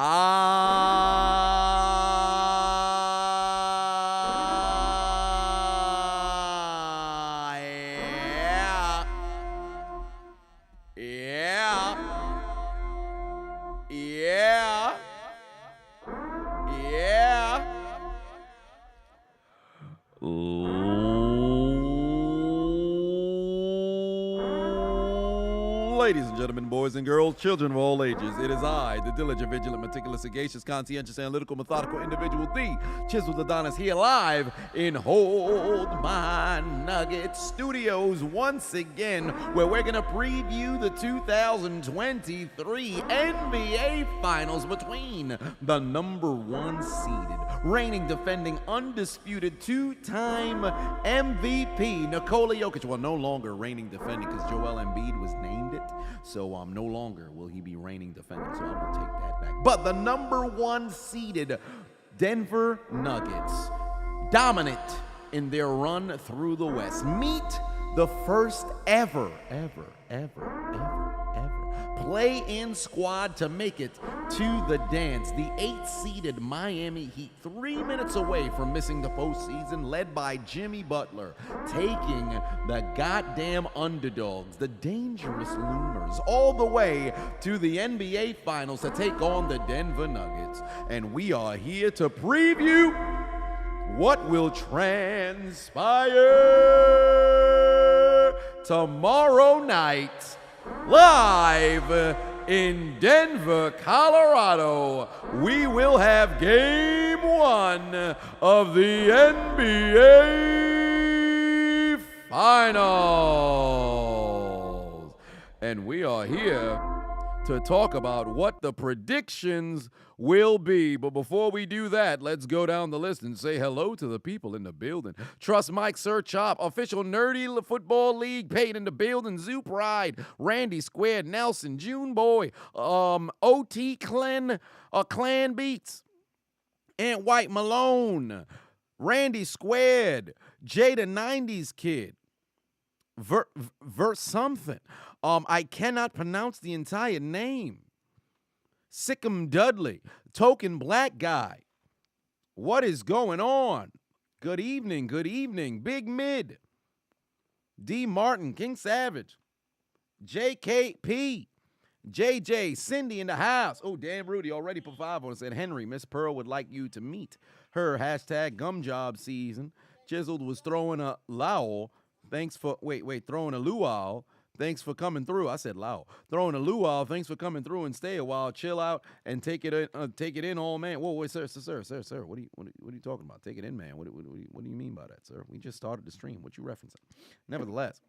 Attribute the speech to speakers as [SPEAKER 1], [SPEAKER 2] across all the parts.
[SPEAKER 1] Yeah. Yeah. Yeah. Yeah. Ladies and gentlemen, boys and girls, children of all ages, it is I, the diligent, vigilant, meticulous, sagacious, conscientious, analytical, methodical individual, the Chiseled Adonis, here live in Hold My Nuggets Studios once again, where we're going to preview the 2023 NBA Finals between the number one seeded, reigning, defending, undisputed, two-time MVP, Nikola Jokic. Well, no longer reigning, defending, because Joel Embiid was named it. So no longer will he be reigning, defending. So I will take that back. But the number one seeded Denver Nuggets, dominant in their run through the West, meet the first ever play-in squad to make it to the dance. The 8th-seeded Miami Heat, 3 minutes away from missing the postseason, led by Jimmy Butler, taking the goddamn underdogs, the dangerous Loomers, all the way to the NBA Finals to take on the Denver Nuggets. And we are here to preview what will transpire tomorrow night, live in Denver, Colorado. We will have game one of the NBA Finals. And we are here to talk about what the predictions will be. But before we do that, let's go down the list and say hello to the people in the building. Trust Mike, Sir Chop, official Nerdy Football League, paid in the building, Zoo Pride, Randy Squared, Nelson, June Boy, OT Clan Beats, Ant White Malone, Randy Squared, Jada 90s Kid, Verse something. I cannot pronounce the entire name. Sikkim Dudley, Token Black Guy. What is going on? Good evening, Big Mid, D Martin, King Savage, JKP, JJ, Cindy in the house. Oh, damn, Rudy already put 5 on and said, Henry, Miss Pearl would like you to meet her. Hashtag gum job season. Chiseled was throwing a luau. Thanks for, throwing a luau. Thanks for coming through. I said luau. Throwing a luau. Thanks for coming through and stay a while. Chill out and take it in, all man. Whoa, wait, sir. What are you talking about? Take it in, man. What do you mean by that, sir? We just started the stream. What you referencing? Nevertheless,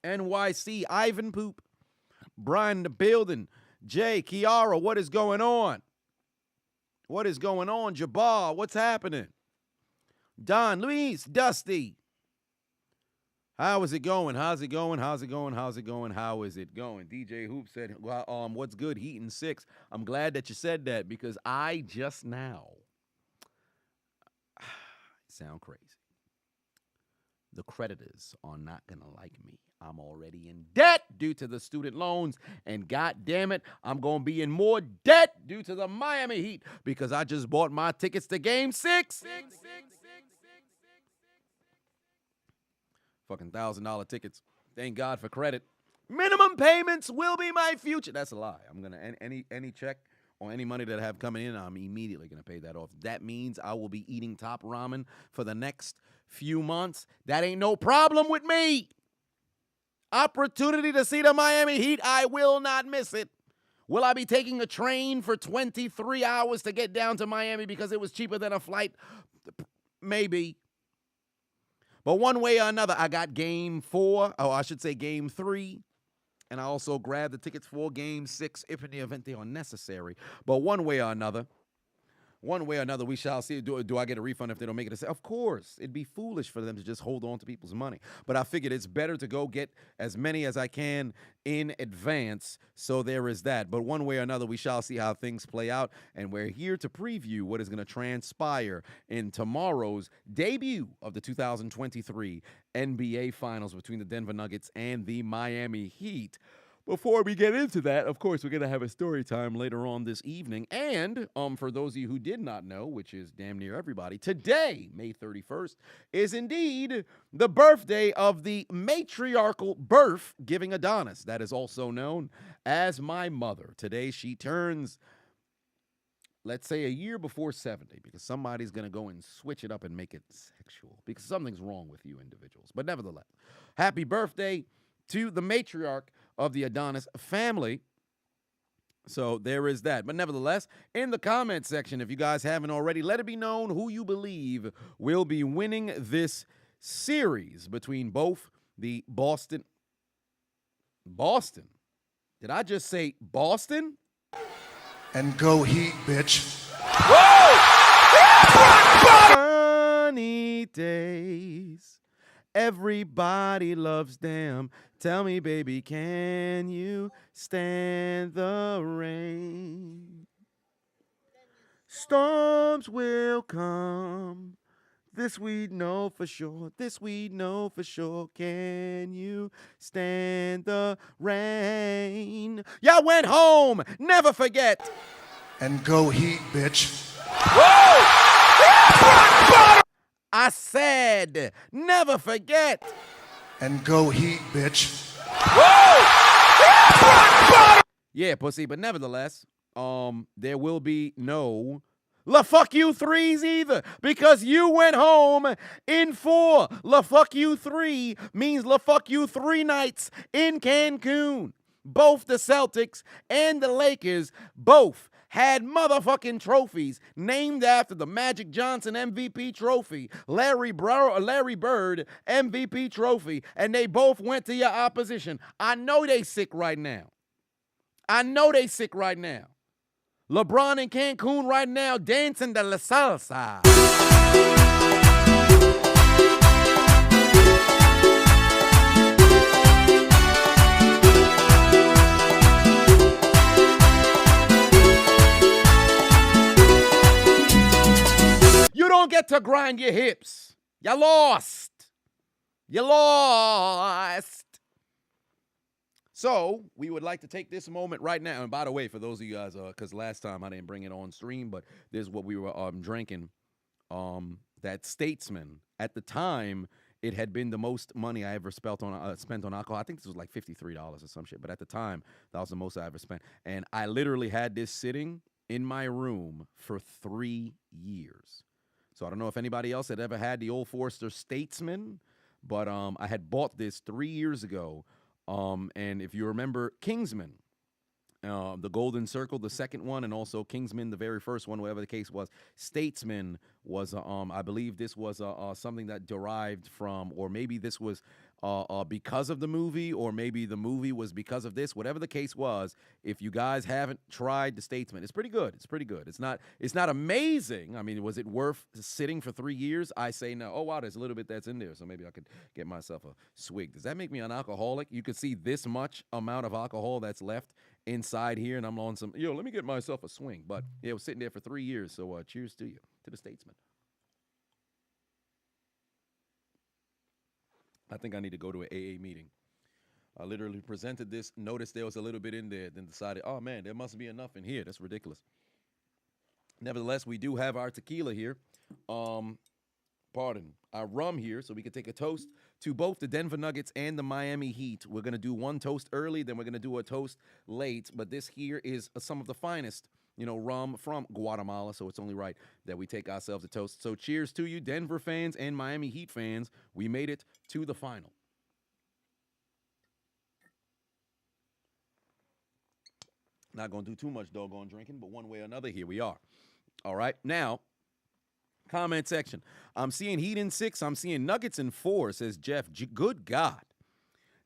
[SPEAKER 1] NYC, Ivan Poop, Brian in the building, Jay, Kiara, what is going on? What is going on, Jabbar? What's happening? Don, Luis, Dusty. How is it going? How's it going? How is it going? DJ Hoop said, well, what's good? Heating 6. I'm glad that you said that because I just now sound crazy. The creditors are not going to like me. I'm already in debt due to the student loans, and God damn it, I'm going to be in more debt due to the Miami Heat because I just bought my tickets to Game 6. Fucking $1,000 tickets. Thank God for credit. Minimum payments will be my future. That's a lie. I'm gonna any check or any money that I have coming in, I'm immediately gonna pay that off. That means I will be eating top ramen for the next few months. That ain't no problem with me. Opportunity to see the Miami Heat. I will not miss it. Will I be taking a train for 23 hours to get down to Miami because it was cheaper than a flight? Maybe. But one way or another, I got game 4, or I should say game 3, and I also grabbed the tickets for game 6 if in the event they are necessary. But one way or another, we shall see. Do I get a refund if they don't make it? Of course. It'd be foolish for them to just hold on to people's money. But I figured it's better to go get as many as I can in advance. So there is that. But one way or another, we shall see how things play out. And we're here to preview what is going to transpire in tomorrow's debut of the 2023 NBA Finals between the Denver Nuggets and the Miami Heat. Before we get into that, of course, we're going to have a story time later on this evening. And for those of you who did not know, which is damn near everybody, today, May 31st, is indeed the birthday of the matriarchal birth-giving Adonis. That is also known as my mother. Today, she turns, let's say, a year before 70, because somebody's going to go and switch it up and make it sexual, because something's wrong with you individuals. But nevertheless, happy birthday to the matriarch of the Adonis family. So there is that. But nevertheless, in the comment section, if you guys haven't already, let it be known who you believe will be winning this series between both the Boston. Did I just say Boston?
[SPEAKER 2] And go Heat, bitch.
[SPEAKER 1] Whoa! Sunny days. Everybody loves them. Tell me, baby, can you stand the rain? Storms will come. This we know for sure. This we know for sure. Can you stand the rain? Y'all went home. Never forget.
[SPEAKER 2] And go Heat, bitch.
[SPEAKER 1] Whoa! I said, never forget.
[SPEAKER 2] And go Heat, bitch.
[SPEAKER 1] Whoa! Yeah, pussy, but nevertheless, there will be no La fuck you threes either, because you went home in 4. La fuck you 3 means la fuck you 3 nights in Cancun. Both the Celtics and the Lakers both had motherfucking trophies named after the Magic Johnson MVP trophy, Larry Bird MVP trophy, and they both went to your opposition. I know they sick right now. LeBron in Cancun right now dancing the la salsa. You don't get to grind your hips. You lost. So we would like to take this moment right now. And by the way, for those of you guys, because last time I didn't bring it on stream, but this is what we were drinking. That Statesman, at the time, it had been the most money I ever spent on alcohol. I think this was like $53 or some shit. But at the time, that was the most I ever spent. And I literally had this sitting in my room for 3 years. So I don't know if anybody else had ever had the Old Forester Statesman, but I had bought this 3 years ago. And if you remember Kingsman, the Golden Circle, the second one, and also Kingsman, the very first one, whatever the case was, Statesman was, I believe this was something that derived from, or maybe this was because of the movie, or maybe the movie was because of this. Whatever the case was, if you guys haven't tried the Statesman, it's pretty good. It's not amazing. I mean, was it worth sitting for 3 years? I say no. Oh, wow, there's a little bit that's in there, so maybe I could get myself a swig. Does that make me an alcoholic? You could see this much amount of alcohol that's left inside here, and I'm on some, let me get myself a swing. But yeah, it was sitting there for 3 years, so cheers to you, to the Statesman. I think I need to go to an AA meeting. I literally presented this, noticed there was a little bit in there, then decided, oh man, there must be enough in here. That's ridiculous. Nevertheless, we do have our tequila here. Our rum here, so we can take a toast to both the Denver Nuggets and the Miami Heat. We're going to do one toast early, then we're going to do a toast late. But this here is some of the finest, rum from Guatemala, so it's only right that we take ourselves a toast. So cheers to you, Denver fans and Miami Heat fans. We made it to the final. Not going to do too much doggone drinking, but one way or another, here we are. All right, now, comment section. I'm seeing Heat in 6. I'm seeing Nuggets in 4, says Jeff. Good God.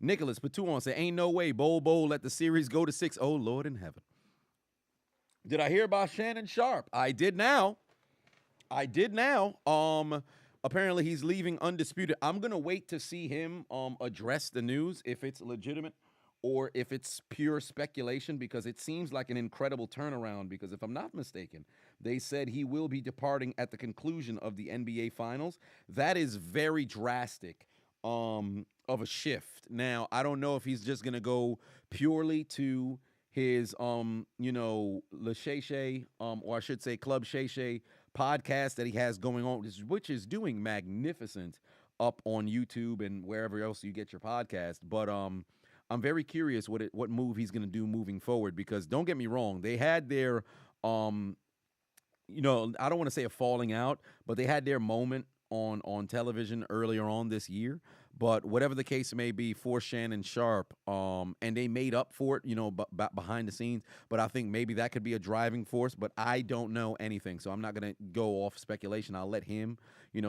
[SPEAKER 1] Nicholas Patuon said, ain't no way. Bowl, let the series go to 6. Oh, Lord in heaven. Did I hear about Shannon Sharp? I did now. Apparently he's leaving undisputed. I'm going to wait to see him address the news, if it's legitimate or if it's pure speculation, because it seems like an incredible turnaround, because if I'm not mistaken, they said he will be departing at the conclusion of the NBA Finals. That is very drastic of a shift. Now, I don't know if he's just going to go purely to his Le Shay or I should say Club Shay podcast that he has going on, which is doing magnificent up on YouTube and wherever else you get your podcast. But I'm very curious what move he's going to do moving forward, because don't get me wrong, they had their um I don't want to say a falling out, but they had their moment on television earlier on this year. But whatever the case may be for Shannon Sharp, and they made up for it, behind the scenes. But I think maybe that could be a driving force. But I don't know anything, so I'm not gonna go off speculation. I'll let him,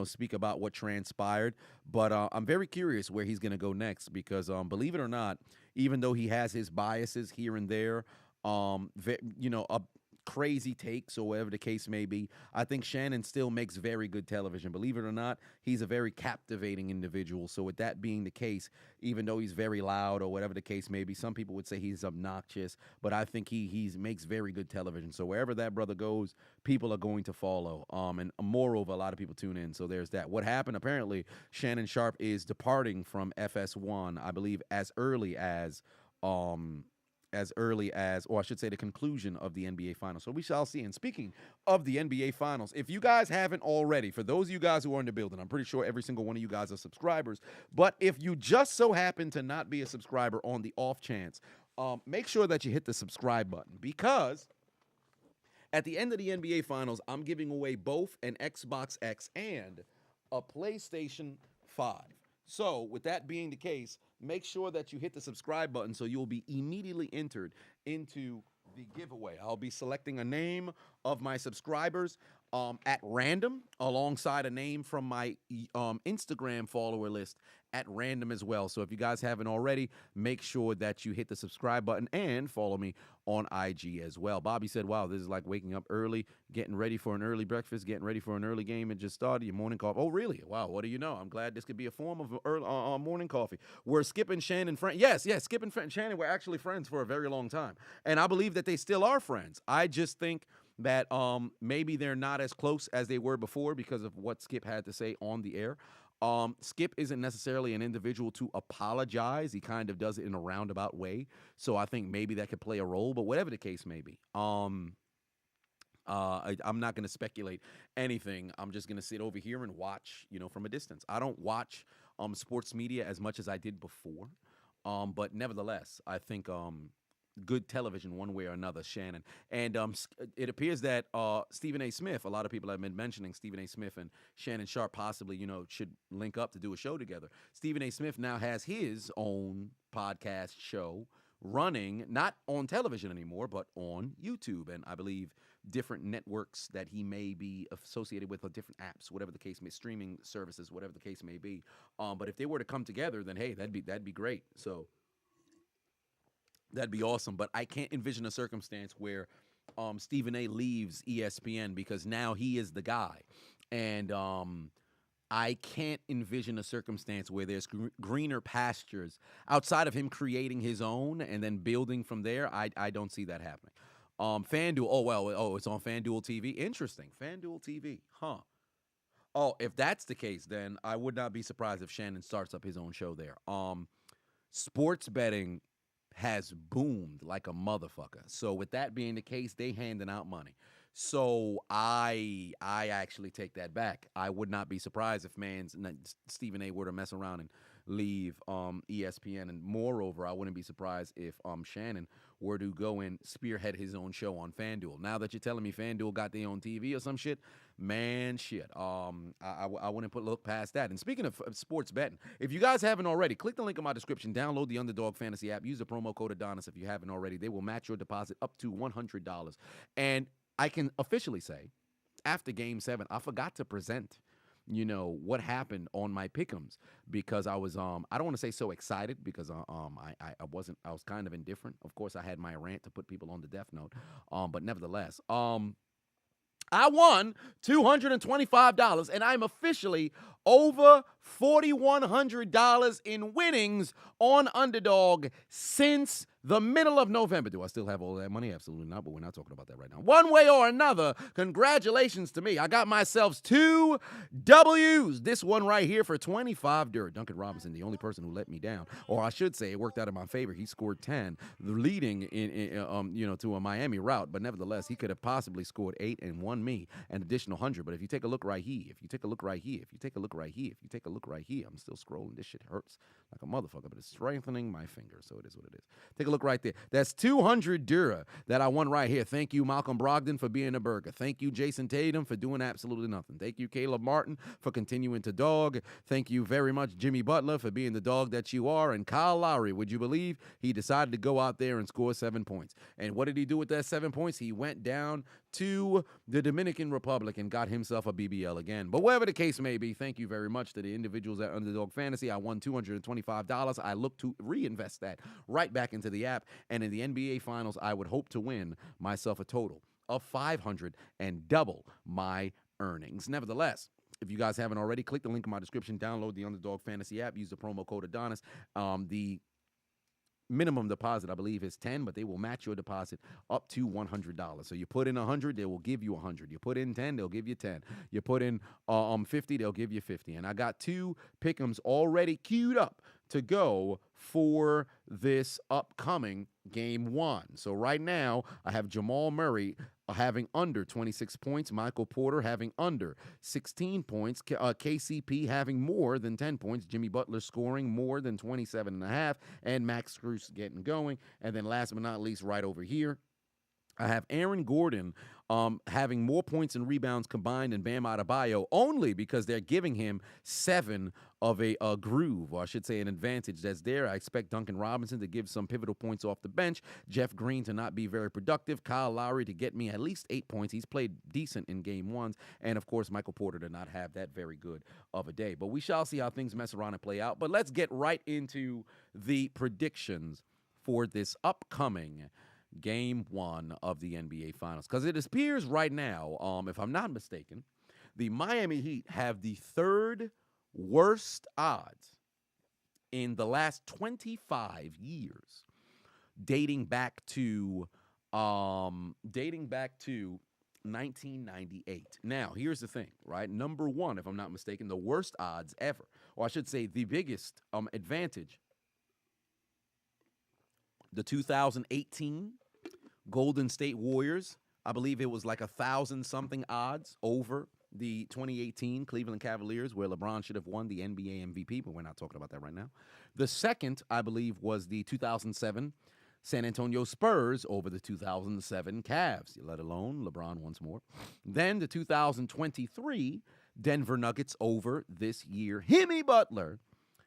[SPEAKER 1] speak about what transpired. But I'm very curious where he's gonna go next, because believe it or not, even though he has his biases here and there, a crazy takes or whatever the case may be, I think Shannon still makes very good television. Believe it or not, he's a very captivating individual. So with that being the case, even though he's very loud or whatever the case may be, some people would say he's obnoxious, but I think he makes very good television. So wherever that brother goes, people are going to follow. And moreover, a lot of people tune in. So there's that. What happened? Apparently, Shannon Sharp is departing from FS1, I believe, or I should say, the conclusion of the NBA Finals. So we shall see. And speaking of the NBA Finals, if you guys haven't already, for those of you guys who are in the building, I'm pretty sure every single one of you guys are subscribers. But if you just so happen to not be a subscriber on the off chance, make sure that you hit the subscribe button, because at the end of the NBA Finals, I'm giving away both an Xbox X and a PlayStation 5. So with that being the case, make sure that you hit the subscribe button so you'll be immediately entered into the giveaway. I'll be selecting a name of my subscribers at random, alongside a name from my Instagram follower list at random as well. So if you guys haven't already, make sure that you hit the subscribe button and follow me on IG as well. Bobby said, wow, this is like waking up early, getting ready for an early breakfast, getting ready for an early game. It just started. Your morning coffee. Oh, really? Wow, what do you know? I'm glad this could be a form of early, morning coffee. We're Skip and Shannon friends. Yes, Skip and Shannon were actually friends for a very long time. And I believe that they still are friends. I just think that maybe they're not as close as they were before because of what Skip had to say on the air. Skip isn't necessarily an individual to apologize. He kind of does it in a roundabout way. So I think maybe that could play a role. But whatever the case may be, I'm not going to speculate anything. I'm just going to sit over here and watch, from a distance. I don't watch sports media as much as I did before. But nevertheless, I think good television one way or another, Shannon. And it appears that Stephen A. Smith, a lot of people have been mentioning Stephen A. Smith and Shannon Sharp possibly, should link up to do a show together. Stephen A. Smith now has his own podcast show running, not on television anymore, but on YouTube. And I believe different networks that he may be associated with, or different apps, whatever the case may, streaming services, whatever the case may be. But if they were to come together, then hey, that'd be great. So that'd be awesome. But I can't envision a circumstance where Stephen A. leaves ESPN, because now he is the guy. And I can't envision a circumstance where there's greener pastures outside of him creating his own and then building from there. I don't see that happening. FanDuel, it's on FanDuel TV. Interesting. FanDuel TV, huh? Oh, if that's the case, then I would not be surprised if Shannon starts up his own show there. Sports betting has boomed like a motherfucker. So with that being the case, they handing out money. So I actually take that back. I would not be surprised if Stephen A. were to mess around and leave ESPN. And moreover, I wouldn't be surprised if Shannon were to go and spearhead his own show on FanDuel. Now that you're telling me FanDuel got their own TV or some shit, man, shit. I wouldn't look past that. And speaking of sports betting, if you guys haven't already, click the link in my description, download the Underdog Fantasy app, use the promo code Adonis if you haven't already. They will match your deposit up to $100. And I can officially say, after Game 7, I forgot to present, what happened on my pick'ems, because I was, I don't want to say so excited, because I was kind of indifferent. Of course, I had my rant to put people on the death note, but nevertheless, I won $225, and I'm officially over $4,100 in winnings on Underdog since the middle of November. Do I still have all that money? Absolutely not, but we're not talking about that right now. One way or another, congratulations to me. I got myself 2 W's. This one right here for 25 dirt. Duncan Robinson, the only person who let me down, or I should say, it worked out in my favor. He scored 10, leading to a Miami route, but nevertheless, he could have possibly scored 8 and won me an additional 100. But if you take a look right here, I'm still scrolling. This shit hurts like a motherfucker, but it's strengthening my finger, so it is what it is. Take a look right there. That's 200 Dura that I won right here. Thank you, Malcolm Brogdon, for being a burger. Thank you, Jason Tatum, for doing absolutely nothing. Thank you, Caleb Martin, for continuing to dog. Thank you very much, Jimmy Butler, for being the dog that you are. And Kyle Lowry, would you believe he decided to go out there and score 7 points? And what did he do with that 7 points? He went down to the Dominican Republic and got himself a BBL again. But whatever the case may be, thank you very much to the individuals at Underdog Fantasy. I won $225. I look to reinvest that right back into the app. And in the NBA Finals, I would hope to win myself a total of $500 and double my earnings. Nevertheless, if you guys haven't already, click the link in my description, download the Underdog Fantasy app, use the promo code Adonis. The minimum deposit, I believe, is 10, but they will match your deposit up to $100. So you put in 100, they will give you 100. You put in 10, they'll give you 10. You put in 50, they'll give you 50. And I got 2 pick'ems already queued up to go for this upcoming game 1. So right now, I have Jamal Murray having under 26 points, Michael Porter having under 16 points, KCP having more than 10 points, Jimmy Butler scoring more than 27.5, and Max Strus getting going. And then last but not least, right over here, I have Aaron Gordon having more points and rebounds combined than Bam Adebayo, only because they're giving him 7 of a groove, or I should say an advantage that's there. I expect Duncan Robinson to give some pivotal points off the bench, Jeff Green to not be very productive, Kyle Lowry to get me at least 8 points. He's played decent in game 1s, and of course Michael Porter to not have that very good of a day. But we shall see how things mess around and play out. But let's get right into the predictions for this upcoming Game 1 of the NBA Finals, because it appears right now, if I'm not mistaken, the Miami Heat have the 3rd worst odds in the last 25 years, dating back to 1998. Now, here's the thing, right? Number 1, if I'm not mistaken, the worst odds ever, or I should say the biggest advantage. The 2018 Golden State Warriors, I believe it was like 1,000-something odds over the 2018 Cleveland Cavaliers, where LeBron should have won the NBA MVP, but we're not talking about that right now. The second, I believe, was the 2007 San Antonio Spurs over the 2007 Cavs, let alone LeBron once more. Then the 2023 Denver Nuggets over this year, Jimmy Butler,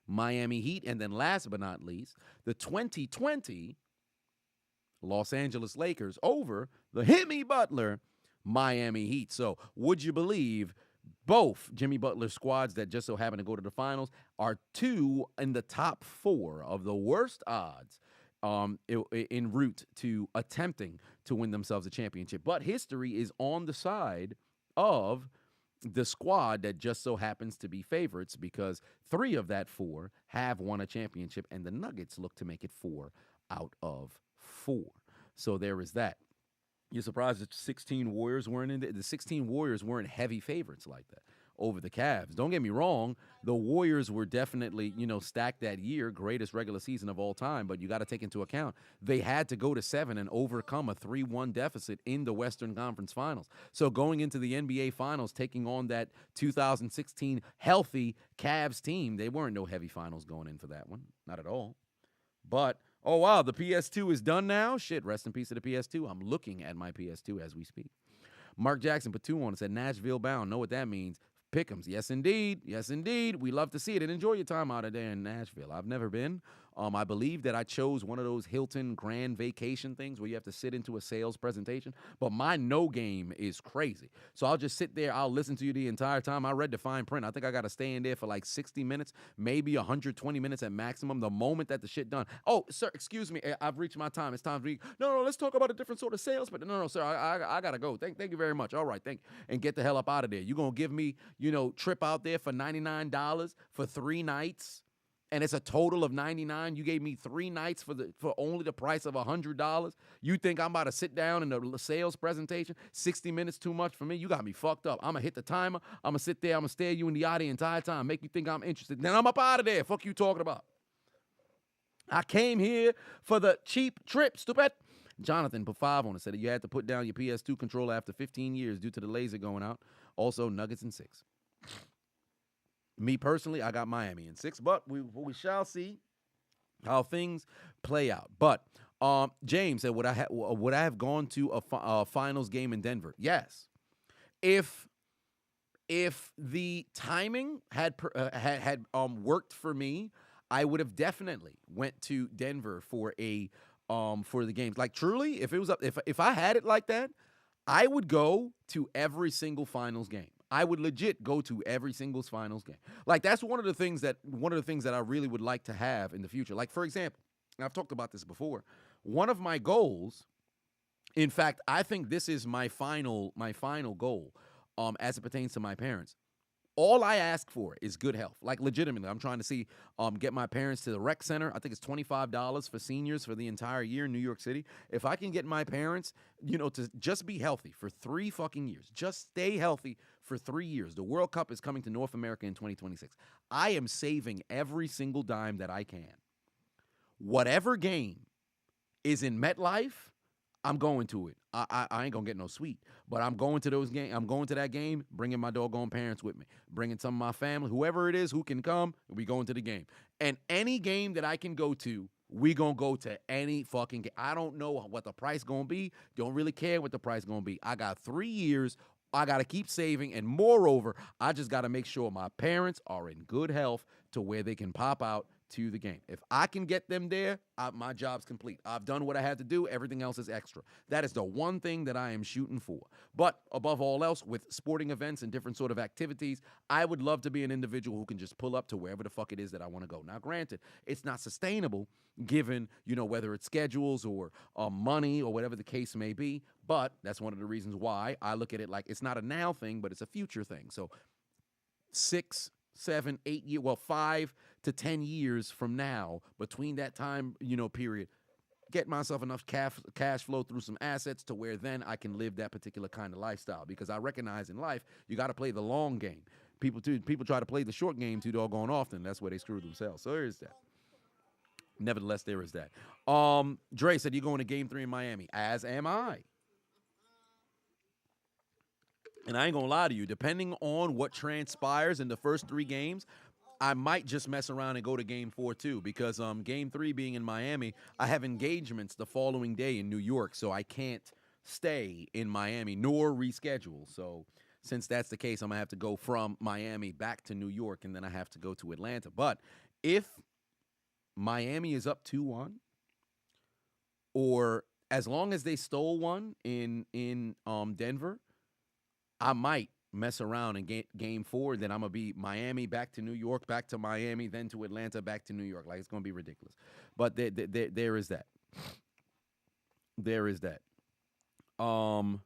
[SPEAKER 1] Miami Heat, and then last but not least, the 2020 Los Angeles Lakers over the Jimmy Butler Miami Heat. So would you believe both Jimmy Butler squads that just so happen to go to the finals are 2 in the top 4 of the worst odds en route to attempting to win themselves a championship. But history is on the side of the squad that just so happens to be favorites, because 3 of that 4 have won a championship, and the Nuggets look to make it 4 out of 4. So there is that. You're surprised that 16 Warriors weren't in the 16 Warriors weren't heavy favorites like that over the Cavs. Don't get me wrong, the Warriors were definitely, stacked that year, greatest regular season of all time, but you got to take into account they had to go to 7 and overcome a 3-1 deficit in the Western Conference Finals. So going into the NBA Finals, taking on that 2016 healthy Cavs team, they weren't no heavy finals going in for that one, not at all. But oh, wow, the PS2 is done now? Shit, rest in peace to the PS2. I'm looking at my PS2 as we speak. Mark Jackson put 2 on it, said Nashville bound. Know what that means. Pick'ems. Yes, indeed. Yes, indeed. We love to see it. And enjoy your time out of there in Nashville. I've never been, I believe that I chose one of those Hilton Grand Vacation things where you have to sit into a sales presentation. But my no game is crazy. So I'll just sit there. I'll listen to you the entire time. I read the fine print. I think I got to stay in there for like 60 minutes, maybe 120 minutes at maximum. The moment that the shit done. Oh, sir, excuse me. I've reached my time. It's time to read. No, let's talk about a different sort of sales. But no, sir, I got to go. Thank you very much. All right, thank you. And get the hell up out of there. You going to give me, trip out there for $99 for 3 nights, and it's a total of $99. You gave me 3 nights for only the price of $100. You think I'm about to sit down in a sales presentation? 60 minutes too much for me? You got me fucked up. I'm going to hit the timer. I'm going to sit there. I'm going to stare you in the eye the entire time, make you think I'm interested. Then I'm up out of there. Fuck you talking about. I came here for the cheap trip, stupid. Jonathan put 5 on it, said that you had to put down your PS2 controller after 15 years due to the laser going out. Also, Nuggets in 6. Me personally, I got Miami in 6, but we shall see how things play out. But James said, would I have gone to a finals game in Denver? Yes. If the timing had worked for me, I would have definitely went to Denver for the games. Like truly, if it was if I had it like that, I would go to every single finals game. I would legit go to every single finals game. Like that's one of the things that I really would like to have in the future. Like for example, and I've talked about this before. One of my goals, in fact, I think this is my final goal, as it pertains to my parents. All I ask for is good health. Like legitimately, I'm trying to see get my parents to the rec center. I think it's $25 for seniors for the entire year in New York City. If I can get my parents, to just be healthy for 3 fucking years, just stay healthy for 3 years. The World Cup is coming to North America in 2026. I am saving every single dime that I can. Whatever game is in MetLife, I'm going to it. I ain't gonna get no suite, but I'm going to those games. I'm going to that game, bringing my doggone parents with me, bringing some of my family, whoever it is who can come. We going to the game, and any game that I can go to, we gonna go to any fucking game. I don't know what the price gonna be. Don't really care what the price gonna be. I got 3 years. I gotta keep saving, and moreover, I just gotta make sure my parents are in good health to where they can pop out to the game. If I can get them there, my job's complete. I've done what I had to do. Everything else is extra. That is the one thing that I am shooting for. But above all else, with sporting events and different sort of activities, I would love to be an individual who can just pull up to wherever the fuck it is that I want to go. Now, granted, it's not sustainable given, whether it's schedules or money or whatever the case may be. But that's one of the reasons why I look at it like it's not a now thing, but it's a future thing. So 6, 7, 8 years, 5 to 10 years from now, between that time, period, get myself enough cash flow through some assets to where then I can live that particular kind of lifestyle. Because I recognize in life, you got to play the long game. People try to play the short game too doggone often. That's where they screw themselves. So there is that. Nevertheless, there is that. Dre said you're going to Game 3 in Miami, as am I. And I ain't gonna lie to you, depending on what transpires in the first 3 games, I might just mess around and go to Game 4 too, because Game 3 being in Miami, I have engagements the following day in New York, so I can't stay in Miami nor reschedule. So since that's the case, I'm gonna have to go from Miami back to New York, and then I have to go to Atlanta. But if Miami is up 2-1, or as long as they stole one in Denver, I might mess around and get Game 4. Then I'm going to be Miami, back to New York, back to Miami, then to Atlanta, back to New York. Like, it's going to be ridiculous. But there is that. There is that. Kev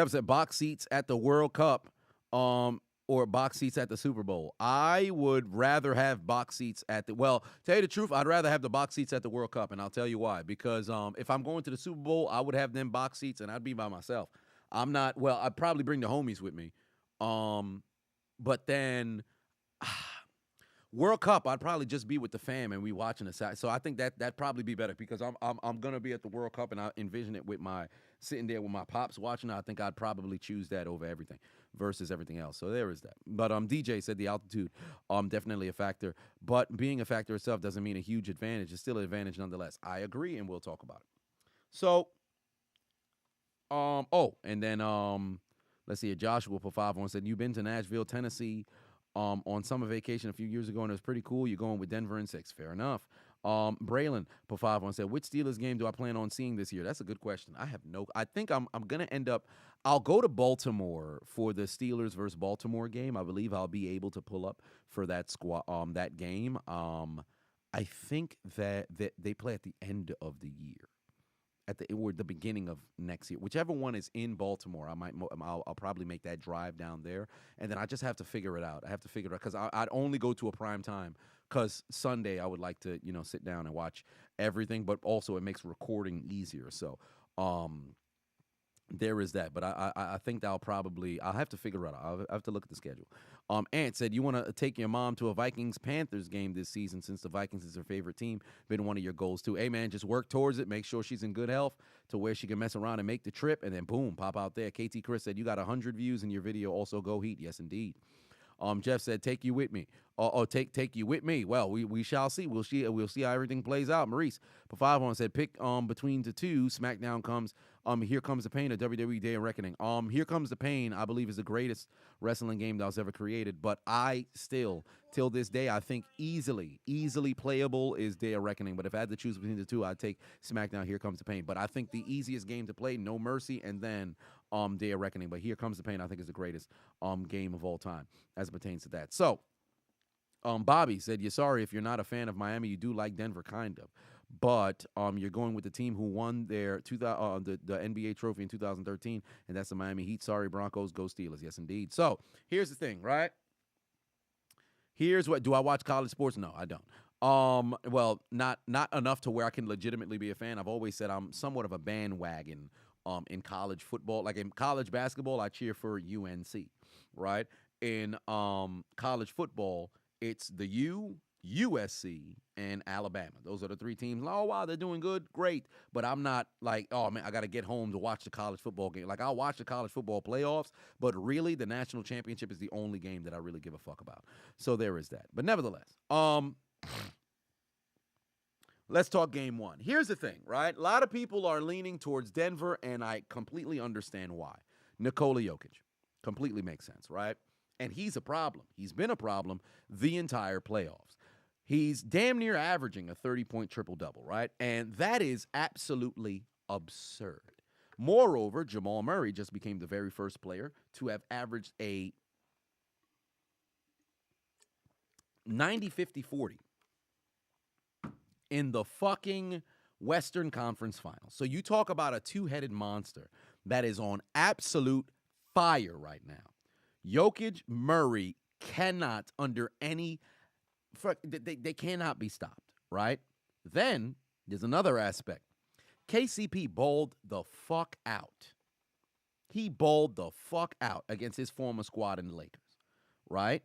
[SPEAKER 1] said box seats at the World Cup or box seats at the Super Bowl. I would rather have box seats at tell you the truth, I'd rather have the box seats at the World Cup, and I'll tell you why. Because if I'm going to the Super Bowl, I would have them box seats, and I'd be by myself. I'd probably bring the homies with me. But then World Cup, I'd probably just be with the fam and we watching the side. So I think that'd probably be better, because I'm gonna be at the World Cup, and I envision it with sitting there with my pops watching. I think I'd probably choose that over everything versus everything else. So there is that. But DJ said the altitude definitely a factor, but being a factor itself doesn't mean a huge advantage. It's still an advantage nonetheless. I agree, and we'll talk about it. So and then let's see. Joshua put 5 on, said you've been to Nashville, Tennessee, on summer vacation a few years ago, and it was pretty cool. You're going with Denver in 6. Fair enough. Braylon Pafavon said, which Steelers game do I plan on seeing this year? That's a good question. I think I'm gonna end up. I'll go to Baltimore for the Steelers versus Baltimore game. I believe I'll be able to pull up for that game. I think that they play at the end of the year, or the beginning of next year, whichever one is in Baltimore. I'll probably make that drive down there, and then I just have to figure it out. I have to figure it out because I'd only go to a prime time. Because Sunday I would like to sit down and watch everything, but also it makes recording easier. So there is that. But I think I'll have to figure it out. I'll have to look at the schedule. Ant said, you want to take your mom to a Vikings-Panthers game this season since the Vikings is her favorite team. Been one of your goals too. Hey, man, just work towards it. Make sure she's in good health to where she can mess around and make the trip. And then, boom, pop out there. KT Chris said, you got 100 views in your video. Also, go Heat. Yes, indeed. Jeff said, take you with me. Take you with me. Well, we shall see. We'll see how everything plays out. Maurice Pafavon said, pick between the two. SmackDown comes. Here Comes the Pain, a WWE Day of Reckoning. Here Comes the Pain, I believe, is the greatest wrestling game that was ever created. But I still, till this day, I think easily playable is Day of Reckoning. But if I had to choose between the two, I'd take SmackDown, Here Comes the Pain. But I think the easiest game to play, No Mercy, and then Day of Reckoning. But Here Comes the Pain, I think, is the greatest game of all time as it pertains to that. So, Bobby said, you're sorry if you're not a fan of Miami. You do like Denver, kind of. But you're going with the team who won their the NBA trophy in 2013, and that's the Miami Heat. Sorry, Broncos, go Steelers. Yes, indeed. So here's the thing, right? Here's what, do I watch college sports? No, I don't. Well, not enough to where I can legitimately be a fan. I've always said I'm somewhat of a bandwagon in college football. Like in college basketball, I cheer for UNC, right? In college football, it's the USC, and Alabama. Those are the three teams. Oh, wow, they're doing good. Great. But I'm not like, oh, man, I got to get home to watch the college football game. Like, I'll watch the college football playoffs, but really the national championship is the only game that I really give a fuck about. So there is that. But nevertheless, let's talk game one. Here's the thing, right? A lot of people are leaning towards Denver, and I completely understand why. Nikola Jokic. Completely makes sense, right? And he's a problem. He's been a problem the entire playoffs. He's damn near averaging a 30-point triple-double, right? And that is absolutely absurd. Moreover, Jamal Murray just became the very first player to have averaged a 90-50-40 in the fucking Western Conference Finals. So you talk about a two-headed monster that is on absolute fire right now. Jokic, Murray cannot under any they cannot be stopped, right? Then there's another aspect. KCP balled the fuck out. He balled the fuck out against his former squad in the Lakers, right?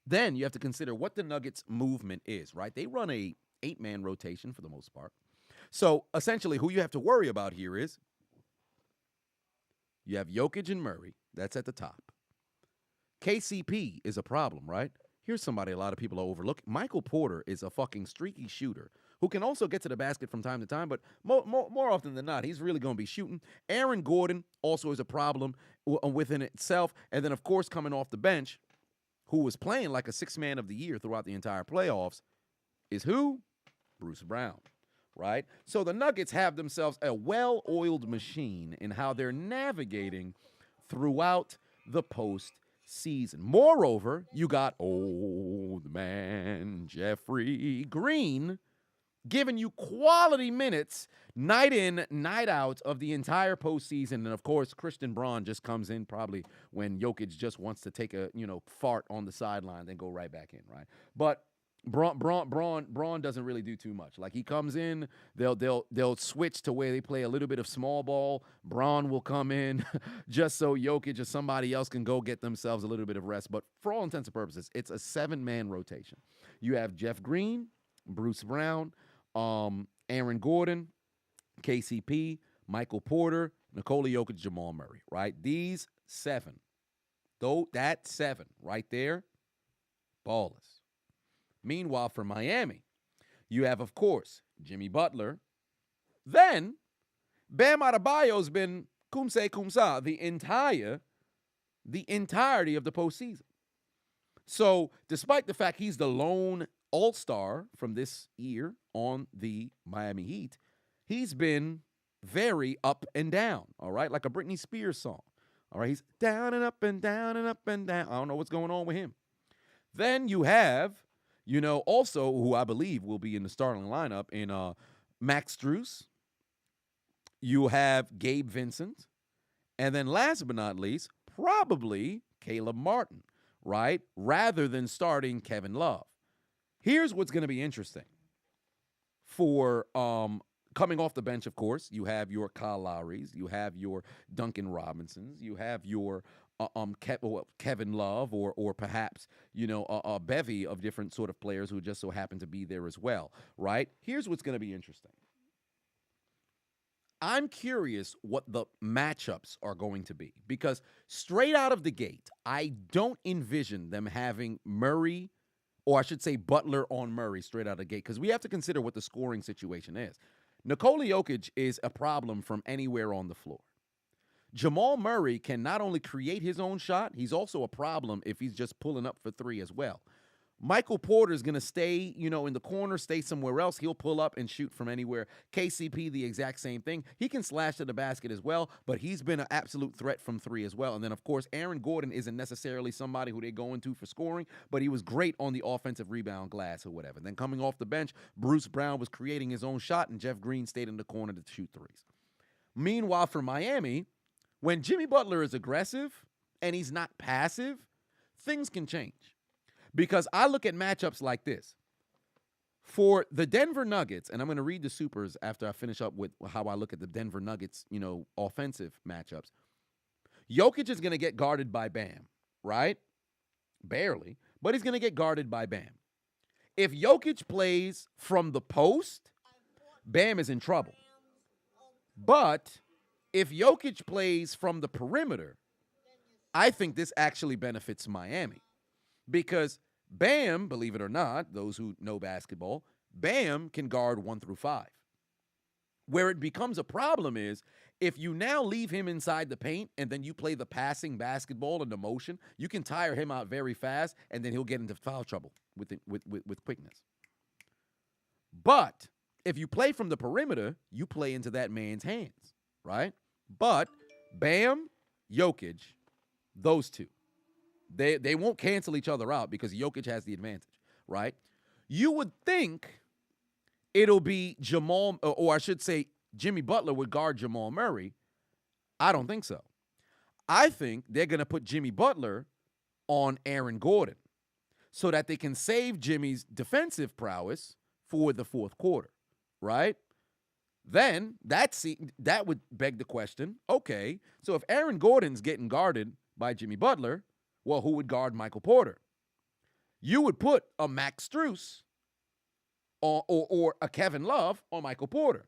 [SPEAKER 1] Then you have to consider what the Nuggets movement is, right? They run a 8-man rotation for the most part. So essentially who you have to worry about here is you have Jokic and Murray. That's at the top. KCP is a problem, right? Here's somebody a lot of people are overlooking. Michael Porter is a fucking streaky shooter who can also get to the basket from time to time, but more often than not, he's really going to be shooting. Aaron Gordon also is a problem within itself. And then, of course, coming off the bench, who was playing like a sixth-man of the year throughout the entire playoffs, is who? Bruce Brown, right? So the Nuggets have themselves a well-oiled machine in how they're navigating throughout the postseason. Moreover, you got old man Jeffrey Green giving you quality minutes night in, night out of the entire postseason. And, of course, Christian Braun just comes in probably when Jokic just wants to take a, fart on the sideline, then go right back in, right? But Braun doesn't really do too much. Like, he comes in, they'll switch to where they play a little bit of small ball. Braun will come in just so Jokic or somebody else can go get themselves a little bit of rest. But for all intents and purposes, it's a 7-man rotation. You have Jeff Green, Bruce Brown, Aaron Gordon, KCP, Michael Porter, Nikola Jokic, Jamal Murray, right? These 7. That 7 right there, ballers. Meanwhile, for Miami, you have, of course, Jimmy Butler. Then, Bam Adebayo's been kumse kumsa the entirety of the postseason. So, despite the fact he's the lone all-star from this year on the Miami Heat, he's been very up and down, all right? Like a Britney Spears song, all right? He's down and up and down and up and down. I don't know what's going on with him. Then you have, also who I believe will be in the starting lineup in Max Strus. You have Gabe Vincent. And then last but not least, probably Caleb Martin, right? Rather than starting Kevin Love. Here's what's going to be interesting. For coming off the bench, of course, you have your Kyle Lowrys, you have your Duncan Robinsons, you have your Kevin Love, or perhaps, a bevy of different sort of players who just so happen to be there as well, right? Here's what's going to be interesting. I'm curious what the matchups are going to be, because straight out of the gate, I don't envision them having Murray, or I should say Butler on Murray straight out of the gate, because we have to consider what the scoring situation is. Nikola Jokic is a problem from anywhere on the floor. Jamal Murray can not only create his own shot, he's also a problem if he's just pulling up for three as well. Michael Porter is going to stay, in the corner, stay somewhere else. He'll pull up and shoot from anywhere. KCP, the exact same thing. He can slash to the basket as well, but he's been an absolute threat from three as well. And then, of course, Aaron Gordon isn't necessarily somebody who they're going to for scoring, but he was great on the offensive rebound glass or whatever. Then coming off the bench, Bruce Brown was creating his own shot, and Jeff Green stayed in the corner to shoot threes. Meanwhile, for Miami, when Jimmy Butler is aggressive and he's not passive, things can change. Because I look at matchups like this. For the Denver Nuggets, and I'm going to read the supers after I finish up with how I look at the Denver Nuggets, offensive matchups. Jokic is going to get guarded by Bam, right? Barely, but he's going to get guarded by Bam. If Jokic plays from the post, Bam is in trouble. But if Jokic plays from the perimeter, I think this actually benefits Miami. Because Bam, believe it or not, those who know basketball, Bam can guard 1 through 5. Where it becomes a problem is if you now leave him inside the paint and then you play the passing basketball and the motion, you can tire him out very fast, and then he'll get into foul trouble with quickness. But if you play from the perimeter, you play into that man's hands, right? But Bam, Jokic, those two. They won't cancel each other out because Jokic has the advantage, right? You would think it'll be Jamal, or I should say Jimmy Butler would guard Jamal Murray. I don't think so. I think they're going to put Jimmy Butler on Aaron Gordon so that they can save Jimmy's defensive prowess for the fourth quarter, right? Then that would beg the question, okay, so if Aaron Gordon's getting guarded by Jimmy Butler, well, who would guard Michael Porter? You would put a Max Strus or a Kevin Love on Michael Porter.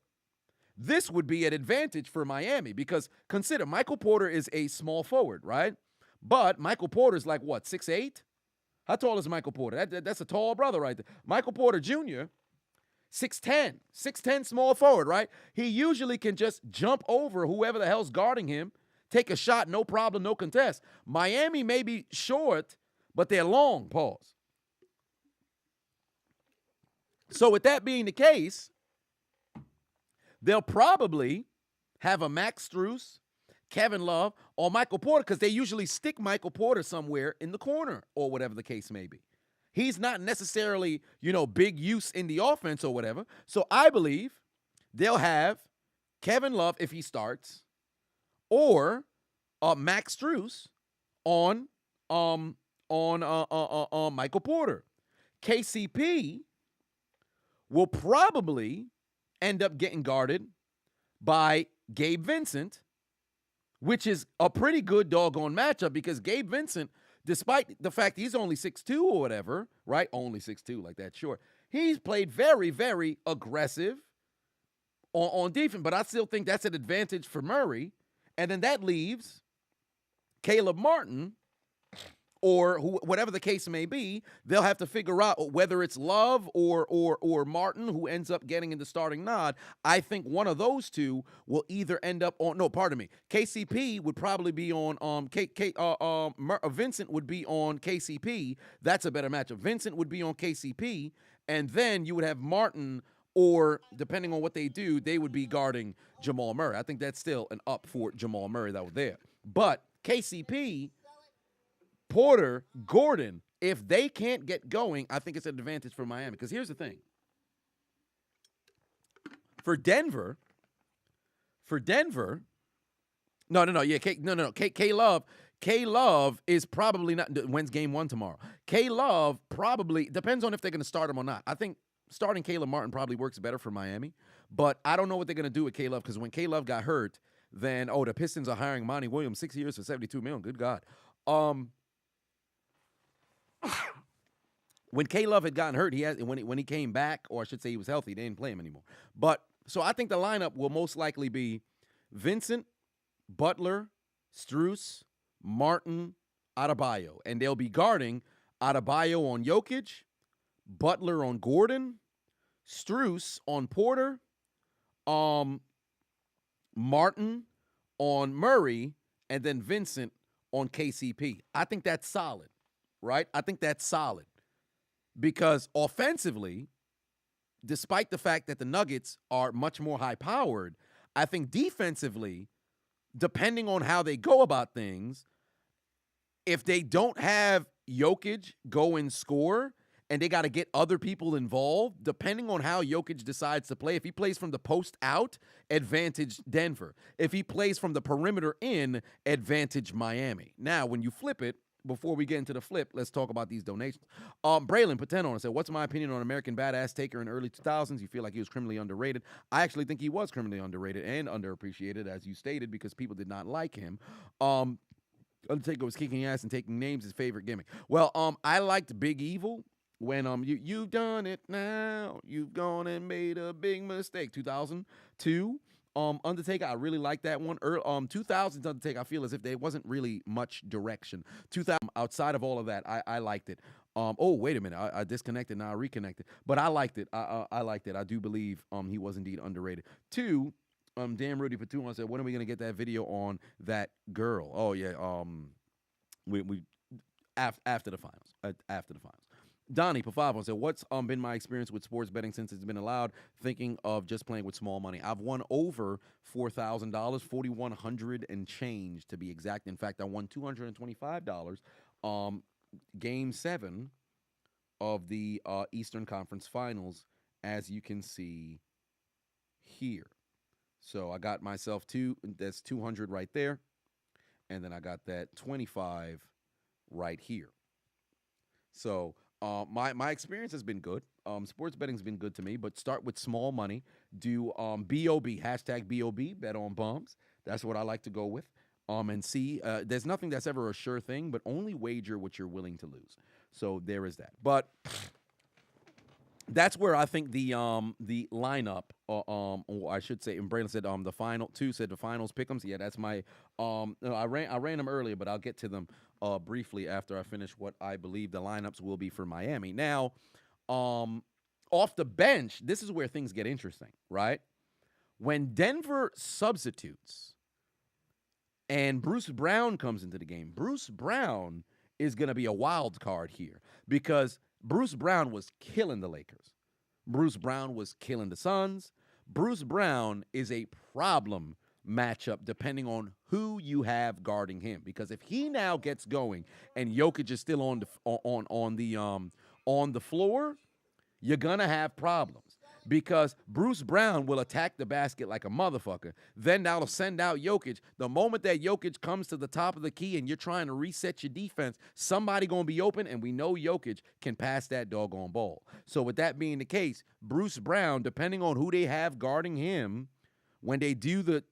[SPEAKER 1] This would be an advantage for Miami because consider Michael Porter is a small forward, right? But Michael Porter's like what, 6'8"? How tall is Michael Porter? That's a tall brother right there. Michael Porter Jr., 6'10", small forward, right? He usually can just jump over whoever the hell's guarding him, take a shot, no problem, no contest. Miami may be short, but they're long, pause. So with that being the case, they'll probably have a Max Strus, Kevin Love, or Michael Porter because they usually stick Michael Porter somewhere in the corner or whatever the case may be. He's not necessarily, big use in the offense or whatever. So I believe they'll have Kevin Love if he starts, or Max Strus on Michael Porter. KCP will probably end up getting guarded by Gabe Vincent, which is a pretty good doggone matchup because Gabe Vincent, despite the fact he's only 6'2" or whatever, right? Only 6'2", like that short. He's played very, very aggressive on defense, but I still think that's an advantage for Murray. And then that leaves Caleb Martin or whatever the case may be, they'll have to figure out whether it's Love or Martin who ends up getting in the starting nod. I think one of those two will either end up on. No, pardon me. KCP would probably be on. Vincent would be on KCP. That's a better matchup. Vincent would be on KCP, and then you would have Martin. Or depending on what they do, they would be guarding Jamal Murray. I think that's still an up for Jamal Murray that was there. But KCP, Porter, Gordon, if they can't get going, I think it's an advantage for Miami. Because here's the thing. For Denver, K Love is probably not. When's game 1 tomorrow? K Love probably depends on if they're going to start him or not. I think starting Caleb Martin probably works better for Miami, but I don't know what they're going to do with K Love because when K Love got hurt, then the Pistons are hiring Monty Williams 6 years for $72 million. Good God. When K Love had gotten hurt, when he came back, or I should say he was healthy, they didn't play him anymore. But so I think the lineup will most likely be Vincent, Butler, Strus, Martin, Adebayo, and they'll be guarding Adebayo on Jokic, Butler on Gordon, Strus on Porter, Martin on Murray, and then Vincent on KCP. I think that's solid, right? I think that's solid because offensively, despite the fact that the Nuggets are much more high-powered, I think defensively, depending on how they go about things, if they don't have Jokic go and score, and they got to get other people involved, depending on how Jokic decides to play. If he plays from the post out, advantage Denver. If he plays from the perimeter in, advantage Miami. Now, when you flip it, before we get into the flip, let's talk about these donations. Braylon Pateno said, what's my opinion on American Badass Taker in early 2000s? You feel like he was criminally underrated. I actually think he was criminally underrated and underappreciated, as you stated, because people did not like him. Undertaker was kicking ass and taking names, his favorite gimmick. Well, I liked Big Evil. When you've done it now, you've gone and made a big mistake. 2002, Undertaker, I really like that one. 2000s Undertaker, I feel as if there wasn't really much direction. 2000, outside of all of that, I liked it. Oh, wait a minute, I disconnected, now I reconnected. But I liked it. I liked it. I do believe he was indeed underrated. 2, damn Rudy Patu said, when are we gonna get that video on that girl? Oh yeah, we after the finals. After the finals. Donnie Pafavo said, what's been my experience with sports betting since it's been allowed? Thinking of just playing with small money. I've won over $4,000, $4,100 and change to be exact. In fact, I won $225. Game 7 of the Eastern Conference Finals, as you can see here. So I got myself that's 200 right there, and then I got that 25 right here. So my experience has been good. Sports betting's been good to me, but start with small money. Do BOB, hashtag BOB, bet on bums. That's what I like to go with. And see, there's nothing that's ever a sure thing, but only wager what you're willing to lose. So there is that. But that's where I think the lineup, or I should say, and Brandon said the final 2 said the finals pick'ems. Yeah, that's my no, I ran them earlier, but I'll get to them briefly after I finish what I believe the lineups will be for Miami. Now, off the bench, this is where things get interesting, right? When Denver substitutes and Bruce Brown comes into the game, Bruce Brown is going to be a wild card here because Bruce Brown was killing the Lakers. Bruce Brown was killing the Suns. Bruce Brown is a problem matchup depending on who you have guarding him. Because if he now gets going and Jokic is still on the floor, you're gonna have problems. Because Bruce Brown will attack the basket like a motherfucker. Then that'll send out Jokic. The moment that Jokic comes to the top of the key and you're trying to reset your defense, somebody going to be open, and we know Jokic can pass that doggone ball. So with that being the case, Bruce Brown, depending on who they have guarding him, when they do the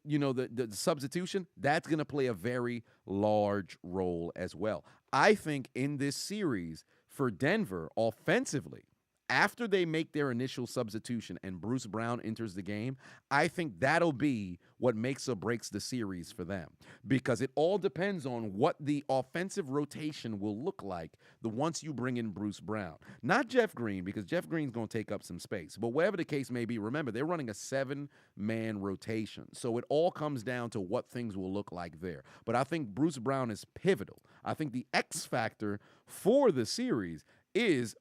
[SPEAKER 1] substitution, that's going to play a very large role as well. I think in this series for Denver, offensively, after they make their initial substitution and Bruce Brown enters the game, I think that'll be what makes or breaks the series for them, because it all depends on what the offensive rotation will look like once you bring in Bruce Brown. Not Jeff Green, because Jeff Green's going to take up some space. But whatever the case may be, remember, they're running a 7-man rotation. So it all comes down to what things will look like there. But I think Bruce Brown is pivotal. I think the X factor for the series is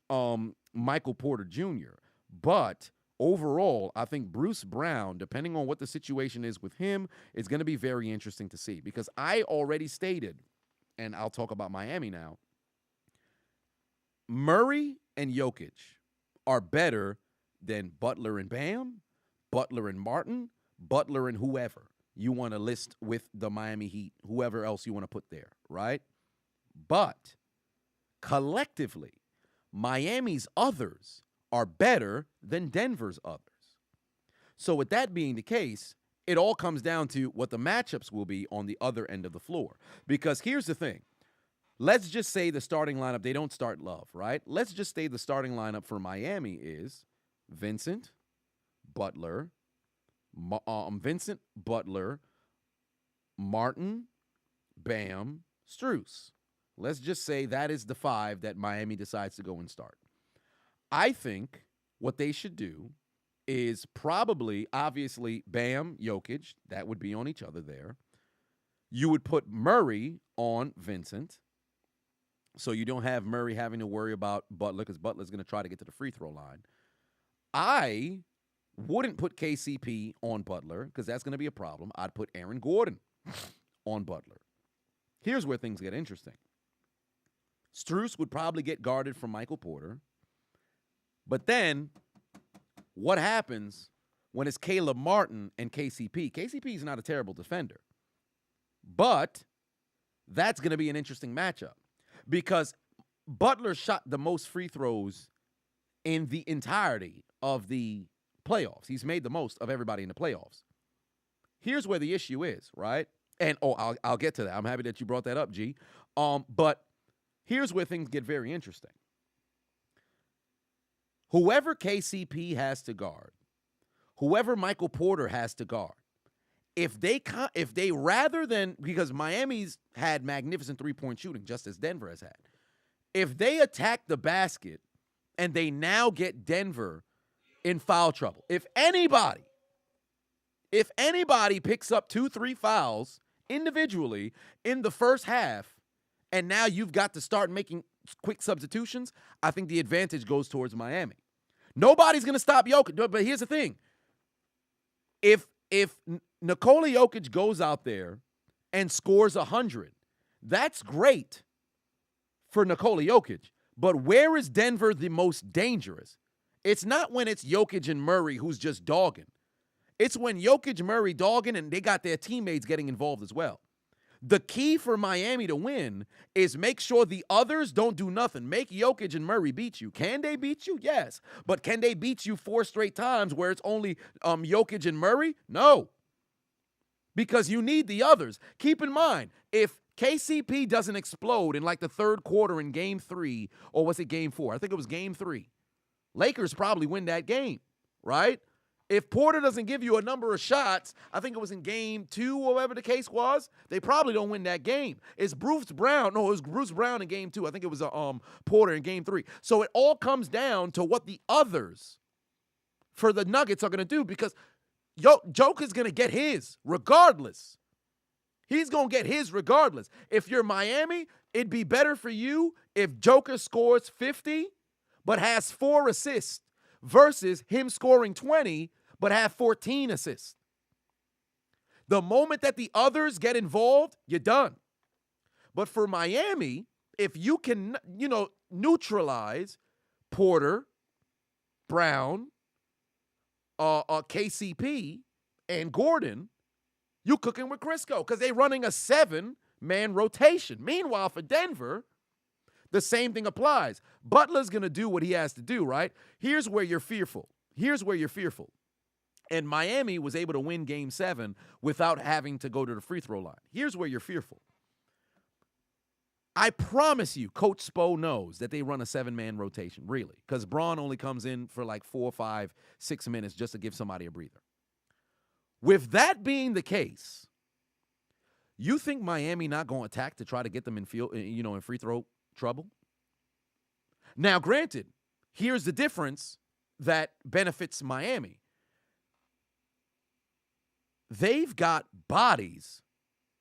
[SPEAKER 1] Michael Porter Jr. But overall, I think Bruce Brown, depending on what the situation is with him, is going to be very interesting to see. Because I already stated, and I'll talk about Miami now, Murray and Jokic are better than Butler and Bam, Butler and Martin, Butler and whoever you want to list with the Miami Heat, whoever else you want to put there, right? But collectively, Miami's others are better than Denver's others. So with that being the case, it all comes down to what the matchups will be on the other end of the floor. Because here's the thing. Let's just say the starting lineup, they don't start Love, right? Let's just say the starting lineup for Miami is Vincent, Butler, Martin, Bam, Strus. Let's just say that is the 5 that Miami decides to go and start. I think what they should do is probably, obviously, Bam, Jokic, that would be on each other there. You would put Murray on Vincent, so you don't have Murray having to worry about Butler, because Butler's going to try to get to the free throw line. I wouldn't put KCP on Butler, because that's going to be a problem. I'd put Aaron Gordon on Butler. Here's where things get interesting. Strus would probably get guarded from Michael Porter. But then, what happens when it's Caleb Martin and KCP? KCP is not a terrible defender. But that's going to be an interesting matchup, because Butler shot the most free throws in the entirety of the playoffs. He's made the most of everybody in the playoffs. Here's where the issue is, right? And, I'll get to that. I'm happy that you brought that up, G. But here's where things get very interesting. Whoever KCP has to guard, whoever Michael Porter has to guard, if they rather than, because Miami's had magnificent three-point shooting, just as Denver has had, if they attack the basket and they now get Denver in foul trouble, if anybody picks up 2-3 fouls individually in the first half, and now you've got to start making quick substitutions, I think the advantage goes towards Miami. Nobody's going to stop Jokic, but here's the thing. If Nikola Jokic goes out there and scores 100, that's great for Nikola Jokic. But where is Denver the most dangerous? It's not when it's Jokic and Murray who's just dogging. It's when Jokic, Murray dogging, and they got their teammates getting involved as well. The key for Miami to win is make sure the others don't do nothing. Make Jokic and Murray beat you. Can they beat you? Yes. But can they beat you 4 straight times where it's only Jokic and Murray? No. Because you need the others. Keep in mind, if KCP doesn't explode in like the third quarter in game 3, or was it game 4? I think it was game 3. Lakers probably win that game, right? If Porter doesn't give you a number of shots, I think it was in game 2 or whatever the case was, they probably don't win that game. It's Bruce Brown. No, it was Bruce Brown in game 2. I think it was Porter in game 3. So it all comes down to what the others for the Nuggets are going to do, because Joker's going to get his regardless. He's going to get his regardless. If you're Miami, it'd be better for you if Joker scores 50 but has 4 assists versus him scoring 20 but have 14 assists. The moment that the others get involved, you're done. But for Miami, if you can, neutralize Porter, Brown, KCP, and Gordon, you cooking with Crisco, because they're running a 7-man rotation. Meanwhile, for Denver, the same thing applies. Butler's going to do what he has to do, right? Here's where you're fearful. And Miami was able to win Game 7 without having to go to the free throw line. Here's where you're fearful. I promise you, Coach Spo knows that they run a 7-man rotation, really, because Braun only comes in for like 4, 5, 6 minutes just to give somebody a breather. With that being the case, you think Miami not going to attack to try to get them in in free throw trouble? Now, granted, here's the difference that benefits Miami. They've got bodies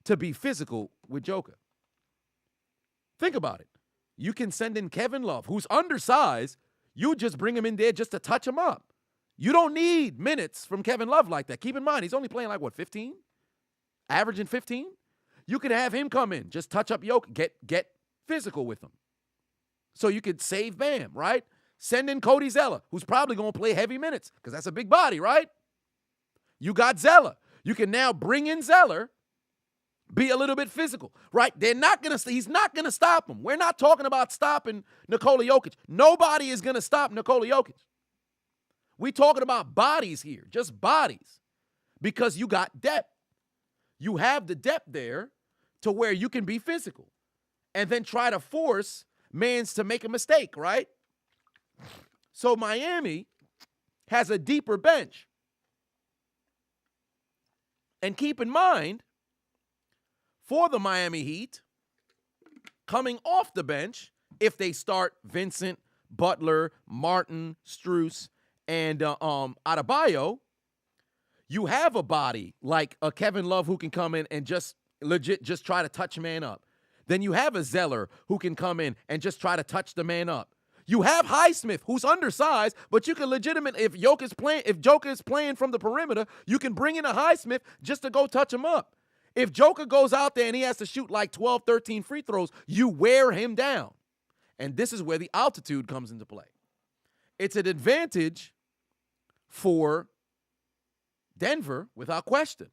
[SPEAKER 1] to be physical with Joker. Think about it. You can send in Kevin Love, who's undersized. You just bring him in there just to touch him up. You don't need minutes from Kevin Love like that. Keep in mind, he's only playing like, 15? Averaging 15? You could have him come in, just touch up Jokic, get physical with him. So you could save Bam, right? Send in Cody Zeller, who's probably going to play heavy minutes because that's a big body, right? You got Zeller. You can now bring in Zeller, be a little bit physical, right? He's not going to stop him. We're not talking about stopping Nikola Jokic. Nobody is going to stop Nikola Jokic. We're talking about bodies here, just bodies, because you got depth. You have the depth there to where you can be physical and then try to force mans to make a mistake, right? So Miami has a deeper bench. And keep in mind, for the Miami Heat, coming off the bench, if they start Vincent, Butler, Martin, Strus, and Adebayo, you have a body like a Kevin Love who can come in and just try to touch man up. Then you have a Zeller who can come in and just try to touch the man up. You have Highsmith, who's undersized, but you can if Joker is playing from the perimeter, you can bring in a Highsmith just to go touch him up. If Joker goes out there and he has to shoot like 12, 13 free throws, you wear him down. And this is where the altitude comes into play. It's an advantage for Denver without question.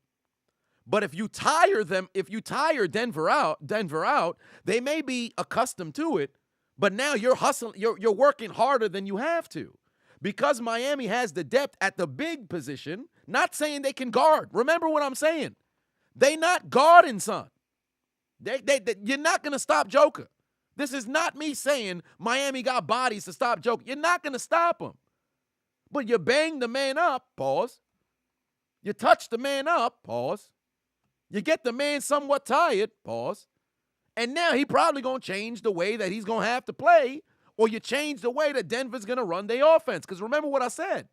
[SPEAKER 1] But if you tire Denver out, they may be accustomed to it, but now you're working harder than you have to. Because Miami has the depth at the big position, not saying they can guard. Remember what I'm saying. They not guarding, son. You're not going to stop Joker. This is not me saying Miami got bodies to stop Joker. You're not going to stop him. But you bang the man up, pause. You touch the man up, pause. You get the man somewhat tired, pause. And now he probably going to change the way that he's going to have to play, or you change the way that Denver's going to run their offense. Because remember what I said.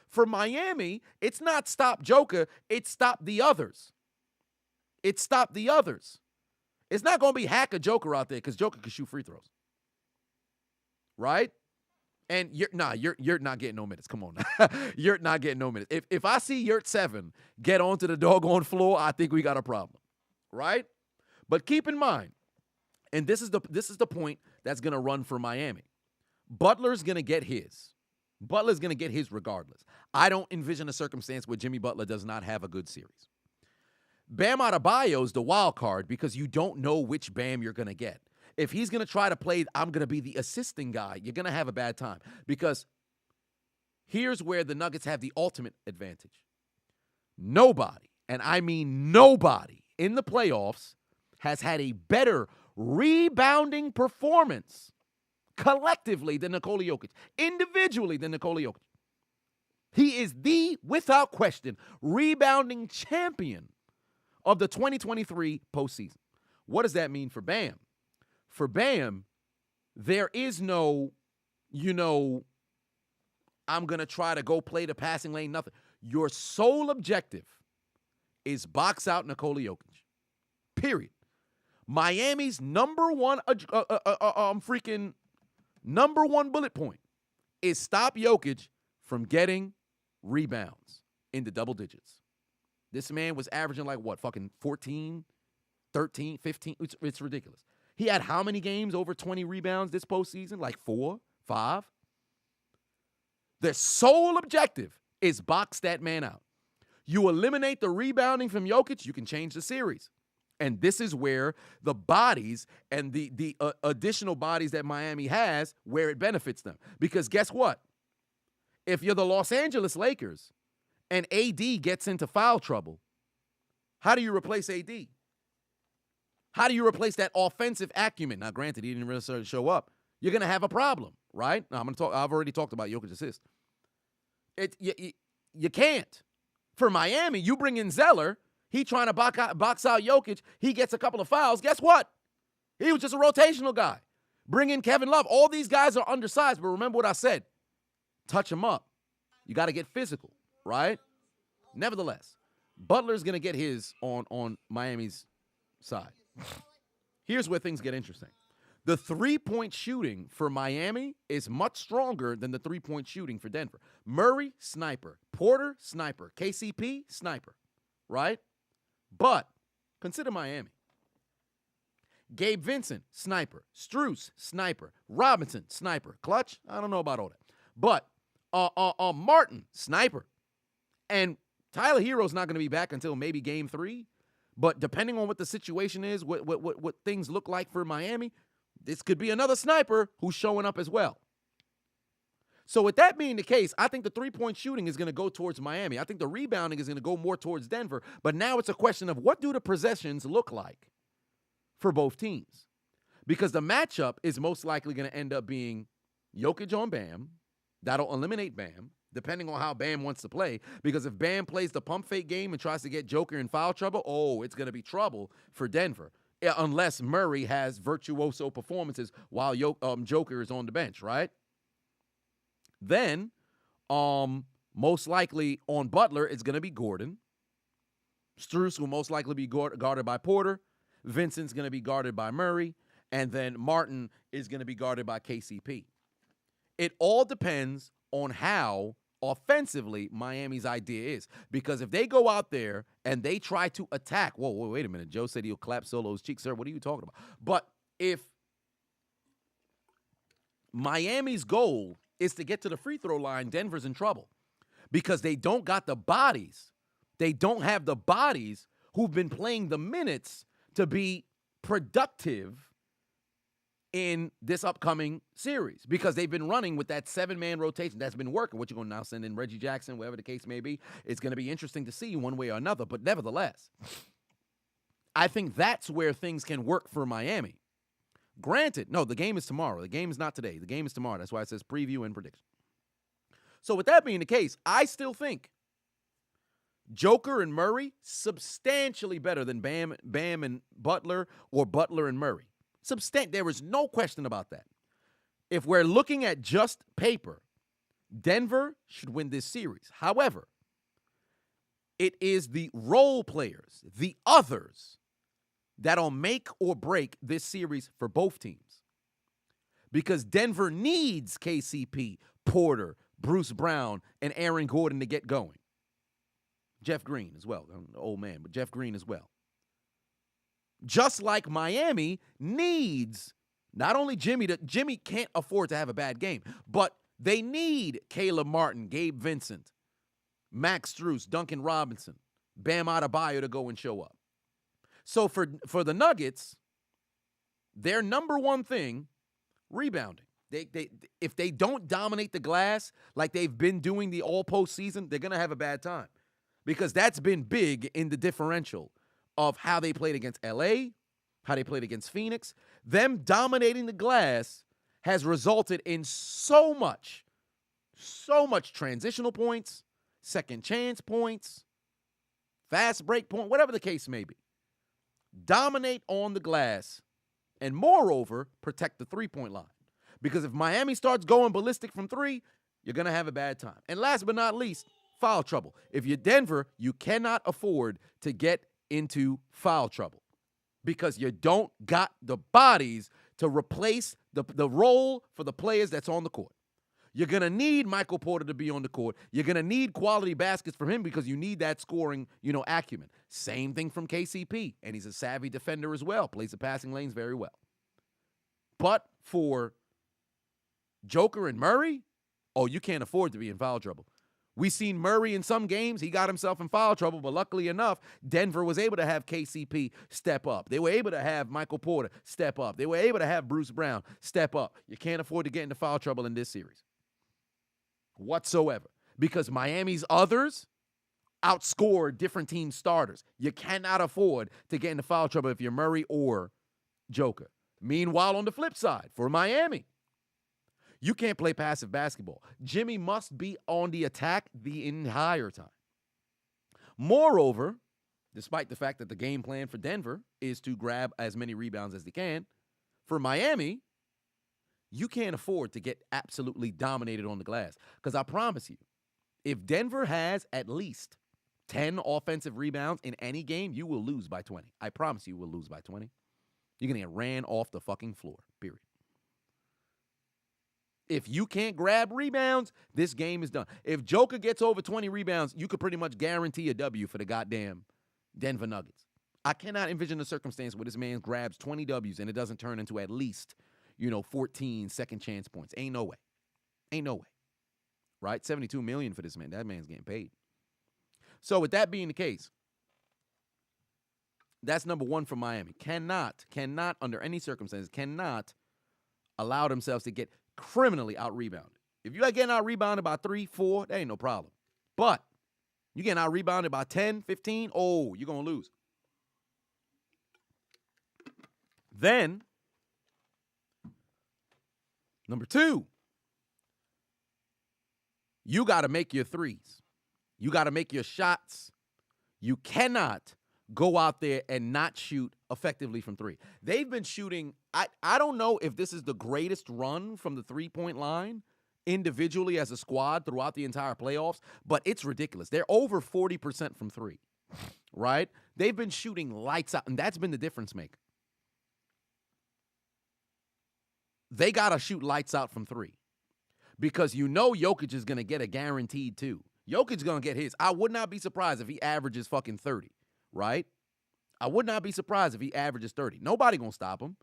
[SPEAKER 1] For Miami, it's not stop Joker, it's stop the others. It's stop the others. It's not going to be hack a Joker out there because Joker can shoot free throws. Right? And you're not getting no minutes. Come on now. You're not getting no minutes. If I see Yurt 7 get onto the doggone floor, I think we got a problem. Right? But keep in mind, and this is the point that's going to run for Miami. Butler's going to get his. Butler's going to get his regardless. I don't envision a circumstance where Jimmy Butler does not have a good series. Bam Adebayo is the wild card because you don't know which Bam you're going to get. If he's going to try to play, I'm going to be the assisting guy, you're going to have a bad time. Because here's where the Nuggets have the ultimate advantage. Nobody, and I mean nobody, in the playoffs has had a better rebounding performance collectively than Nikola Jokic, individually than Nikola Jokic. He is the, without question, rebounding champion of the 2023 postseason. What does that mean for Bam? For Bam, there is no, I'm going to try to go play the passing lane, nothing. Your sole objective is box out Nikola Jokic. Period. Miami's number one bullet point is stop Jokic from getting rebounds in the double digits. This man was averaging like what, fucking 14, 13, 15? It's ridiculous. He had how many games over 20 rebounds this postseason? Like 4, 5? The sole objective is box that man out. You eliminate the rebounding from Jokic, you can change the series. And this is where the bodies and the additional bodies that Miami has, where it benefits them. Because guess what? If you're the Los Angeles Lakers and AD gets into foul trouble, how do you replace AD? How do you replace that offensive acumen? Now, granted, he didn't really show up. You're going to have a problem, right? Now, I've already talked about Jokic's assist. You can't. For Miami, you bring in Zeller. He trying to box out Jokic. He gets a couple of fouls. Guess what? He was just a rotational guy. Bring in Kevin Love. All these guys are undersized, but remember what I said. Touch them up. You got to get physical, right? Nevertheless, Butler's going to get his on Miami's side. Here's where things get interesting. The three-point shooting for Miami is much stronger than the three-point shooting for Denver. Murray, sniper. Porter, sniper. KCP, sniper, right? But consider Miami. Gabe Vincent, sniper. Strus, sniper. Robinson, sniper. Clutch, I don't know about all that. But Martin, sniper. And Tyler Hero's not going to be back until maybe game 3. But depending on what the situation is, what things look like for Miami, this could be another sniper who's showing up as well. So with that being the case, I think the three-point shooting is going to go towards Miami. I think the rebounding is going to go more towards Denver. But now it's a question of what do the possessions look like for both teams? Because the matchup is most likely going to end up being Jokic on Bam. That'll eliminate Bam, depending on how Bam wants to play. Because if Bam plays the pump fake game and tries to get Joker in foul trouble, it's going to be trouble for Denver. Unless Murray has virtuoso performances while Joker is on the bench, right? Then, most likely on Butler, it's going to be Gordon. Strus will most likely be guarded by Porter. Vincent's going to be guarded by Murray. And then Martin is going to be guarded by KCP. It all depends on how offensively Miami's idea is. Because if they go out there and they try to attack, wait a minute. Joe said he'll clap Solo's cheeks. Sir, what are you talking about? But if Miami's goal is to get to the free throw line, Denver's in trouble. Because they don't got the bodies. They don't have the bodies who've been playing the minutes to be productive in this upcoming series, because they've been running with that 7-man rotation that's been working. What you're going to now send in Reggie Jackson, whatever the case may be. It's going to be interesting to see one way or another. But nevertheless, I think that's where things can work for Miami. Granted, no, the game is tomorrow. The game is not today. The game is tomorrow. That's why it says preview and prediction. So with that being the case, I still think Joker and Murray substantially better than Bam and Butler or Butler and Murray. There is no question about that. If we're looking at just paper, Denver should win this series. However, it is the role players, the others, that'll make or break this series for both teams. Because Denver needs KCP, Porter, Bruce Brown, and Aaron Gordon to get going. Jeff Green as well. I'm an old man, but Jeff Green as well. Just like Miami needs not only Jimmy can't afford to have a bad game, but they need Caleb Martin, Gabe Vincent, Max Strus, Duncan Robinson, Bam Adebayo to go and show up. So for the Nuggets, their number one thing, rebounding. If they don't dominate the glass like they've been doing the all postseason, they're gonna have a bad time, because that's been big in the differential of how they played against LA, how they played against Phoenix. Them dominating the glass has resulted in so much transitional points, second chance points, fast break point, whatever the case may be. Dominate on the glass, and moreover, protect the three-point line. Because if Miami starts going ballistic from 3, you're going to have a bad time. And last but not least, foul trouble. If you're Denver, you cannot afford to get into foul trouble, because you don't got the bodies to replace the role for the players that's on the court. You're going to need Michael Porter to be on the court. You're going to need quality baskets from him, because you need that scoring, acumen. Same thing from KCP, and he's a savvy defender as well, plays the passing lanes very well. But for Joker and Murray, you can't afford to be in foul trouble. We seen Murray in some games. He got himself in foul trouble, but luckily enough, Denver was able to have KCP step up. They were able to have Michael Porter step up. They were able to have Bruce Brown step up. You can't afford to get into foul trouble in this series whatsoever, because Miami's others outscore different team starters. You cannot afford to get into foul trouble if you're Murray or Joker. Meanwhile, on the flip side, for Miami, you can't play passive basketball. Jimmy must be on the attack the entire time. Moreover, despite the fact that the game plan for Denver is to grab as many rebounds as they can, for Miami, you can't afford to get absolutely dominated on the glass. Because I promise you, if Denver has at least 10 offensive rebounds in any game, you will lose by 20. I promise you will lose by 20. You're going to get ran off the fucking floor, period. If you can't grab rebounds, this game is done. If Joker gets over 20 rebounds, you could pretty much guarantee a W for the goddamn Denver Nuggets. I cannot envision a circumstance where this man grabs 20 Ws and it doesn't turn into at least, 14 second chance points. Ain't no way. Ain't no way. Right? $72 million for this man. That man's getting paid. So with that being the case, that's number one for Miami. Cannot, under any circumstances, cannot allow themselves to get criminally out-rebounded. If you're getting out-rebounded by 3, 4, that ain't no problem. But you getting out-rebounded by 10, 15, oh, you're going to lose. Then, number 2, you got to make your threes. You got to make your shots. You cannot go out there and not shoot effectively from 3. They've been shooting, I don't know if this is the greatest run from the three-point line individually as a squad throughout the entire playoffs, but it's ridiculous. They're over 40% from 3, right? They've been shooting lights out, and that's been the difference maker. They got to shoot lights out from 3 because Jokic is going to get a guaranteed 2. Jokic is going to get his. I would not be surprised if he averages fucking 30, right? I would not be surprised if he averages 30. Nobody going to stop him,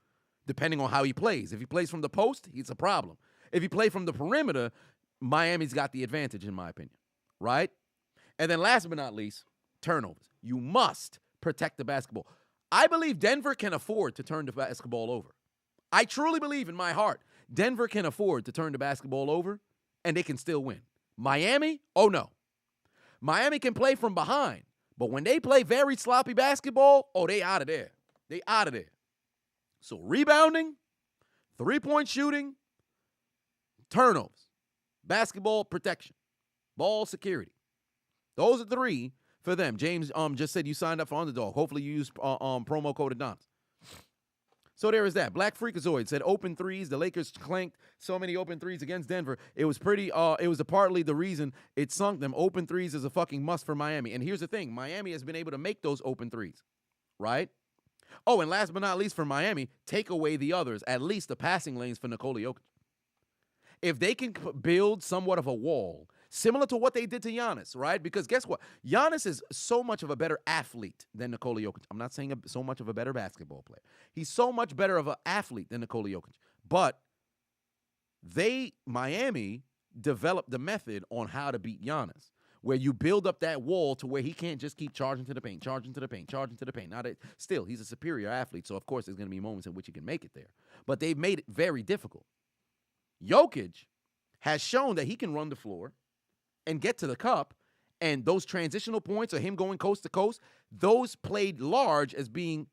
[SPEAKER 1] depending on how he plays. If he plays from the post, it's a problem. If he plays from the perimeter, Miami's got the advantage, in my opinion, right? And then last but not least, turnovers. You must protect the basketball. I believe Denver can afford to turn the basketball over. I truly believe in my heart Denver can afford to turn the basketball over, and they can still win. Miami? Oh, no. Miami can play from behind, but when they play very sloppy basketball, oh, they out of there. They out of there. So rebounding, three-point shooting, turnovers, basketball protection, ball security. Those are 3 for them. James just said you signed up for Underdog. Hopefully you use promo code Adonis. So there is that. Black Freakazoid said open threes. The Lakers clanked so many open threes against Denver. It was partly the reason it sunk them. Open threes is a fucking must for Miami. And here's the thing. Miami has been able to make those open threes, right? Oh, and last but not least for Miami, take away the others, at least the passing lanes for Nikola Jokic. If they can build somewhat of a wall, similar to what they did to Giannis, right? Because guess what? Giannis is so much of a better athlete than Nikola Jokic. I'm not saying so much of a better basketball player. He's so much better of an athlete than Nikola Jokic. But Miami developed the method on how to beat Giannis, where you build up that wall to where he can't just keep charging to the paint. Now that still, he's a superior athlete, so of course there's going to be moments in which he can make it there. But they've made it very difficult. Jokic has shown that he can run the floor and get to the cup, and those transitional points or him going coast to coast, those played large as being,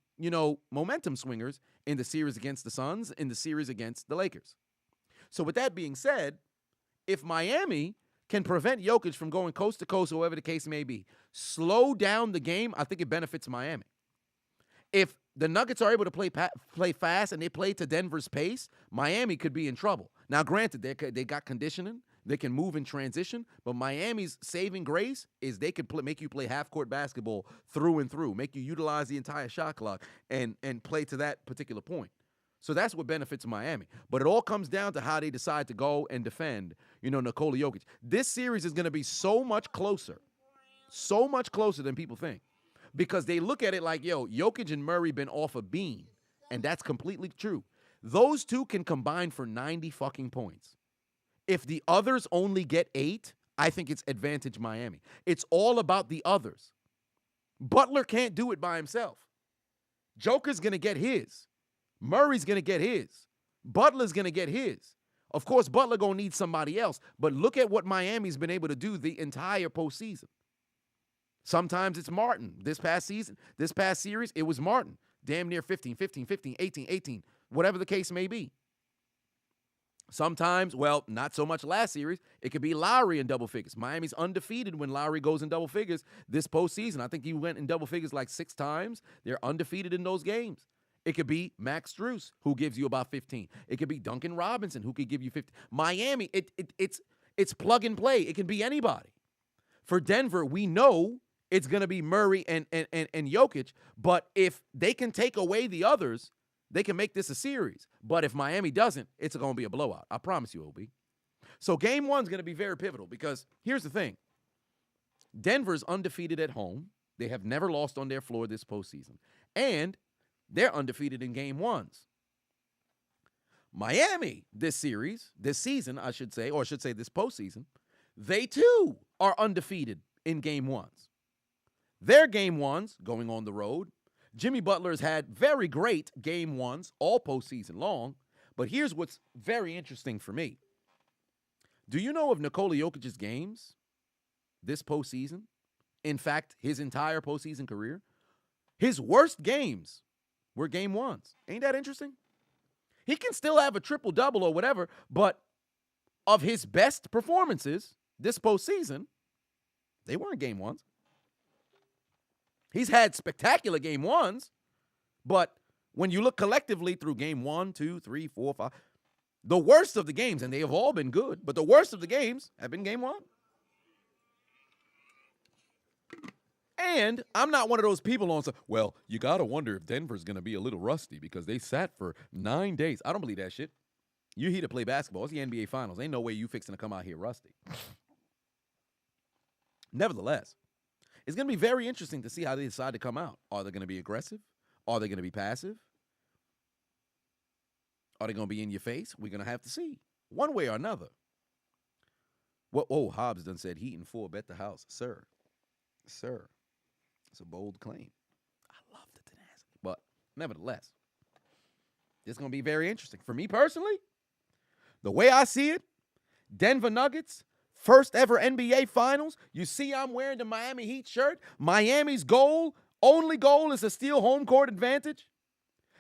[SPEAKER 1] momentum swingers in the series against the Suns, in the series against the Lakers. So with that being said, if Miami can prevent Jokic from going coast to coast, or whatever the case may be, slow down the game, I think it benefits Miami. If the Nuggets are able to play fast and they play to Denver's pace, Miami could be in trouble. Now, granted, they got conditioning. They can move in transition, but Miami's saving grace is they can make you play half-court basketball through and through, make you utilize the entire shot clock and play to that particular point. So that's what benefits Miami. But it all comes down to how they decide to go and defend, Nikola Jokic. This series is going to be so much closer than people think, because they look at it like, Jokic and Murray been off a beam, and that's completely true. Those two can combine for 90 fucking points. If the others only get 8, I think it's advantage Miami. It's all about the others. Butler can't do it by himself. Joker's going to get his. Murray's going to get his. Butler's going to get his. Of course, Butler going to need somebody else, but look at what Miami's been able to do the entire postseason. Sometimes it's Martin. This past series, it was Martin. Damn near 15, 15, 15, 18, 18, whatever the case may be. Sometimes, well, not so much last series. It could be Lowry in double figures. Miami's undefeated when Lowry goes in double figures this postseason. I think he went in double figures like 6 times. They're undefeated in those games. It could be Max Strus, who gives you about 15. It could be Duncan Robinson, who could give you 15. Miami, it's plug and play. It can be anybody. For Denver, we know it's going to be Murray and Jokic, but if they can take away the others, they can make this a series. But if Miami doesn't, it's going to be a blowout. I promise you, OB. So game 1 is going to be very pivotal because here's the thing. Denver's undefeated at home. They have never lost on their floor this postseason. And they're undefeated in game 1s. Miami, this season, I should say this postseason, they too are undefeated in game 1s. Their game 1s, going on the road, Jimmy Butler's had very great game 1s all postseason long, but here's what's very interesting for me. Do you know of Nikola Jokic's games this postseason? In fact, his entire postseason career? His worst games were game 1s. Ain't that interesting? He can still have a triple-double or whatever, but of his best performances this postseason, they weren't game 1s. He's had spectacular game 1s, but when you look collectively through game 1, 2, 3, 4, 5, the worst of the games, and they have all been good, but the worst of the games have been game 1. And I'm not one of those people on, well, you got to wonder if Denver's going to be a little rusty because they sat for 9 days. I don't believe that shit. You here to play basketball. It's the NBA Finals. Ain't no way you fixing to come out here rusty. Nevertheless, it's going to be very interesting to see how they decide to come out. Are they going to be aggressive? Are they going to be passive? Are they going to be in your face? We're going to have to see. One way or another. Hobbs done said Heat and 4 bet the house. Sir. It's a bold claim. I love the tenacity. But nevertheless, it's going to be very interesting. For me personally, the way I see it, Denver Nuggets, first ever NBA Finals. You see I'm wearing the Miami Heat shirt. Miami's only goal is to steal home court advantage.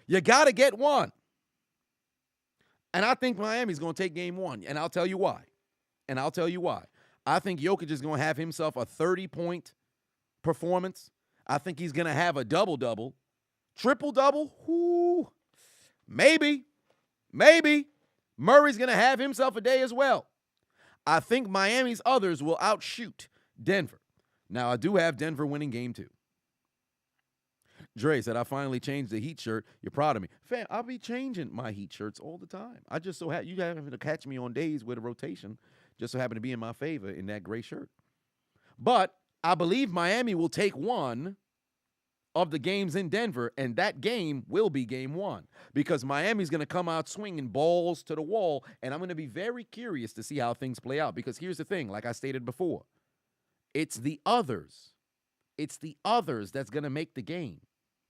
[SPEAKER 1] You got to get one. And I think Miami's going to take game 1. And I'll tell you why. I think Jokic is going to have himself a 30-point performance. I think he's going to have a double-double. Triple-double? Whoo. Maybe. Murray's going to have himself a day as well. I think Miami's others will outshoot Denver. Now, I do have Denver winning game 2. Dre said, I finally changed the Heat shirt. You're proud of me. Fam, I'll be changing my Heat shirts all the time. I just so you happen to catch me on days with a rotation, just so happen to be in my favor in that gray shirt. But I believe Miami will take one of the games in Denver, and that game will be game 1 because Miami's going to come out swinging balls to the wall, and I'm going to be very curious to see how things play out because here's the thing, like I stated before, it's the others. It's the others that's going to make the game.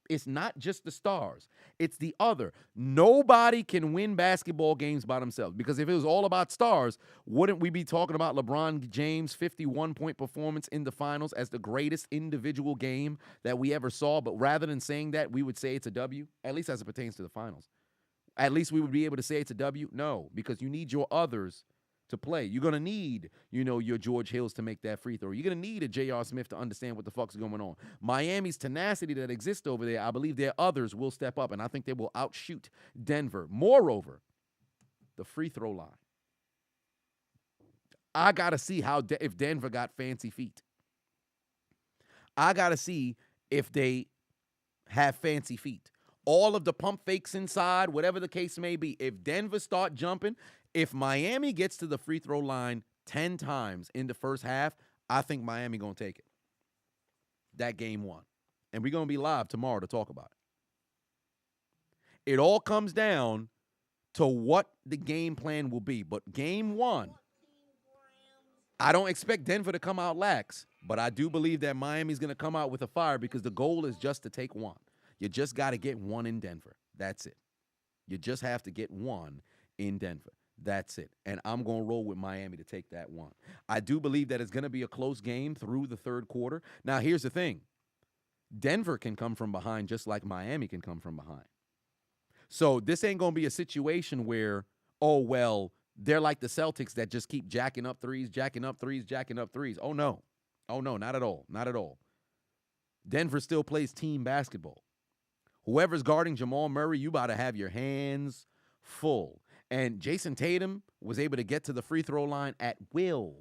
[SPEAKER 1] It's not just the stars. It's the other. Nobody can win basketball games by themselves because if it was all about stars, wouldn't we be talking about LeBron James' 51-point performance in the finals as the greatest individual game that we ever saw? But rather than saying that, we would say it's a W, at least as it pertains to the finals. At least we would be able to say it's a W? No, because you need your others to play. You're going to need, your George Hills to make that free throw. You're going to need a J.R. Smith to understand what the fuck's going on. Miami's tenacity that exists over there, I believe their others will step up, and I think they will outshoot Denver. Moreover, the free throw line. I got to see if Denver got fancy feet. I got to see if they have fancy feet. All of the pump fakes inside, whatever the case may be, if Denver start jumping, if Miami gets to the free throw line 10 times in the first half, I think Miami going to take it. That game 1. And we're going to be live tomorrow to talk about it. It all comes down to what the game plan will be. But game 1, I don't expect Denver to come out lax, but I do believe that Miami's going to come out with a fire because the goal is just to take 1. You just got to get 1 in Denver. That's it. You just have to get 1 in Denver. That's it. And I'm going to roll with Miami to take that one. I do believe that it's going to be a close game through the third quarter. Now, here's the thing Denver can come from behind just like Miami can come from behind. So this ain't going to be a situation where, oh, well, they're like the Celtics that just keep jacking up threes, jacking up threes, jacking up threes. Oh, no. Oh, no, not at all. Not at all. Denver still plays team basketball. Whoever's guarding Jamal Murray, you about to have your hands full. And Jason Tatum was able to get to the free throw line at will.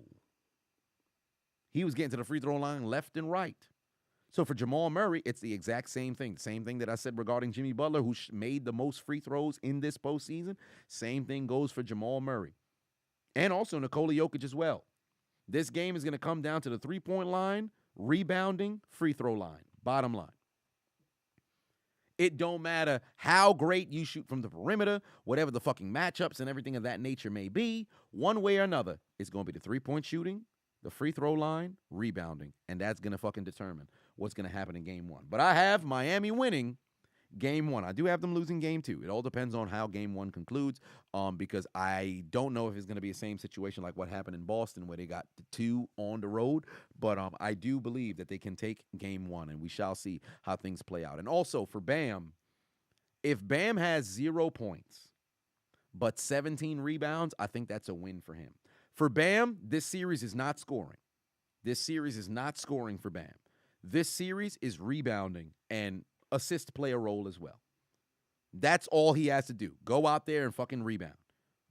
[SPEAKER 1] He was getting to the free throw line left and right. So for Jamal Murray, it's the exact same thing. The same thing that I said regarding Jimmy Butler, who made the most free throws in this postseason. Same thing goes for Jamal Murray. And also Nikola Jokic as well. This game is going to come down to the three-point line, rebounding, free throw line. Bottom line. It don't matter how great you shoot from the perimeter, whatever the fucking matchups and everything of that nature may be, one way or another, it's going to be the three-point shooting, the free throw line, rebounding, and that's going to fucking determine what's going to happen in game one. But I have Miami winning game one. I do have them losing game two. It all depends on how game one concludes, because I don't know if it's going to be the same situation like what happened in Boston where they got the two on the road. But I do believe that they can take game one, and we shall see how things play out. And also for Bam, if Bam has 0 points but 17 rebounds, I think that's a win for him. For Bam, this series is not scoring. This series is not scoring for Bam. This series is rebounding and assist play a role as well. That's all he has to do. Go out there and fucking rebound.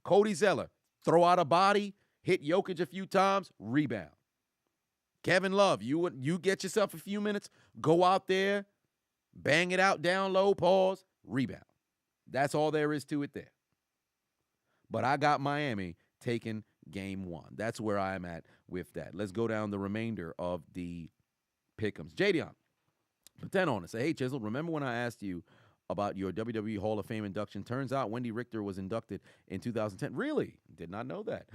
[SPEAKER 1] Cody Zeller, throw out a body, hit Jokic a few times, rebound. Kevin Love, you get yourself a few minutes, go out there, bang it out down low, pause, rebound. That's all there is to it there. But I got Miami taking game one. That's where I'm at with that. Let's go down the remainder of the pick'ems. Jadion, put 10 on it. Say, hey, Chiseled, remember when I asked you about your WWE Hall of Fame induction? Turns out Wendy Richter was inducted in 2010. Really? Did not know that.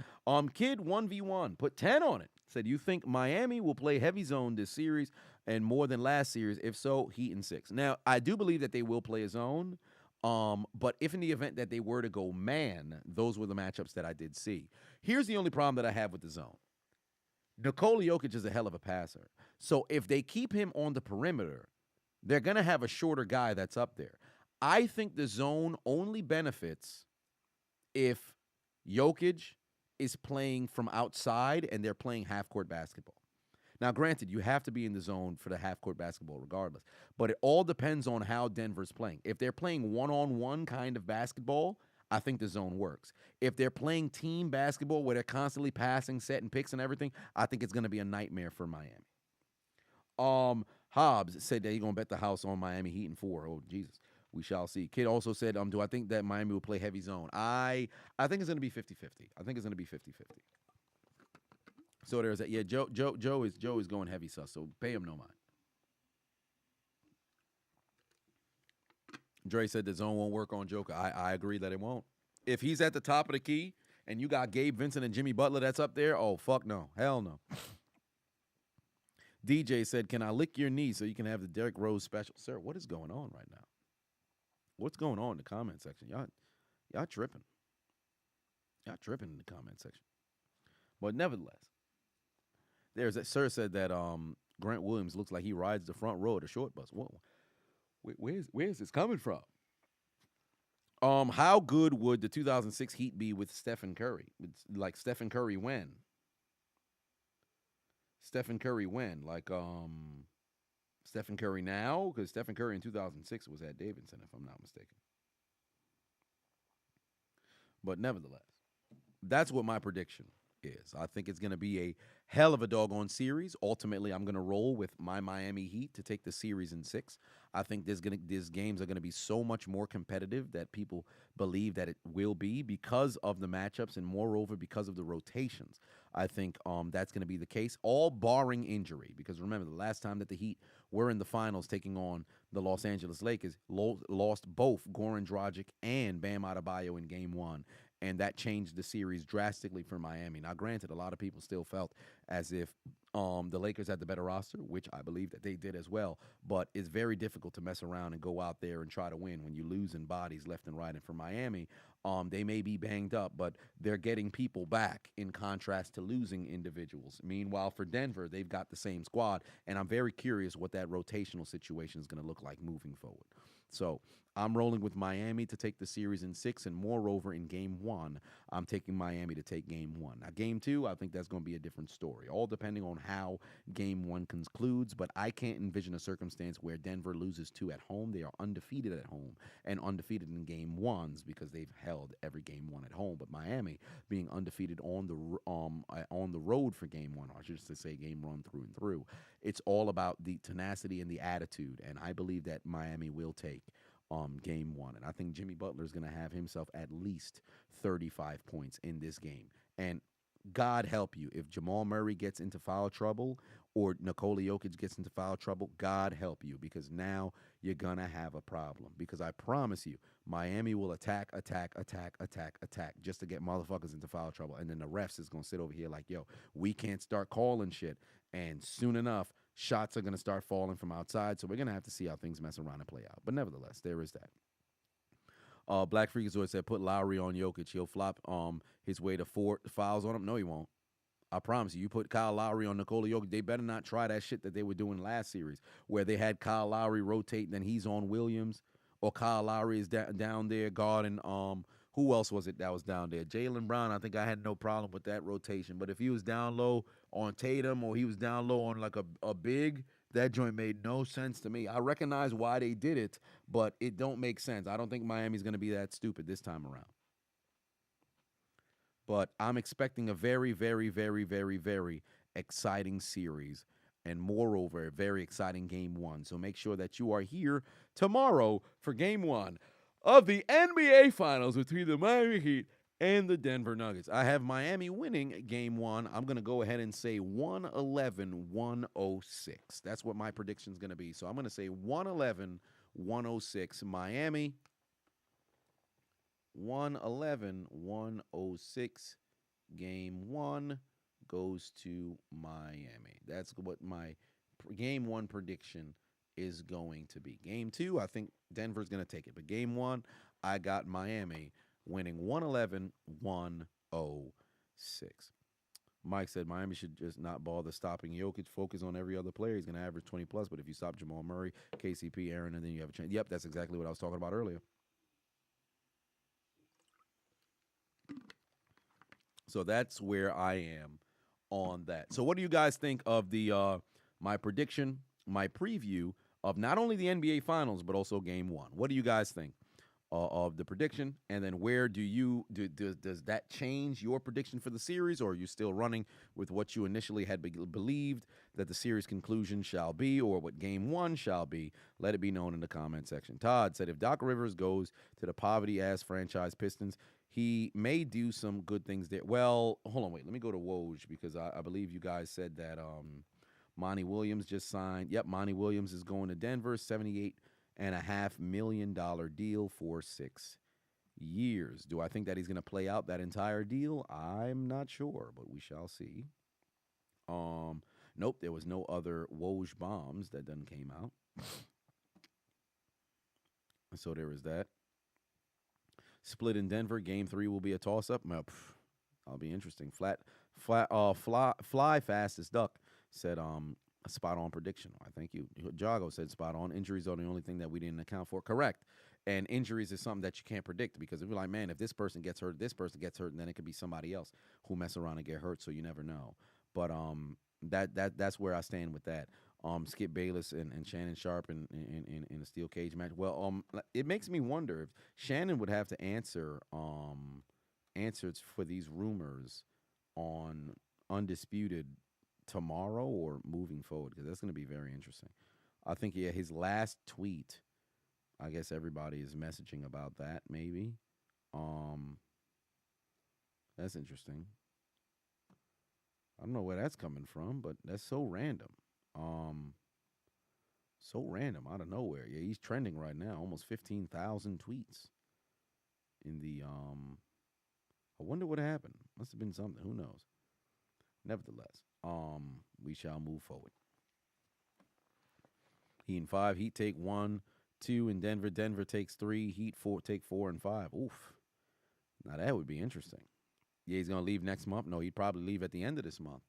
[SPEAKER 1] Kid 1v1, put 10 on it. Said, you think Miami will play heavy zone this series and more than last series? If so, Heat in 6. Now, I do believe that they will play a zone. But if in the event that they were to go man, those were the matchups that I did see. Here's the only problem that I have with the zone. Nikola Jokic is a hell of a passer. So if they keep him on the perimeter, they're going to have a shorter guy that's up there. I think the zone only benefits if Jokic is playing from outside and they're playing half-court basketball. Now, granted, you have to be in the zone for the half-court basketball regardless, but it all depends on how Denver's playing. If they're playing one-on-one kind of basketball, I think the zone works. If they're playing team basketball where they're constantly passing, setting picks and everything, I think it's going to be a nightmare for Miami. Hobbs said that he's going to bet the house on Miami Heat in 4. Oh, Jesus. We shall see. Kid also said, do I think that Miami will play heavy zone? I think it's going to be 50-50. I think it's going to be 50-50. So there's that. Yeah, Joe is going heavy sus, so pay him no mind. Dre said the zone won't work on Joker. I agree that it won't. If he's at the top of the key and you got Gabe Vincent and Jimmy Butler that's up there, oh, fuck no. Hell no. DJ said, can I lick your knee so you can have the Derrick Rose special? Sir, what is going on right now? What's going on in the comment section? Y'all tripping. Y'all tripping in the comment section. But nevertheless, there's that. Sir said that Grant Williams looks like he rides the front row of the short bus. Whoa. Where's this coming from? How good would the 2006 Heat be with Stephen Curry? It's like Stephen Curry when? Stephen Curry when? Like Stephen Curry now? Because Stephen Curry in 2006 was at Davidson, if I'm not mistaken. But nevertheless, that's what my prediction is. I think it's going to be a hell of a doggone series. Ultimately, I'm going to roll with my Miami Heat to take the series in 6. I think these games are going to be so much more competitive that people believe that it will be because of the matchups and moreover because of the rotations. I think that's going to be the case, all barring injury. Because remember, the last time that the Heat were in the finals taking on the Los Angeles Lakers, lost both Goran Dragic and Bam Adebayo in Game 1. And that changed the series drastically for Miami. Now, granted, a lot of people still felt as if the Lakers had the better roster, which I believe that they did as well. But it's very difficult to mess around and go out there and try to win when you lose in bodies left and right. And for Miami, They may be banged up, but they're getting people back in contrast to losing individuals. Meanwhile, for Denver, they've got the same squad, and I'm very curious what that rotational situation is going to look like moving forward. So I'm rolling with Miami to take the series in 6, and moreover, in game 1, I'm taking Miami to take game 1. Now, game 2, I think that's going to be a different story, all depending on how game 1 concludes, but I can't envision a circumstance where Denver loses 2 at home. They are undefeated at home and undefeated in game 1s because they've held every game 1 at home. But Miami being undefeated on the road for game 1, or I should just say game 1 through and through, it's all about the tenacity and the attitude, and I believe that Miami will take game 1. And I think Jimmy Butler is going to have himself at least 35 points in this game. And God help you if Jamal Murray gets into foul trouble or Nikola Jokic gets into foul trouble. God help you, because now you're going to have a problem. Because I promise you, Miami will attack just to get motherfuckers into foul trouble. And then the refs is going to sit over here like, yo, we can't start calling shit. And soon enough, shots are going to start falling from outside. So we're going to have to see how things mess around and play out. But nevertheless, there is that. Black Freakazoid said, put Lowry on Jokic. He'll flop his way to 4 fouls on him. No, he won't. I promise you. You put Kyle Lowry on Nikola Jokic, they better not try that shit that they were doing last series, where they had Kyle Lowry rotate, and then he's on Williams, or Kyle Lowry is down there guarding. Who else was it that was down there? Jaylen Brown. I think I had no problem with that rotation. But if he was down low on Tatum, or he was down low on like a big, that joint made no sense to me. I recognize why they did it, but it don't make sense. I don't think Miami's going to be that stupid this time around. But I'm expecting a very, very, very, very, very exciting series, and moreover, a very exciting game 1. So make sure that you are here tomorrow for game 1 of the NBA Finals between the Miami Heat and the Denver Nuggets. I have Miami winning game 1. I'm going to go ahead and say 111-106. That's what my prediction is going to be. So I'm going to say 111-106 Miami. 111-106 game 1 goes to Miami. That's what my game 1 prediction is going to be. Game 2, I think Denver's going to take it. But game 1, I got Miami winning 111-106. Mike said Miami should just not bother stopping Jokic. Focus on every other player. He's going to average 20 plus. But if you stop Jamal Murray, KCP, Aaron, and then you have a chance. Yep, that's exactly what I was talking about earlier. So that's where I am on that. So what do you guys think of the my prediction, my preview of not only the NBA Finals but also Game 1? What do you guys think of the prediction? And then where does that change your prediction for the series, or are you still running with what you initially had believed that the series conclusion shall be, or what Game 1 shall be? Let it be known in the comment section. Todd said, if Doc Rivers goes to the poverty-ass franchise Pistons, he may do some good things there. Well, hold on, wait. Let me go to Woj, because I believe you guys said that Monty Williams just signed. Yep, Monty Williams is going to Denver, $78.5 million deal for 6 years. Do I think that he's going to play out that entire deal? I'm not sure, but we shall see. Nope, there was no other Woj bombs that done came out. So there is that. Split in Denver. Game 3 will be a toss-up. I'll be interesting. Fly fastest duck said a spot-on prediction. I thank you. Jago said spot-on. Injuries are the only thing that we didn't account for. Correct. And injuries is something that you can't predict, because if you're like, man, if this person gets hurt, and then it could be somebody else who mess around and get hurt, so you never know. But that's where I stand with that. Skip Bayless and Shannon Sharp in a steel cage match. Well, it makes me wonder if Shannon would have to answer answers for these rumors on Undisputed tomorrow or moving forward, because that's going to be very interesting. I think his last tweet, I guess everybody is messaging about that. Maybe that's interesting. I don't know where that's coming from, but that's so random. So random out of nowhere. Yeah, he's trending right now. Almost 15,000 tweets in the I wonder what happened. Must have been something. Who knows? Nevertheless, we shall move forward. Heat and 5. Heat take 1, 2 in Denver. Denver takes 3. Heat take 4 and 5. Oof. Now that would be interesting. Yeah, he's gonna leave next month. No, he'd probably leave at the end of this month.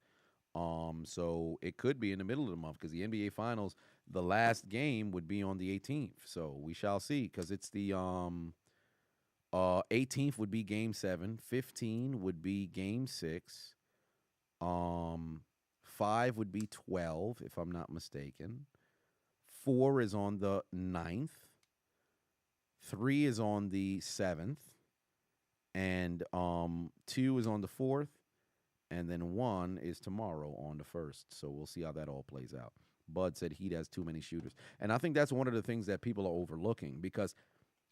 [SPEAKER 1] So it could be in the middle of the month because the NBA Finals, the last game would be on the 18th. So we shall see because it's the 18th would be Game 7, 15 would be Game 6, 5 would be 12 if I'm not mistaken. 4 is on the 9th. 3 is on the 7th, and 2 is on the 4th, and then 1 is tomorrow on the 1st. So we'll see how that all plays out. Bud said Heat has too many shooters. And I think that's one of the things that people are overlooking because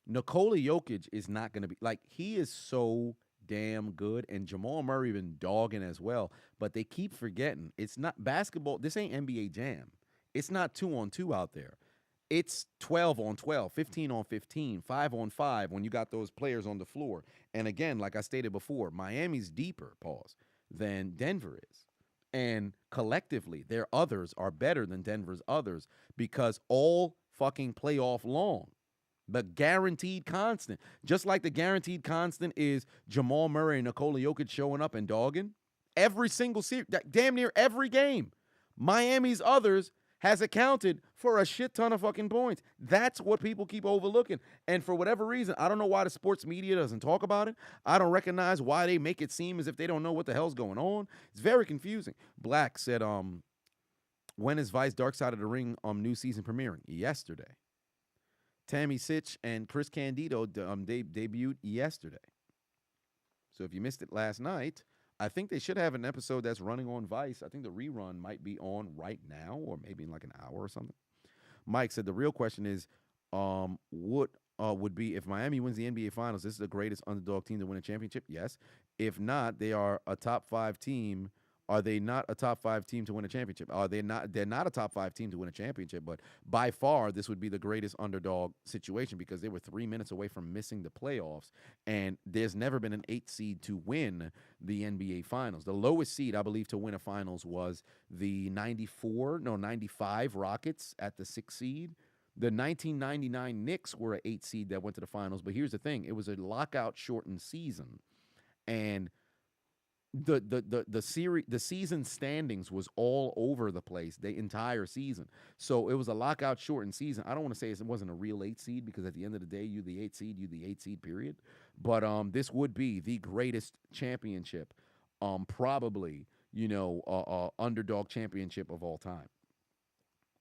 [SPEAKER 1] Nikola Jokic is not going to be like he is so damn good, and Jamal Murray been dogging as well. But they keep forgetting it's not basketball. This ain't NBA Jam. It's not 2-on-2 out there. It's 12 on 12, 15 on 15, 5 on 5 when you got those players on the floor. And again, like I stated before, Miami's deeper, than Denver is. And collectively, their others are better than Denver's others because all fucking playoff long. The guaranteed constant. Just like the guaranteed constant is Jamal Murray and Nikola Jokic showing up and dogging. Every single series, damn near every game. Miami's others has accounted for a shit ton of fucking points. That's what people keep overlooking. And for whatever reason, I don't know why the sports media doesn't talk about it. I don't recognize why they make it seem as if they don't know what the hell's going on. It's very confusing. Black said, when is Vice Dark Side of the Ring new season premiering? Yesterday. Tammy Sitch and Chris Candido debuted yesterday. So if you missed it last night, I think they should have an episode that's running on Vice. I think the rerun might be on right now or maybe in like an hour or something. Mike said the real question is what would be if Miami wins the NBA Finals, this is the greatest underdog team to win a championship? Yes. If not, they are a top 5 team. Are they not a top 5 team to win a championship? Are they not? They're not a top 5 team to win a championship, but by far this would be the greatest underdog situation because they were 3 minutes away from missing the playoffs, and there's never been an 8 seed to win the NBA Finals. The lowest seed, I believe, to win a Finals was the 95 Rockets at the 6th seed. The 1999 Knicks were an 8 seed that went to the Finals, but here's the thing: it was a lockout shortened season, and the season standings was all over the place the entire season. So it was a lockout shortened season. I don't want to say it wasn't a real 8 seed because at the end of the day, you're the 8 seed, period. But this would be the greatest championship, probably, underdog championship of all time.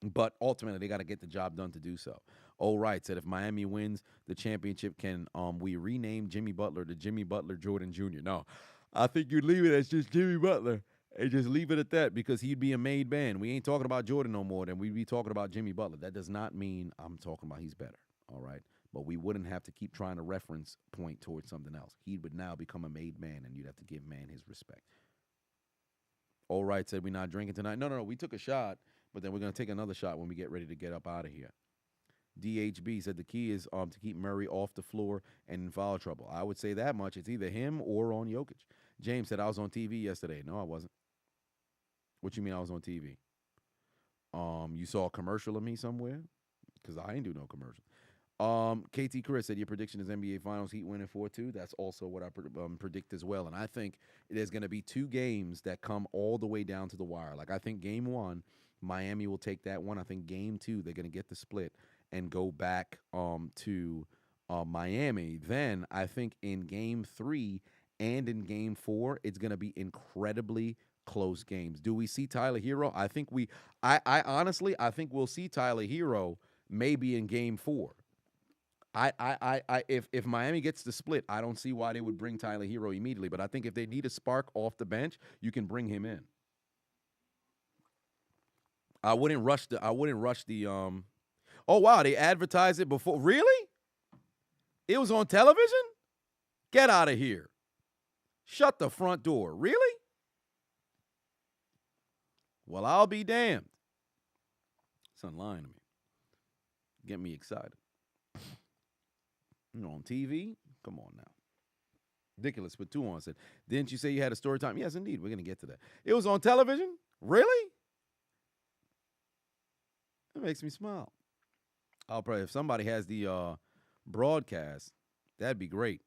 [SPEAKER 1] But ultimately, they got to get the job done to do so. All right, said if Miami wins the championship, can we rename Jimmy Butler to Jimmy Butler Jordan Jr.? No. I think you'd leave it as just Jimmy Butler and just leave it at that because he'd be a made man. We ain't talking about Jordan no more than we'd be talking about Jimmy Butler. That does not mean I'm talking about he's better, all right? But we wouldn't have to keep trying to reference point towards something else. He would now become a made man, and you'd have to give man his respect. All right, said we're not drinking tonight. No, we took a shot, but then we're going to take another shot when we get ready to get up out of here. DHB said the key is to keep Murray off the floor and in foul trouble. I would say that much. It's either him or on Jokic. James said I was on TV yesterday. No, I wasn't. What you mean I was on TV? You saw a commercial of me somewhere? Because I ain't do no commercial. KT Chris said your prediction is NBA Finals Heat winning 4-2. That's also what I predict as well. And I think there's going to be 2 games that come all the way down to the wire. Like I think Game 1, Miami will take that one. I think Game 2, they're going to get the split and go back to Miami. Then I think in Game 3 and in Game 4, it's going to be incredibly close games. Do we see Tyler Hero? I think I honestly, I think we'll see Tyler Hero maybe in Game 4. If Miami gets the split, I don't see why they would bring Tyler Hero immediately. But I think if they need a spark off the bench, you can bring him in. I wouldn't rush the. Oh, wow, they advertised it before. Really? It was on television? Get out of here. Shut the front door. Really? Well, I'll be damned. Son lying to me. Get me excited. On TV? Come on now. Ridiculous. But 2 on said, didn't you say you had a story time? Yes, indeed. We're going to get to that. It was on television? Really? That makes me smile. I'll probably, if somebody has the broadcast, that'd be great.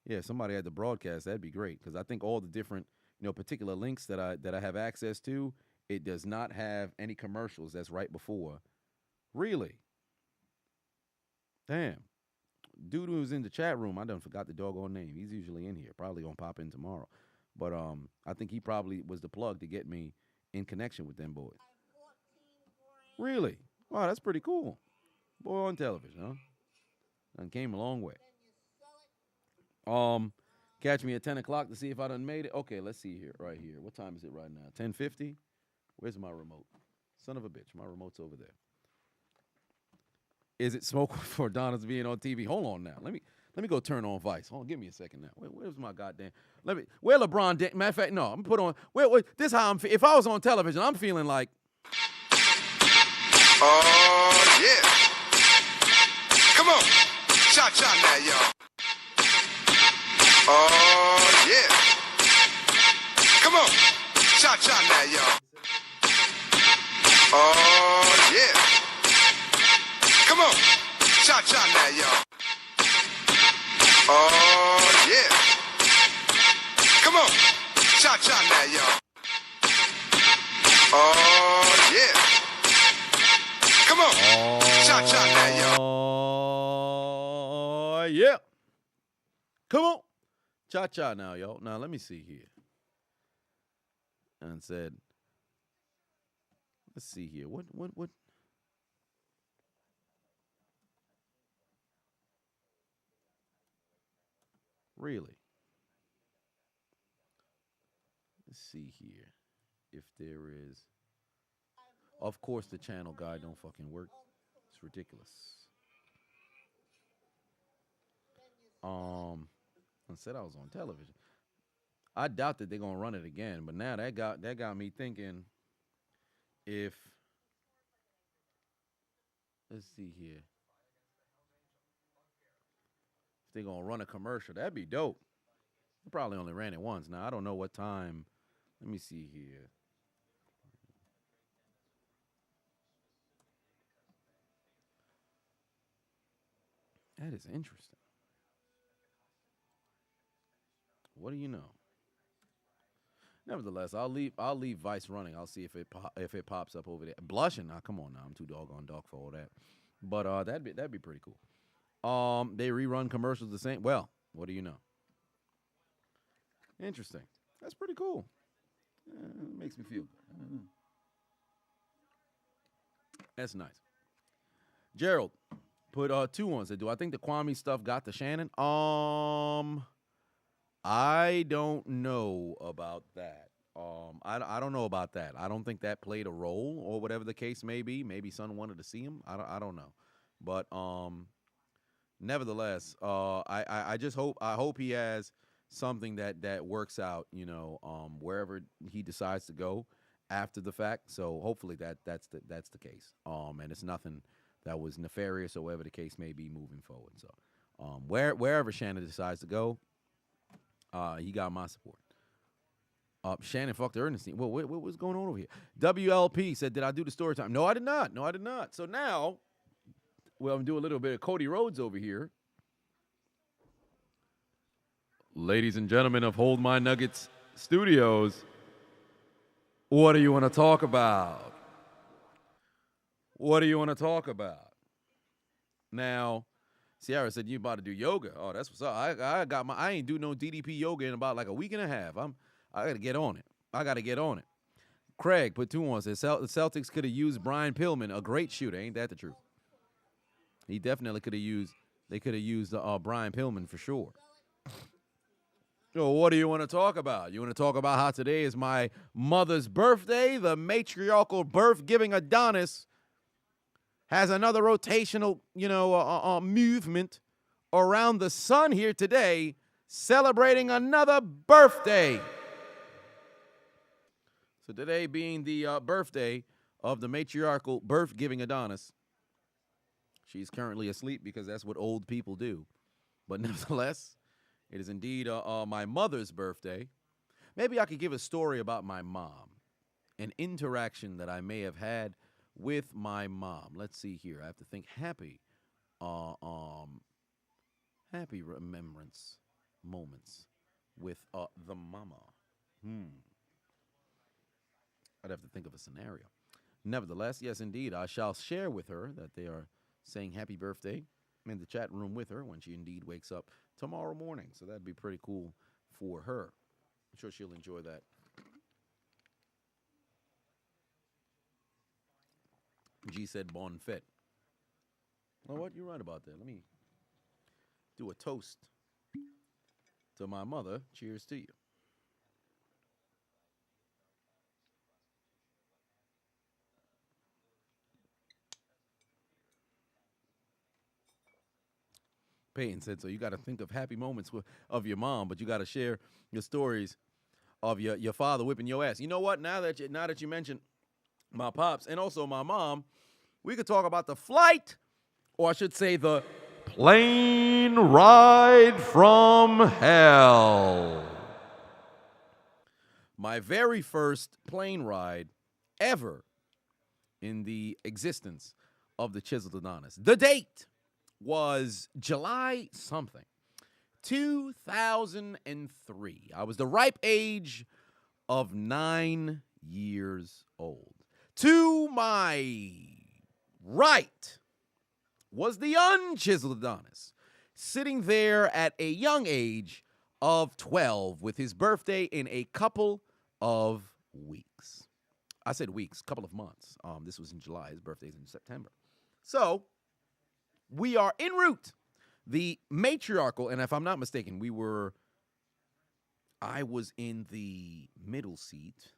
[SPEAKER 1] Yeah, somebody had to broadcast. That'd be great because I think all the different, particular links that I have access to, it does not have any commercials. That's right before. Really? Damn. Dude who's in the chat room, I done forgot the doggone name. He's usually in here. Probably gonna pop in tomorrow. But I think he probably was the plug to get me in connection with them boys. Really? Wow, that's pretty cool. Boy on television, huh? And came a long way. Catch me at 10 o'clock to see if I done made it. Okay, let's see here, right here. What time is it right now? 10:50. Where's my remote? Son of a bitch, my remote's over there. Is it smoke for Adonis being on TV? Hold on now. Let me go turn on Vice. Hold on, give me a second now. Where's my goddamn? Where LeBron? Matter of fact, no. I'm put on. Wait. This how I'm. If I was on television, I'm feeling like.
[SPEAKER 3] Oh yeah. Come on, cha now, y'all. Oh yeah. Come on, cha now, y'all. Oh yeah. Come on, cha now, y'all. Oh yeah. Come on, cha now, y'all. Oh yeah. Come on, cha now, y'all.
[SPEAKER 1] Oh yeah. Come on, cha now, y'all. Now let me see here. And said, let's see here. What? Really? Let's see here. If there is. Of course, the channel guide don't fucking work. It's ridiculous. I said I was on television. I doubt that they're gonna run it again. But now that got me thinking. If let's see here. If they're gonna run a commercial, that'd be dope. They probably only ran it once. Now I don't know what time. Let me see here. That is interesting. What do you know? Nevertheless, I'll leave Vice running. I'll see if it pops up over there. Blushing? Nah, come on now. I'm too doggone dark for all that. But that'd be pretty cool. They rerun commercials the same. Well, what do you know? Interesting. That's pretty cool. Makes me feel good. That's nice. Gerald put 2 on. Said, do I think the Kwame stuff got to Shannon? I don't know about that. I don't know about that. I don't think that played a role or whatever the case may be. Maybe son wanted to see him. I don't know. But nevertheless, I just hope he has something that works out, wherever he decides to go after the fact. So hopefully that's the case. And it's nothing that was nefarious or whatever the case may be moving forward. So wherever Shannon decides to go, he got my support. Shannon fucked Ernestine. Well, what was going on over here? WLP said, did I do the story time? No, I did not. So now, I'm going to do a little bit of Cody Rhodes over here. Ladies and gentlemen of Hold My Nuggets Studios, what do you want to talk about? Now, Sierra said, you about to do yoga. Oh, that's what's up. I ain't do no DDP yoga in about like a week and a half. I got to get on it. Craig put 2 on. Says, the Celtics could have used Brian Pillman, a great shooter. Ain't that the truth? He definitely could have used, Brian Pillman for sure. So what do you want to talk about? You want to talk about how today is my mother's birthday? The matriarchal birth-giving Adonis has another rotational, movement around the sun here today, celebrating another birthday. So today being the birthday of the matriarchal birth-giving Adonis. She's currently asleep because that's what old people do. But nevertheless, it is indeed my mother's birthday. Maybe I could give a story about my mom, an interaction that I may have had with my mom. Let's see here. I have to think. Happy remembrance moments with the mama. I'd have to think of a scenario. Nevertheless, yes, indeed, I shall share with her that they are saying happy birthday in the chat room with her when she indeed wakes up tomorrow morning. So that'd be pretty cool for her. I'm sure she'll enjoy that. G said bon fete. You know what? You're right about that. Let me do a toast to my mother. Cheers to you. Peyton said, so you got to think of happy moments of your mom, but you got to share your stories of your father whipping your ass. You know what? Now that you mentioned my pops and also my mom, we could talk about the flight, or I should say the plane ride from hell. My very first plane ride ever in the existence of the Chiseled Adonis. The date was July something, 2003. I was the ripe age of 9 years old. To my right was the unchiseled Adonis, sitting there at a young age of 12 with his birthday in a couple of weeks. I said weeks, couple of months. This was in July. His birthday's in September. So we are en route. The matriarchal, and if I'm not mistaken, I was in the middle seat.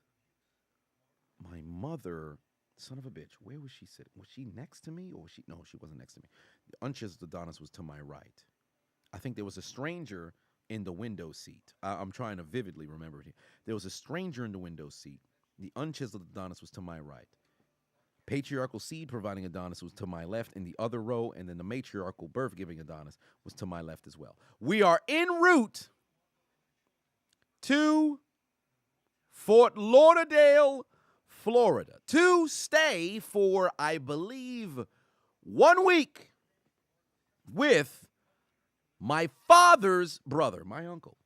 [SPEAKER 1] My mother, son of a bitch, where was she sitting? Was she next to me or was she? No, she wasn't next to me. The unchiseled Adonis was to my right. I think there was a stranger in the window seat. I'm trying to vividly remember it here. There was a stranger in the window seat. The unchiseled Adonis was to my right. Patriarchal seed providing Adonis was to my left in the other row, and then the matriarchal birth giving Adonis was to my left as well. We are en route to Fort Lauderdale, Florida, to stay for, I believe, 1 week with my father's brother, my uncle,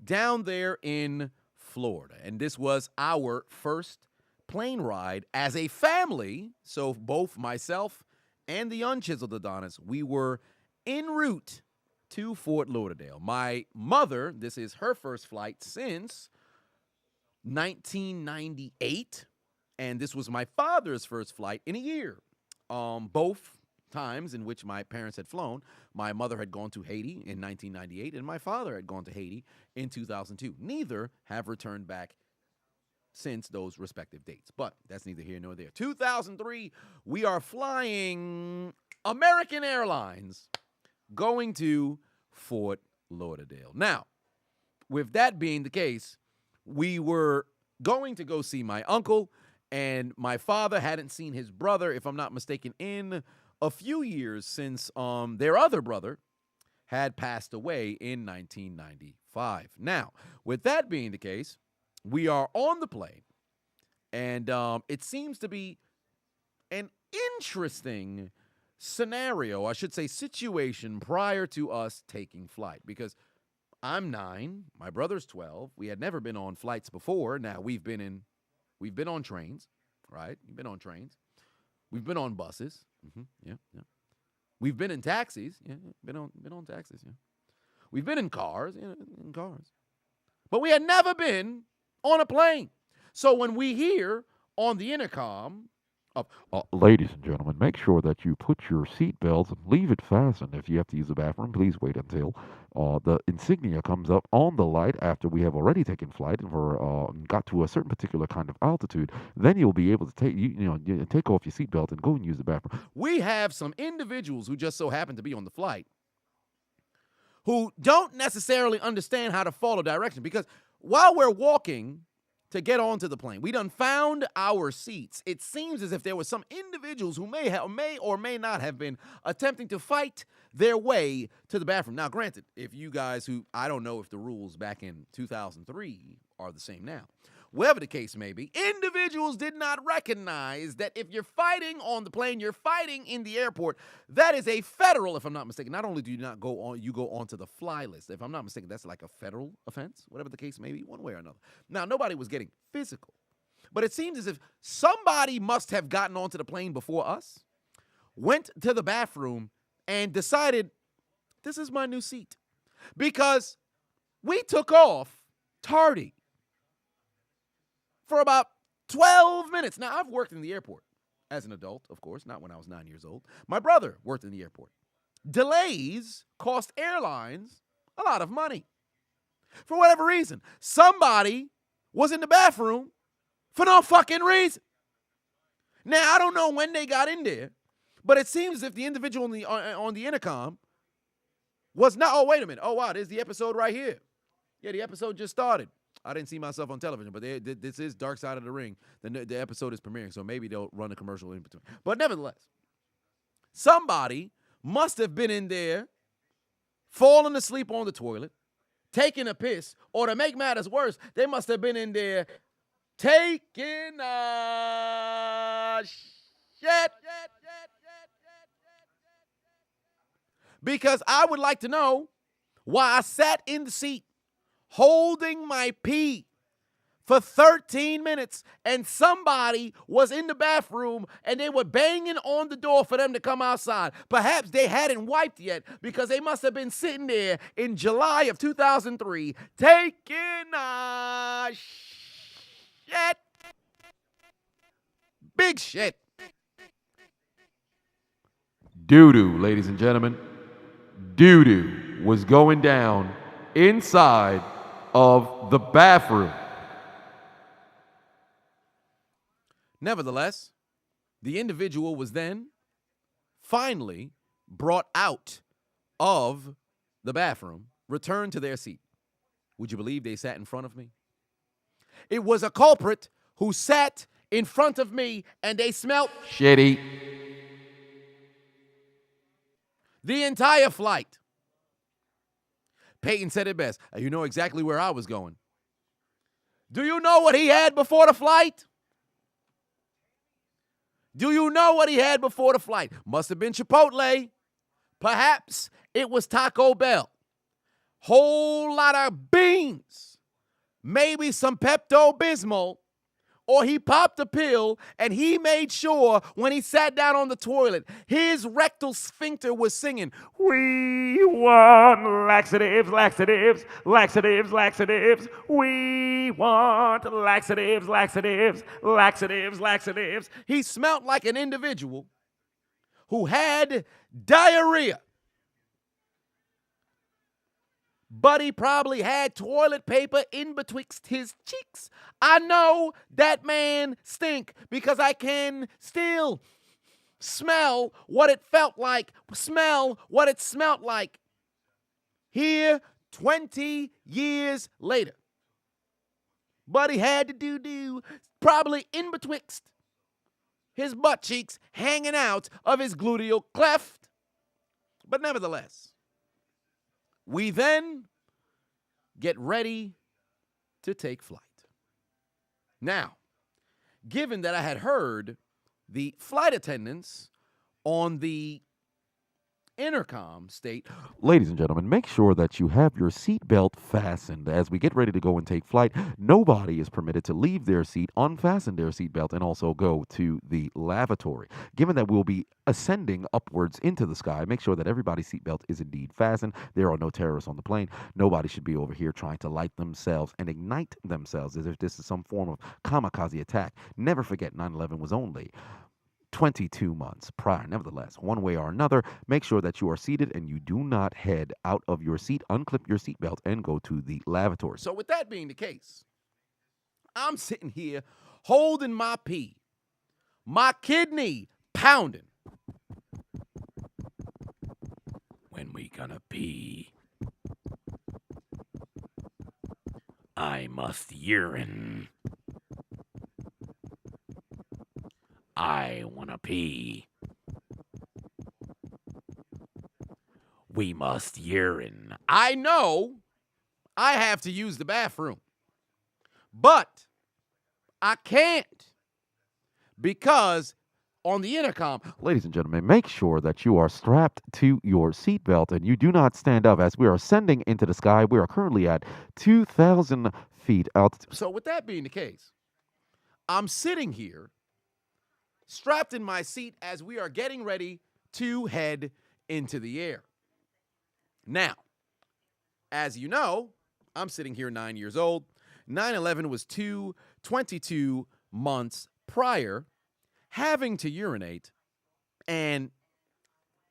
[SPEAKER 1] down there in Florida. And this was our first plane ride as a family. So both myself and the unchiseled Adonis, we were en route to Fort Lauderdale. My mother, this is her first flight since 1998, and this was my father's first flight in a year. Both times in which my parents had flown, my mother had gone to Haiti in 1998, and my father had gone to Haiti in 2002. Neither have returned back since those respective dates. But that's neither here nor there. 2003, we are flying American Airlines going to Fort Lauderdale. Now, with that being the case, we were going to go see my uncle, and my father hadn't seen his brother, if I'm not mistaken, in a few years since their other brother had passed away in 1995. Now, with that being the case, we are on the plane, and it seems to be an interesting scenario, I should say situation, prior to us taking flight, because I'm 9, my brother's 12. We had never been on flights before. Now we've been on trains, right? We've been on trains. We've been on buses. Yeah. We've been in taxis. Yeah, been on taxis. Yeah. We've been in cars. Yeah, in cars. But we had never been on a plane. So when we hear on the intercom of,
[SPEAKER 4] ladies and gentlemen, make sure that you put your seatbelts and leave it fastened. If you have to use the bathroom, please wait until the insignia comes up on the light after we have already taken flight and got to a certain particular kind of altitude. Then you'll be able to take off your seatbelt and go and use the bathroom.
[SPEAKER 1] We have some individuals who just so happen to be on the flight who don't necessarily understand how to follow direction, because while we're walking to get onto the plane, we done found our seats. It seems as if there were some individuals who may or may not have been attempting to fight their way to the bathroom. Now, granted, if you guys I don't know if the rules back in 2003 are the same now. whatever the case may be, individuals did not recognize that if you're fighting on the plane, you're fighting in the airport. That is a federal, if I'm not mistaken. Not only do you not go on, you go onto the fly list. If I'm not mistaken, that's like a federal offense, whatever the case may be, one way or another. Now, nobody was getting physical, but it seems as if somebody must have gotten onto the plane before us, went to the bathroom, and decided, this is my new seat. Because we took off tardy for about 12 minutes. Now, I've worked in the airport as an adult, of course, not when I was 9 years old. My brother worked in the airport. Delays cost airlines a lot of money. For whatever reason, somebody was in the bathroom for no fucking reason. Now, I don't know when they got in there, but it seems as if the individual on the intercom was not, oh, wait a minute. Oh, wow, there's the episode right here. Yeah, the episode just started. I didn't see myself on television, but this is Dark Side of the Ring. The episode is premiering, so maybe they'll run a commercial in between. But nevertheless, somebody must have been in there, falling asleep on the toilet, taking a piss, or to make matters worse, they must have been in there taking a shit. Because I would like to know why I sat in the seat holding my pee for 13 minutes and somebody was in the bathroom and they were banging on the door for them to come outside. Perhaps they hadn't wiped yet because they must have been sitting there in July of 2003 taking a shit. Big shit.
[SPEAKER 4] Doo-doo, ladies and gentlemen. Doo-doo was going down inside of the bathroom.
[SPEAKER 1] Nevertheless, the individual was then finally brought out of the bathroom, returned to their seat. Would you believe they sat in front of me? It was a culprit who sat in front of me and they smelled
[SPEAKER 4] shitty
[SPEAKER 1] the entire flight. Peyton said it best. You know exactly where I was going. Do you know what he had before the flight? Do you know what he had before the flight? Must have been Chipotle. Perhaps it was Taco Bell. Whole lot of beans. Maybe some Pepto-Bismol. Or he popped a pill and he made sure when he sat down on the toilet, his rectal sphincter was singing, "We want laxatives, laxatives, laxatives, laxatives. We want laxatives, laxatives, laxatives, laxatives." He smelt like an individual who had diarrhea. But he probably had toilet paper in betwixt his cheeks. I know that man stink because I can still smell what it felt like, smell what it smelt like here 20 years later. But he had the doo-doo probably in betwixt his butt cheeks hanging out of his gluteal cleft. But nevertheless, we then get ready to take flight. Now, given that I had heard the flight attendants on the intercom state,
[SPEAKER 4] ladies and gentlemen, make sure that you have your seatbelt fastened. As we get ready to go and take flight, nobody is permitted to leave their seat, unfasten their seatbelt, and also go to the lavatory. Given that we'll be ascending upwards into the sky, make sure that everybody's seatbelt is indeed fastened. There are no terrorists on the plane. Nobody should be over here trying to light themselves and ignite themselves as if this is some form of kamikaze attack. Never forget 9/11 was only 22 months prior. Nevertheless, one way or another, make sure that you are seated and you do not head out of your seat, unclip your seatbelt, and go to the lavatory.
[SPEAKER 1] So with that being the case, I'm sitting here holding my pee, my kidney pounding. When we gonna pee? I must urine. I wanna pee. We must urine. I know I have to use the bathroom, but I can't because on the intercom,
[SPEAKER 4] Ladies and gentlemen, make sure that you are strapped to your seatbelt and you do not stand up as we are ascending into the sky. We are currently at 2,000 feet altitude.
[SPEAKER 1] so with that being the case, I'm sitting here strapped in my seat as we are getting ready to head into the air. Now, as you know, I'm sitting here 9 years old. 9/11 was 22 months prior. Having to urinate and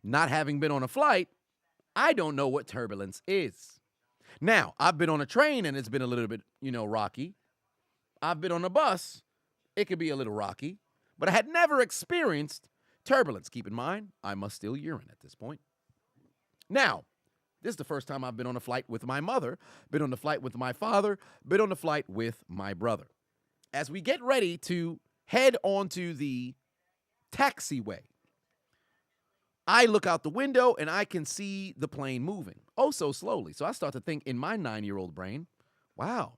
[SPEAKER 1] not having been on a flight, I don't know what turbulence is. Now, I've been on a train and it's been a little bit, rocky. I've been on a bus. It could be a little rocky. But I had never experienced turbulence. Keep in mind, I must still urine at this point. Now, this is the first time I've been on a flight with my mother, been on a flight with my father, been on a flight with my brother. As we get ready to head onto the taxiway, I look out the window and I can see the plane moving, oh so slowly. So I start to think in my 9-year-old brain, wow,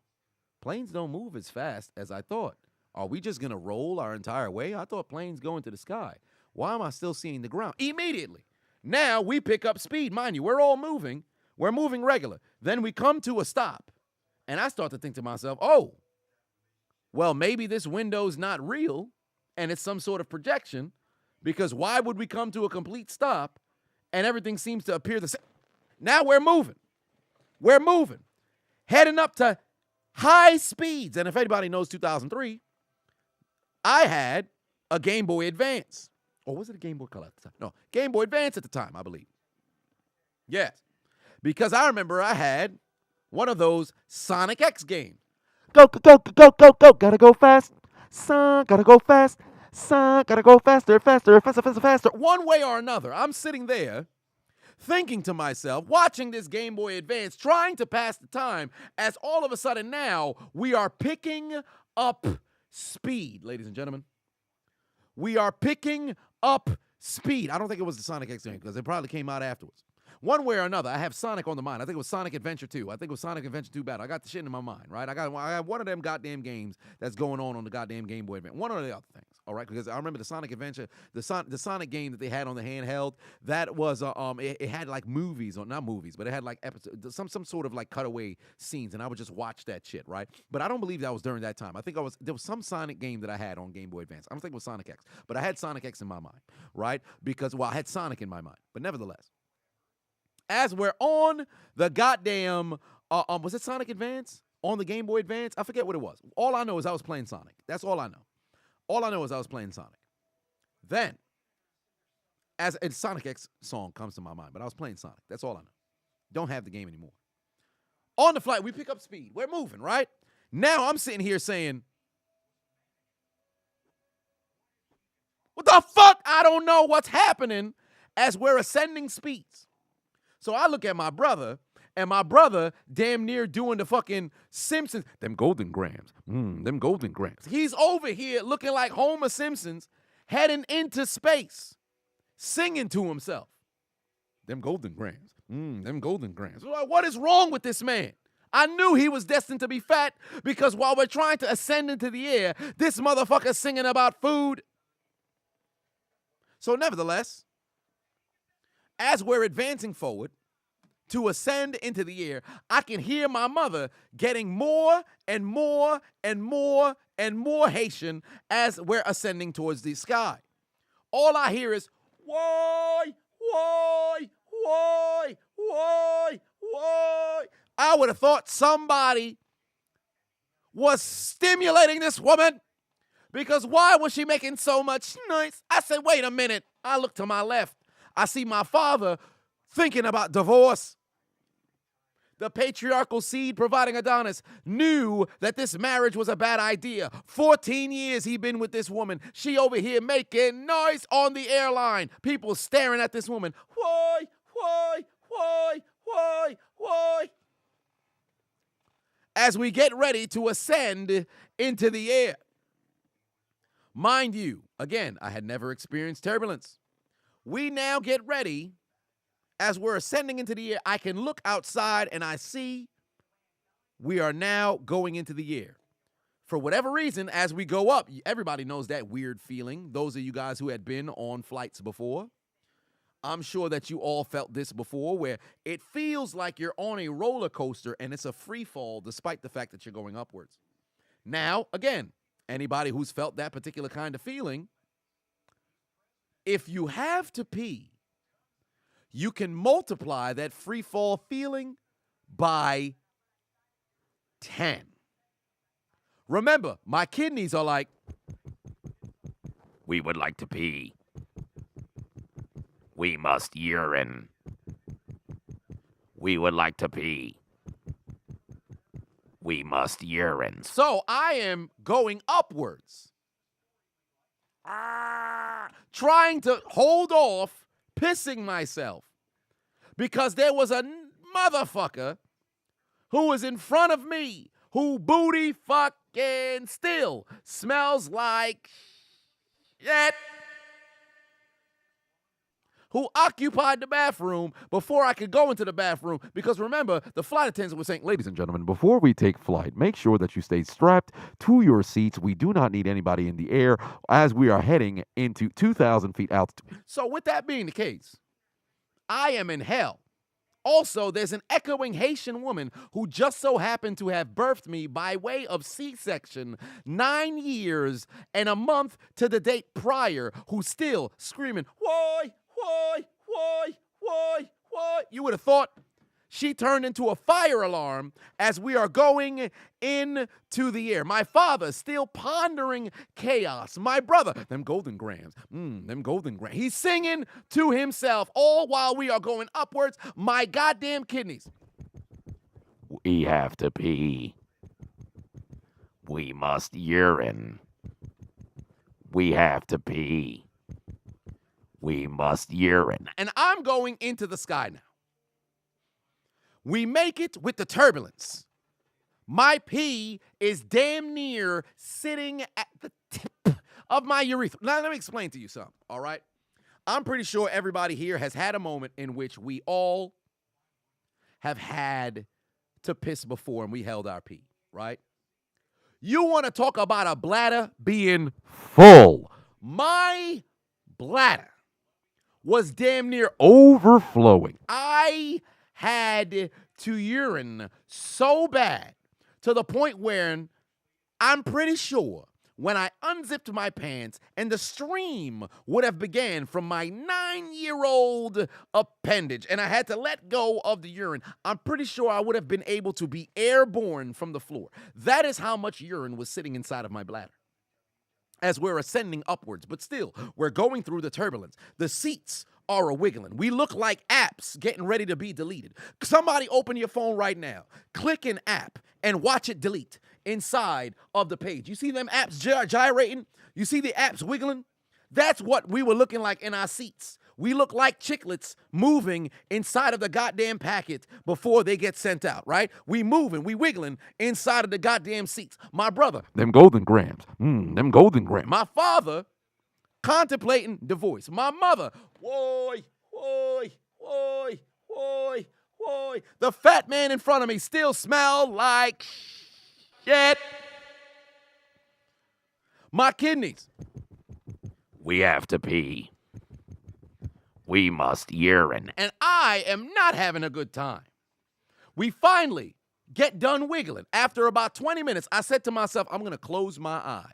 [SPEAKER 1] planes don't move as fast as I thought. Are we just going to roll our entire way? I thought planes go into the sky. Why am I still seeing the ground? Immediately. Now we pick up speed. Mind you, we're all moving. We're moving regular. Then we come to a stop. And I start to think to myself, oh, well, maybe this window's not real and it's some sort of projection, because why would we come to a complete stop and everything seems to appear the same? Now we're moving. We're moving. Heading up to high speeds. And if anybody knows 2003, I had a Game Boy Advance. Or was it a Game Boy Color at the time? No, Game Boy Advance at the time, I believe. Yes. Because I remember I had one of those Sonic X games.
[SPEAKER 4] Go, go, go, go, go, go. Gotta go fast. Son, gotta go fast. Son, gotta go faster, faster, faster, faster, faster.
[SPEAKER 1] One way or another, I'm sitting there thinking to myself, watching this Game Boy Advance, trying to pass the time, as all of a sudden now we are picking up speed, ladies and gentlemen. We are picking up speed. I don't think it was the Sonic X game because it probably came out afterwards. One way or another, I have Sonic on the mind. I think it was Sonic Adventure 2. I think it was Sonic Adventure 2 Battle. I got the shit in my mind, right? I got one of them goddamn games that's going on the goddamn Game Boy Advance. One of the other things, all right? Because I remember the Sonic Adventure, the Sonic game that they had on the handheld. That was it had like movies, or not movies, but it had like episodes, some sort of like cutaway scenes, and I would just watch that shit, right? But I don't believe that was during that time. I think there was some Sonic game that I had on Game Boy Advance. I don't think it was Sonic X, but I had Sonic X in my mind, right? Because I had Sonic in my mind, but nevertheless. As we're on the goddamn, was it Sonic Advance? On the Game Boy Advance? I forget what it was. All I know is I was playing Sonic. That's all I know. All I know is I was playing Sonic. Then, as a Sonic X song comes to my mind, but I was playing Sonic. That's all I know. Don't have the game anymore. On the flight, we pick up speed. We're moving, right? Now I'm sitting here saying, what the fuck? I don't know what's happening as we're ascending speeds. So I look at my brother, and my brother damn near doing the fucking Simpsons. Them golden grams. Them golden grams. He's over here looking like Homer Simpson's heading into space, singing to himself. Them golden grams. Them golden grams. What is wrong with this man? I knew he was destined to be fat because while we're trying to ascend into the air, this motherfucker's singing about food. So nevertheless, as we're advancing forward to ascend into the air, I can hear my mother getting more and more and more and more Haitian as we're ascending towards the sky. All I hear is, why, why, why, why, why. I would have thought somebody was stimulating this woman, because why was she making so much noise? I said, wait a minute. I look to my left. I see my father thinking about divorce. The patriarchal seed providing Adonis knew that this marriage was a bad idea. 14 years he'd been with this woman. She over here making noise on the airline. People staring at this woman. Why, why, why, why, why? As we get ready to ascend into the air. Mind you, again, I had never experienced turbulence. We now get ready. As we're ascending into the air, I can look outside and I see we are now going into the air. for whatever reason, as we go up, everybody knows that weird feeling. Those of you guys who had been on flights before, I'm sure that you all felt this before, where it feels like you're on a roller coaster and it's a free fall despite the fact that you're going upwards. Now, again, anybody who's felt that particular kind of feeling, if you have to pee, you can multiply that free fall feeling by 10. Remember, my kidneys are like, we would like to pee. We must urine. We would like to pee. We must urine. So I am going upwards. Trying to hold off pissing myself. Because there was a motherfucker who was in front of me who booty fucking still smells like shit. Who occupied the bathroom before I could go into the bathroom. Because remember, the flight attendants were saying,
[SPEAKER 4] Ladies and gentlemen, before we take flight, make sure that you stay strapped to your seats. We do not need anybody in the air as we are heading into 2,000 feet altitude.
[SPEAKER 1] So with that being the case, I am in hell. Also, there's an echoing Haitian woman who just so happened to have birthed me by way of C-section 9 years and a month to the date prior, who's still screaming, why? You would have thought she turned into a fire alarm as we are going into the air. My father still pondering chaos. My brother, them golden grams, them golden grams. He's singing to himself all while we are going upwards. My goddamn kidneys.
[SPEAKER 4] We have to pee. We must urine. We have to pee. We must urine.
[SPEAKER 1] And I'm going into the sky now. We make it with the turbulence. My pee is damn near sitting at the tip of my urethra. Now, let me explain to you something, all right? I'm pretty sure everybody here has had a moment in which we all have had to piss before and we held our pee, right? You want to talk about a bladder being
[SPEAKER 4] Full.
[SPEAKER 1] My bladder was damn near
[SPEAKER 4] Overflowing.
[SPEAKER 1] I had to urine so bad to the point where I'm pretty sure when I unzipped my pants and the stream would have began from my 9-year-old appendage and I had to let go of the urine, I'm pretty sure I would have been able to be airborne from the floor. That is how much urine was sitting inside of my bladder as we're ascending upwards. But still, we're going through the turbulence. The seats are a-wiggling. We look like apps getting ready to be deleted. Somebody open your phone right now. Click an app and watch it delete inside of the page. You see them apps gyrating? You see the apps wiggling? That's what we were looking like in our seats. We look like chiclets moving inside of the goddamn packet before they get sent out, right? We moving, we wiggling inside of the goddamn seats. My brother.
[SPEAKER 4] Them golden grams. Them golden grams.
[SPEAKER 1] My father contemplating divorce. My mother. Woi. The fat man in front of me still smell like shit. My kidneys.
[SPEAKER 4] We have to pee. We must urine.
[SPEAKER 1] And I am not having a good time. We finally get done wiggling. After about 20 minutes, I said to myself, I'm going to close my eyes.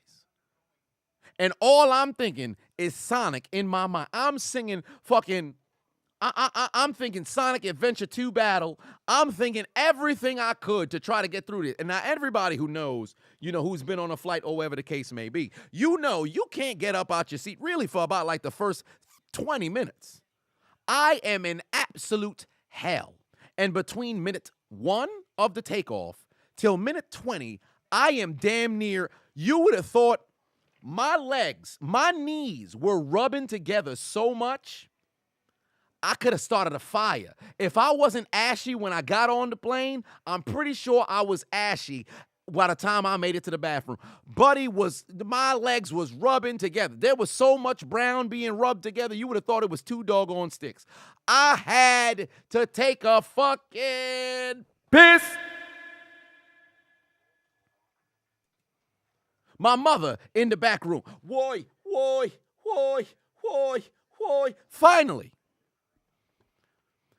[SPEAKER 1] And all I'm thinking is Sonic in my mind. I'm singing fucking, I'm thinking Sonic Adventure 2 Battle. I'm thinking everything I could to try to get through this. And now everybody who knows, who's been on a flight or whatever the case may be, you can't get up out your seat really for about like the first 20 minutes. I am in absolute hell. And between minute 1 of the takeoff till minute 20, I am damn near, you would have thought my legs, my knees were rubbing together so much, I could have started a fire. If I wasn't ashy when I got on the plane, I'm pretty sure I was ashy by the time I made it to the bathroom. My legs was rubbing together. There was so much brown being rubbed together, you would have thought it was 2 doggone sticks. I had to take a fucking piss. My mother in the back room. Woy, woy, woy, woy, woy. Finally,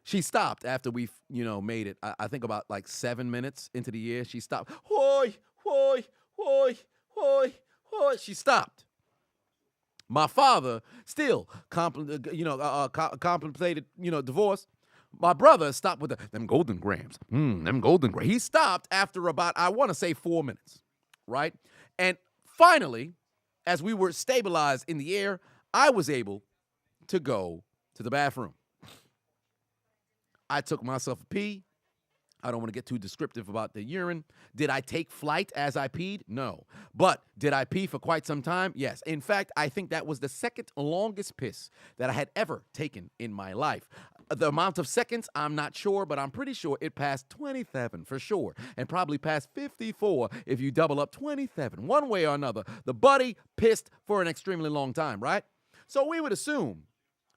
[SPEAKER 1] she stopped after we, made it. I think about like 7 minutes into the year. She stopped. Hoy, hoy, hoy, hoy, hoy. She stopped. My father still contemplated, divorce. My brother stopped with them golden grams. Them golden grams. He stopped after about, I want to say 4 minutes, right? And finally, as we were stabilized in the air, I was able to go to the bathroom. I took myself a pee. I don't want to get too descriptive about the urine. Did I take flight as I peed? No. But did I pee for quite some time? Yes. In fact, I think that was the second longest piss that I had ever taken in my life. The amount of seconds, I'm not sure, but I'm pretty sure it passed 27 for sure, and probably past 54 if you double up 27. One way or another, the buddy pissed for an extremely long time, right? So we would assume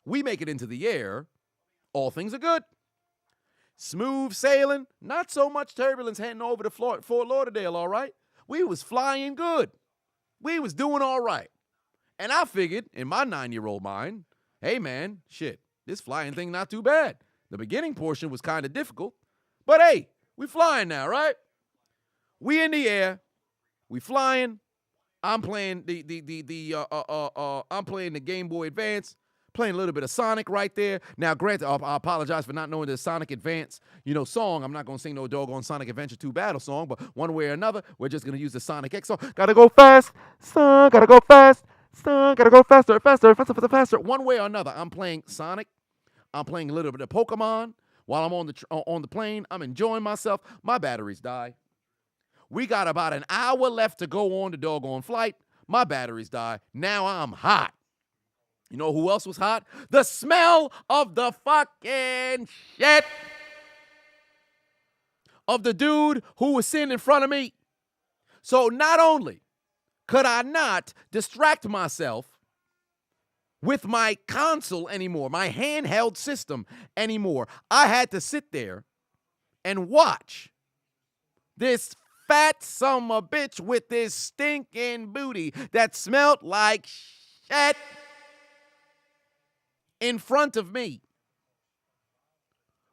[SPEAKER 1] we make it into the air, all things are good. Smooth sailing, not so much turbulence heading over to Fort Lauderdale, all right? We was flying good. We was doing all right. And I figured, in my 9-year-old mind, hey, man, shit, this flying thing not too bad. The beginning portion was kind of difficult, but hey, we flying now, right? We in the air, we flying. I'm playing I'm playing the Game Boy Advance. Playing a little bit of Sonic right there. Now, granted, I apologize for not knowing the Sonic Advance, song. I'm not going to sing no doggone Sonic Adventure 2 battle song, but one way or another, we're just going to use the Sonic X song. Gotta go fast, son, gotta go fast, son, gotta go faster, faster, faster, faster, faster. One way or another, I'm playing Sonic. I'm playing a little bit of Pokemon. While I'm on the plane, I'm enjoying myself. My batteries die. We got about an hour left to go on the doggone flight. My batteries die. Now I'm hot. You know who else was hot? The smell of the fucking shit of the dude who was sitting in front of me. So not only could I not distract myself with my console anymore, my handheld system anymore, I had to sit there and watch this fat summer bitch with this stinking booty that smelled like shit in front of me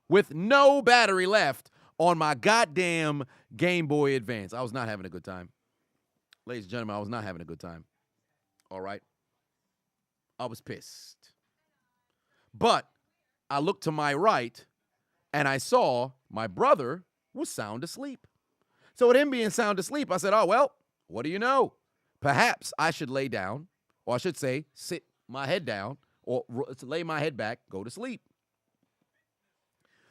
[SPEAKER 1] with no battery left on my goddamn Game Boy Advance. I was not having a good time. Ladies and gentlemen, I was not having a good time. All right? I was pissed. But I looked to my right and I saw my brother was sound asleep. So with him being sound asleep, I said, oh, well, what do you know? Perhaps I should lay down, or I should say, sit my head down, or lay my head back, go to sleep.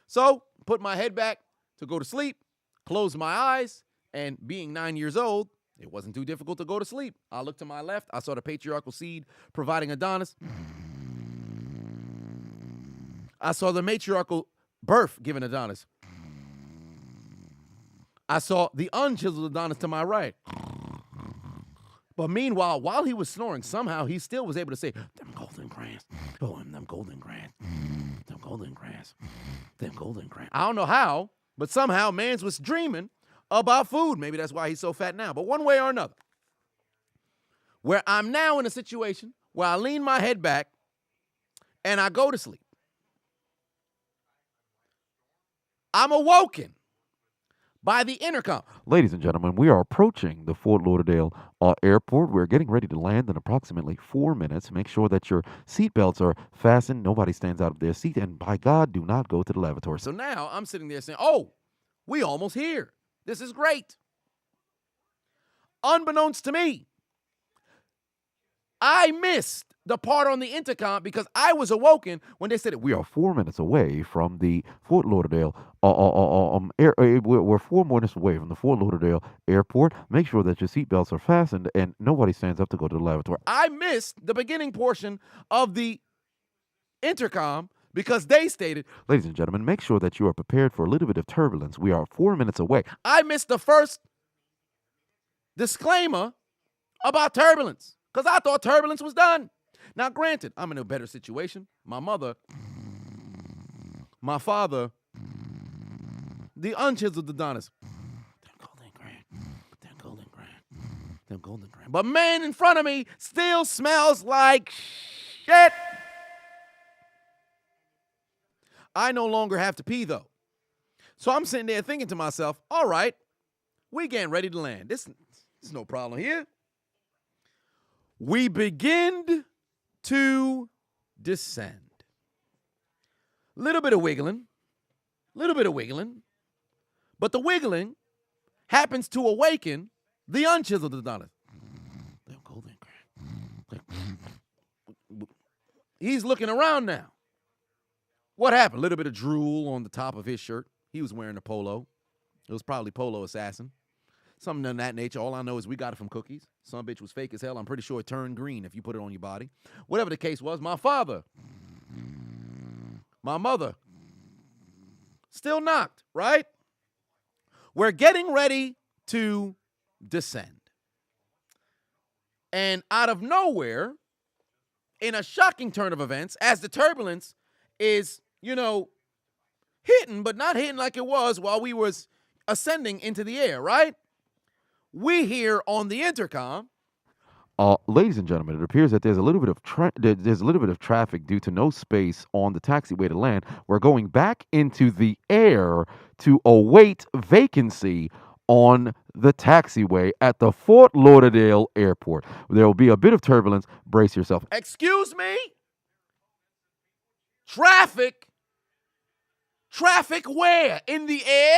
[SPEAKER 1] So, put my head back to go to sleep, close my eyes, and being 9 years old, it wasn't too difficult to go to sleep. I looked to my left, I saw the patriarchal seed providing Adonis. I saw the matriarchal birth giving Adonis. I saw the unchiseled Adonis to my right. But meanwhile, while he was snoring, somehow he still was able to say, them golden grants. Oh, them golden grants. Them golden grants. Them golden grants. I don't know how, but somehow mans was dreaming about food. Maybe that's why he's so fat now. But one way or another, where I'm now in a situation where I lean my head back and I go to sleep. I'm awoken by the intercom.
[SPEAKER 4] Ladies and gentlemen, we are approaching the Fort Lauderdale airport. We're getting ready to land in approximately 4 minutes. Make sure that your seatbelts are fastened. Nobody stands out of their seat. And by God, do not go to the lavatory.
[SPEAKER 1] So now I'm sitting there saying, oh, we almost here. This is great. Unbeknownst to me, I missed the part on the intercom because I was awoken when they said it.
[SPEAKER 4] We are 4 minutes away from the Fort Lauderdale we're 4 minutes away from the Fort Lauderdale airport. Make sure that your seatbelts are fastened and nobody stands up to go to the lavatory.
[SPEAKER 1] I missed the beginning portion of the intercom because they stated,
[SPEAKER 4] ladies and gentlemen, make sure that you are prepared for a little bit of turbulence. We are 4 minutes away.
[SPEAKER 1] I missed the first disclaimer about turbulence because I thought turbulence was done. Now, granted, I'm in a better situation. My mother, my father, the unchiseled Adonis. Them golden grand. Them golden grand. But man in front of me still smells like shit. I no longer have to pee, though. So I'm sitting there thinking to myself, all right, we getting ready to land. This is no problem here. We begin to descend. Little bit of wiggling. But the wiggling happens to awaken the unchiseled Adonis. He's looking around now. What happened? A little bit of drool on the top of his shirt. He was wearing a polo. It was probably Polo Assassin. Something of that nature. All I know is we got it from Cookies. Some bitch was fake as hell. I'm pretty sure it turned green if you put it on your body. Whatever the case was, my father, my mother, still knocked, right? We're getting ready to descend. And out of nowhere, in a shocking turn of events, as the turbulence is, hitting, but not hitting like it was while we was ascending into the air, right? We hear on the intercom.
[SPEAKER 4] Ladies and gentlemen, it appears that there's a little bit of traffic due to no space on the taxiway to land. We're going back into the air to await vacancy on the taxiway at the Fort Lauderdale Airport. There will be a bit of turbulence. Brace yourself.
[SPEAKER 1] Excuse me? Traffic? Traffic where? In the air?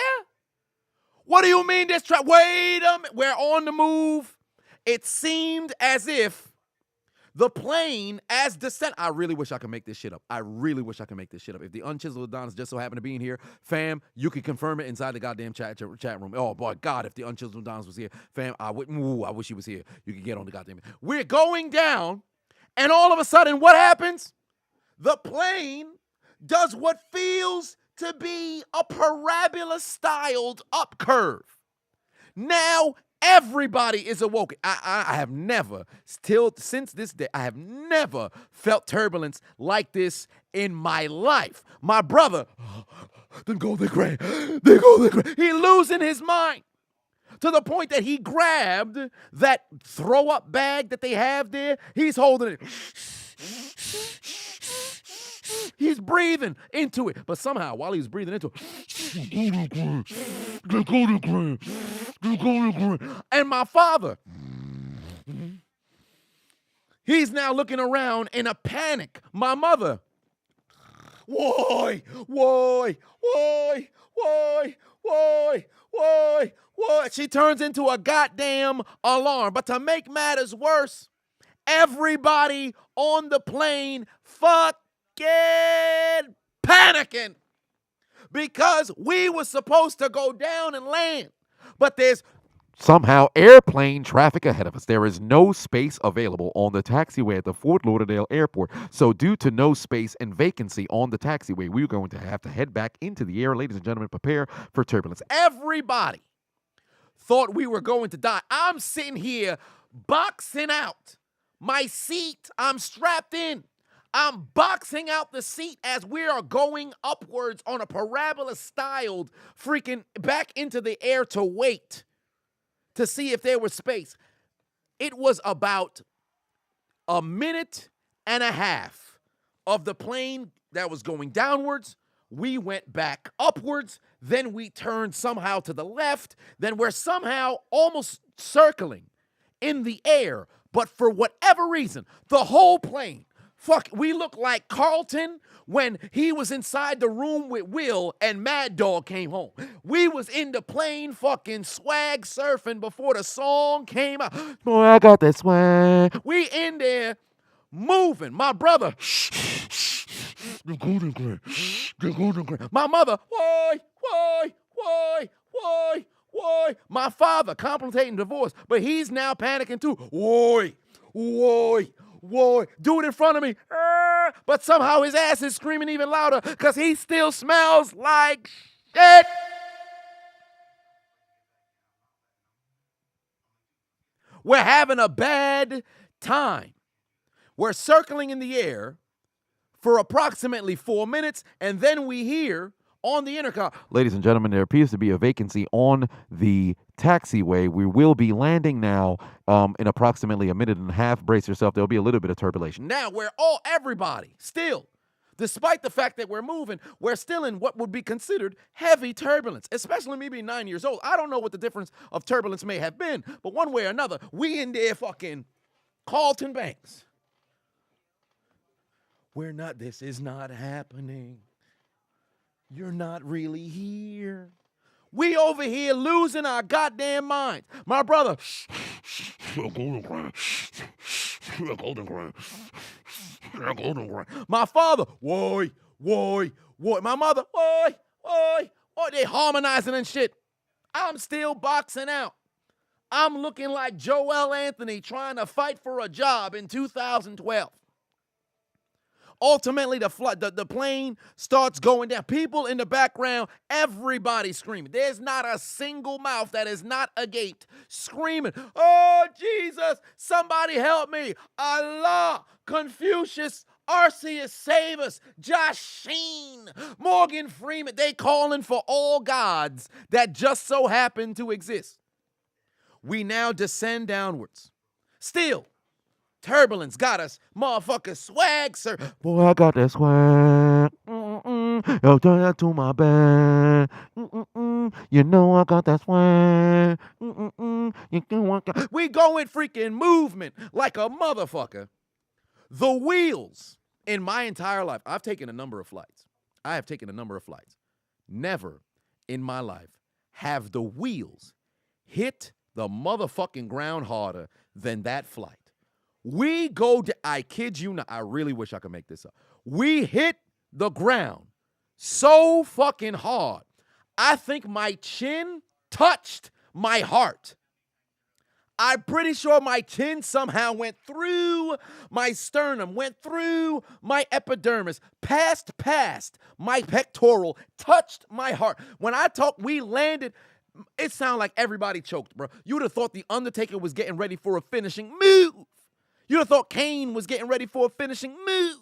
[SPEAKER 1] What do you mean there's traffic? Wait a minute. We're on the move. It seemed as if the plane as descent. I really wish I could make this shit up. If the unchiseled Adonis just so happened to be in here, fam, you can confirm it inside the goddamn chat room. Oh, boy, God, if the unchiseled Adonis was here, fam, I wish he was here. You could get on the goddamn. We're going down, and all of a sudden, what happens? The plane does what feels to be a parabola-styled up curve. Now, everybody is awoken. I have never, since this day, I have never felt turbulence like this in my life. My brother, then go the gray. He losing his mind to the point that he grabbed that throw-up bag that they have there. He's holding it. He's breathing into it. But somehow, while he's breathing into it, and my father, he's now looking around in a panic. My mother, why? She turns into a goddamn alarm. But to make matters worse, everybody on the plane panicking because we were supposed to go down and land, but there's
[SPEAKER 4] somehow airplane traffic ahead of us. There is no space available on the taxiway at the Fort Lauderdale Airport. So due to no space and vacancy on the taxiway, we're going to have to head back into the air. Ladies and gentlemen, prepare for turbulence.
[SPEAKER 1] Everybody thought we were going to die. I'm sitting here boxing out my seat. I'm strapped in. I'm boxing out the seat as we are going upwards on a parabola-styled freaking back into the air to wait to see if there was space. It was about a minute and a half of the plane that was going downwards. We went back upwards. Then we turned somehow to the left. Then we're somehow almost circling in the air. But for whatever reason, the whole plane, we look like Carlton when he was inside the room with Will and Mad Dog came home. We was in the plane fucking swag surfing before the song came out.
[SPEAKER 4] Boy, I got that swag.
[SPEAKER 1] We in there moving. My brother, my mother, why? My father contemplating divorce, but he's now panicking too. Do it in front of me. But somehow his ass is screaming even louder because he still smells like shit. We're having a bad time. We're circling in the air for approximately 4 minutes, and then we hear on the intercom.
[SPEAKER 4] Ladies and gentlemen, there appears to be a vacancy on the taxiway. We will be landing now in approximately a minute and a half. Brace yourself. There'll be a little bit of turbulence.
[SPEAKER 1] Now everybody still, despite the fact that we're moving, we're still in what would be considered heavy turbulence, especially me being 9 years old. I don't know what the difference of turbulence may have been, but one way or another, we in there fucking Carlton Banks. This is not happening. You're not really here. We over here losing our goddamn minds. My brother, my father, why? My mother, why? They harmonizing and shit. I'm still boxing out. I'm looking like Joel Anthony trying to fight for a job in 2012. Ultimately, the plane starts going down. People in the background, everybody screaming. There's not a single mouth that is not agape, screaming, "Oh, Jesus, somebody help me. Allah, Confucius, Arceus, save us. Josh Sheen, Morgan Freeman." They calling for all gods that just so happen to exist. We now descend downwards. Still, turbulence got us, motherfucker swag, sir.
[SPEAKER 4] Boy, I got that swag. Yo, turn that to my bed. You know I got that swag.
[SPEAKER 1] We go in freaking movement like a motherfucker. The wheels in my entire life, I've taken a number of flights. Never in my life have the wheels hit the motherfucking ground harder than that flight. We go to, I kid you not, I really wish I could make this up. We hit the ground so fucking hard. I think my chin touched my heart. I'm pretty sure my chin somehow went through my sternum, went through my epidermis, past my pectoral, touched my heart. When I talk, we landed, it sounded like everybody choked, bro. You would have thought The Undertaker was getting ready for a finishing move. You'd have thought Kane was getting ready for a finishing move.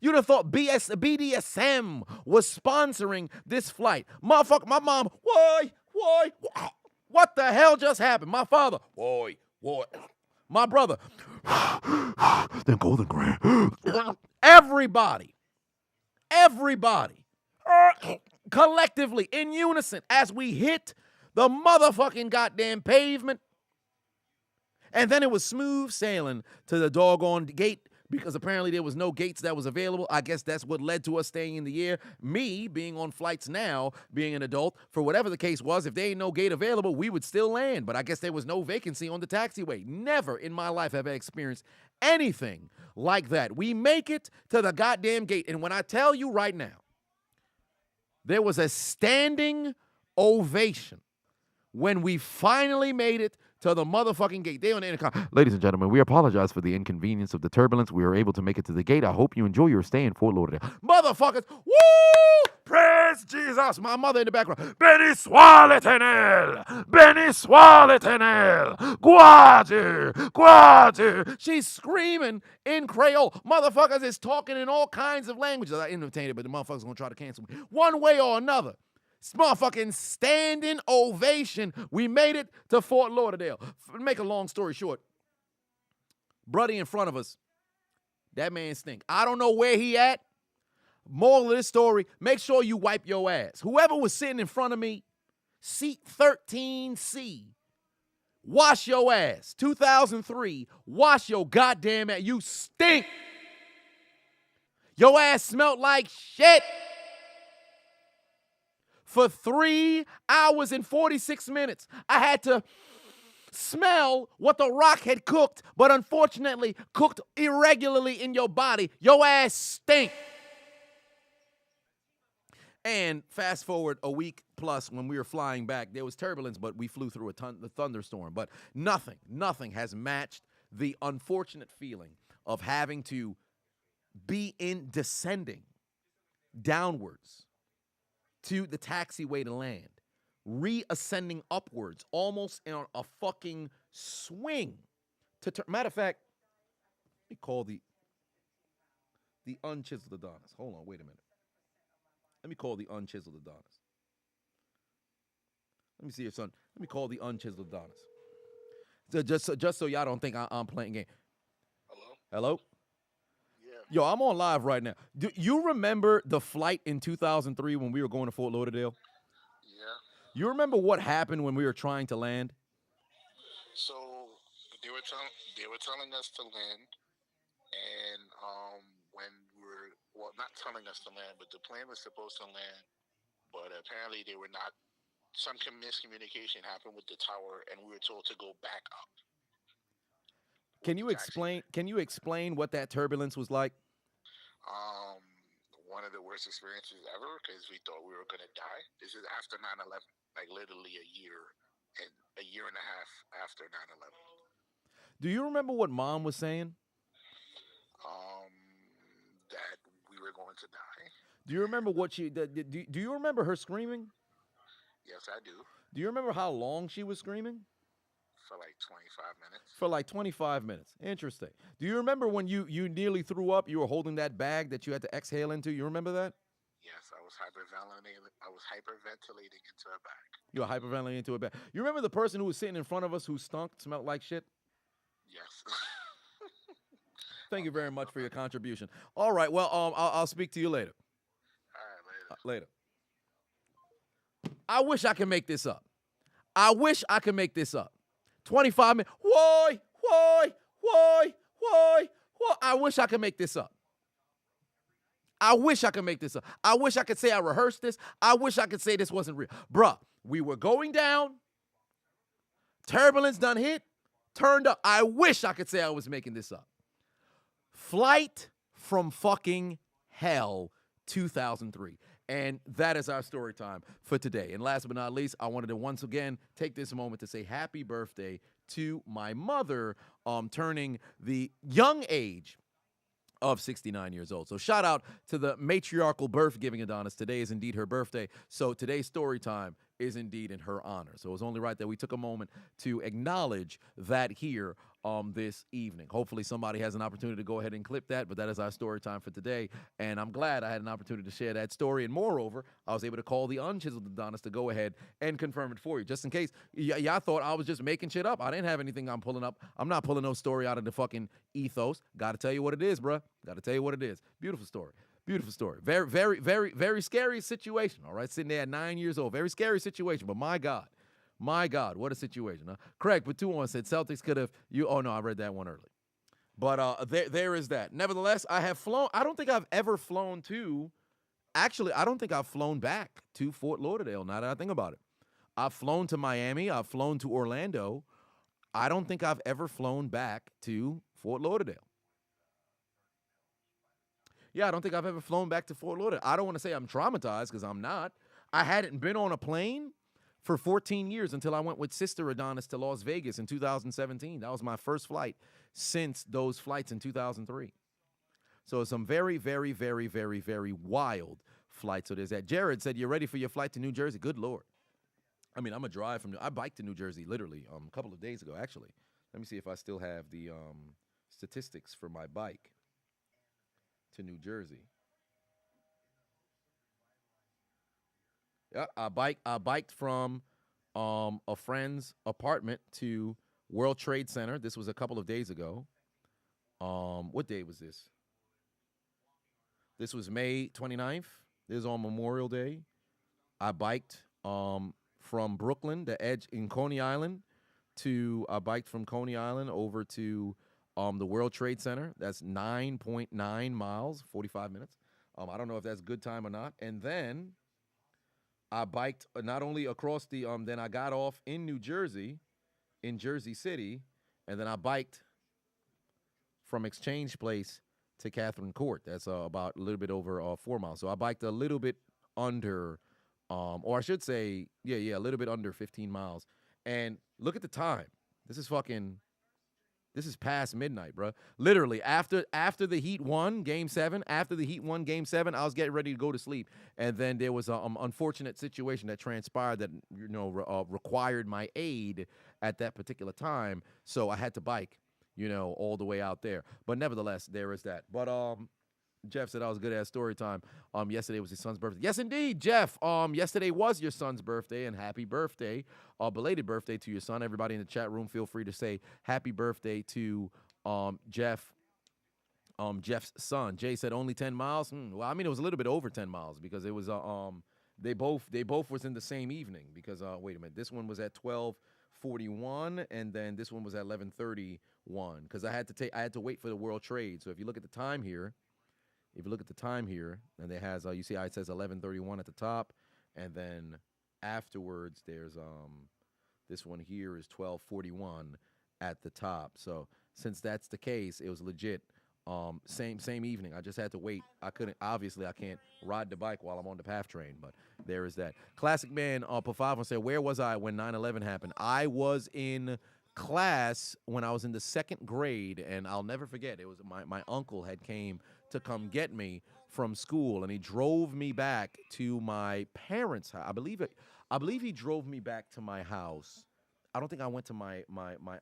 [SPEAKER 1] You'd have thought BDSM was sponsoring this flight. Motherfucker, my mom, why? What the hell just happened? My father, why? My brother,
[SPEAKER 4] Then Golden Grand.
[SPEAKER 1] everybody, collectively, in unison, as we hit the motherfucking goddamn pavement. And then it was smooth sailing to the doggone gate because apparently there was no gates that was available. I guess that's what led to us staying in the air. Me being on flights now, being an adult, for whatever the case was, if there ain't no gate available, we would still land. But I guess there was no vacancy on the taxiway. Never in my life have I experienced anything like that. We make it to the goddamn gate. And when I tell you right now, there was a standing ovation when we finally made it to the motherfucking gate. They on the intercom.
[SPEAKER 4] Ladies and gentlemen, we apologize for the inconvenience of the turbulence. We were able to make it to the gate. I hope you enjoy your stay in Fort Lauderdale.
[SPEAKER 1] Motherfuckers, woo! Praise Jesus. My mother in the background. Benny Swaletenel. Guadu. She's screaming in Creole. Motherfuckers is talking in all kinds of languages. I entertained it, but the motherfuckers gonna try to cancel me. One way or another. Motherfucking standing ovation. We made it to Fort Lauderdale. Make a long story short, Bruddy in front of us, that man stink. I don't know where he at. Moral of this story, make sure you wipe your ass. Whoever was sitting in front of me, seat 13C, wash your ass. 2003, wash your goddamn ass. You stink. Your ass smelled like shit. For 3 hours and 46 minutes, I had to smell what The Rock had cooked, but unfortunately cooked irregularly in your body. Your ass stink. And fast forward a week plus when we were flying back, there was turbulence, but we flew through a thunderstorm. But nothing has matched the unfortunate feeling of having to be descending downwards to the taxiway to land, reascending upwards, almost in a fucking swing. Matter of fact, let me call the unchiseled Adonis. Hold on, wait a minute. Let me call the unchiseled Adonis. Let me see your son. Let me call the unchiseled Adonis. So just so y'all don't think I'm playing game.
[SPEAKER 5] Hello?
[SPEAKER 1] Hello?
[SPEAKER 5] Yeah.
[SPEAKER 1] Yo, I'm on live right now. Do you remember the flight in 2003 when we were going to Fort Lauderdale?
[SPEAKER 5] Yeah.
[SPEAKER 1] You remember what happened when we were trying to land?
[SPEAKER 5] So they were telling us to land, and when we were not telling us to land, but the plane was supposed to land, but apparently they were not. Some miscommunication happened with the tower, and we were told to go back up.
[SPEAKER 1] Can you explain what that turbulence was like?
[SPEAKER 5] Um, One of the worst experiences ever because we thought we were gonna die. This is after 9/11, like literally a year and a half after 9/11.
[SPEAKER 1] Do you remember what Mom was saying?
[SPEAKER 5] Um, that we were going to die.
[SPEAKER 1] Do you remember what she? Do you remember her screaming?
[SPEAKER 5] Yes, I do.
[SPEAKER 1] Do you remember how long she was screaming?
[SPEAKER 5] For like 25 minutes.
[SPEAKER 1] For like 25 minutes. Interesting. Do you remember when you nearly threw up? You were holding that bag that you had to exhale into. You remember that?
[SPEAKER 5] Yes, I was hyperventilating into a bag.
[SPEAKER 1] You were hyperventilating into a bag. You remember the person who was sitting in front of us who smelled like shit?
[SPEAKER 5] Yes.
[SPEAKER 1] Thank you very much for your contribution. All right. Well, I'll speak to you later.
[SPEAKER 5] All right, later.
[SPEAKER 1] Later. I wish I could make this up. 25 minutes. Why? I wish I could make this up. I wish I could say I rehearsed this. I wish I could say this wasn't real. Bruh, we were going down. Turbulence done hit. Turned up. I wish I could say I was making this up. Flight from fucking hell 2003. And that is our story time for today. And last but not least, I wanted to once again take this moment to say happy birthday to my mother, turning the young age of 69 years old. So shout out to the matriarchal birth-giving Adonis. Today is indeed her birthday. So today's story time is indeed in her honor. So it was only right that we took a moment to acknowledge that here this evening. Hopefully somebody has an opportunity to go ahead and clip that, but that is our story time for today. And I'm glad I had an opportunity to share that story. And moreover, I was able to call the unchiseled Adonis to go ahead and confirm it for you. Just in case y'all thought I was just making shit up. I didn't have anything I'm pulling up. I'm not pulling no story out of the fucking ethos. Got to tell you what it is, bruh. Got to tell you what it is. Beautiful story. Beautiful story. Very, very, very, very scary situation. All right. Sitting there at 9 years old. Very scary situation. But my God, what a situation. Huh? Craig Patuan said Celtics could have oh no, I read that one early. But there is that. Nevertheless, I have flown. I don't think I've ever flown to. Actually, I don't think I've flown back to Fort Lauderdale. Now that I think about it, I've flown to Miami. I've flown to Orlando. I don't think I've ever flown back to Fort Lauderdale. Yeah, I don't think I've ever flown back to Fort Lauderdale. I don't want to say I'm traumatized because I'm not. I hadn't been on a plane for 14 years until I went with Sister Adonis to Las Vegas in 2017. That was my first flight since those flights in 2003. So some very, very, very, very, very wild flights. So there's that. Jared said, "You're ready for your flight to New Jersey?" Good Lord. I mean, I'm a drive from. I biked to New Jersey literally a couple of days ago. Actually, let me see if I still have the statistics for my bike to New Jersey. Yeah, I biked from a friend's apartment to World Trade Center. This was a couple of days ago. What day was this? This was May 29th. This is on Memorial Day. I biked from Brooklyn, the edge in Coney Island, I biked from Coney Island over to the World Trade Center. That's 9.9 miles, 45 minutes. I don't know if that's good time or not. And then I biked not only across the, then I got off in New Jersey, in Jersey City, and then I biked from Exchange Place to Catherine Court. That's about a little bit over 4 miles. So I biked a little bit under, or I should say, a little bit under 15 miles. And look at the time. This is past midnight, bro. Literally, after the Heat won Game 7, I was getting ready to go to sleep. And then there was an unfortunate situation that transpired that, required my aid at that particular time. So I had to bike, all the way out there. But nevertheless, there is that. But Jeff said I was good at story time. Yesterday was his son's birthday. Yes, indeed, Jeff. Yesterday was your son's birthday, and happy birthday, belated birthday to your son. Everybody in the chat room, feel free to say happy birthday to Jeff. Jeff's son. Jay said only 10 miles. Well, I mean, it was a little bit over 10 miles because it was they both was in the same evening because wait a minute, this one was at 12:41 and then this one was at 11:31 because I had to wait for the World Trade. So if you look at the time here, and it has you see how it says 11:31 at the top, and then afterwards there's this one here is 12:41 at the top. So since that's the case, it was legit. Same evening. I just had to wait. I can't ride the bike while I'm on the PATH train, but there is that. Classic Man Pafavon said, where was I when 9/11 happened? I was in class when I was in the 2nd grade, and I'll never forget. It was my uncle had came to come get me from school, and he drove me back to my parents' house. I believe he drove me back to my house. I don't think I went to my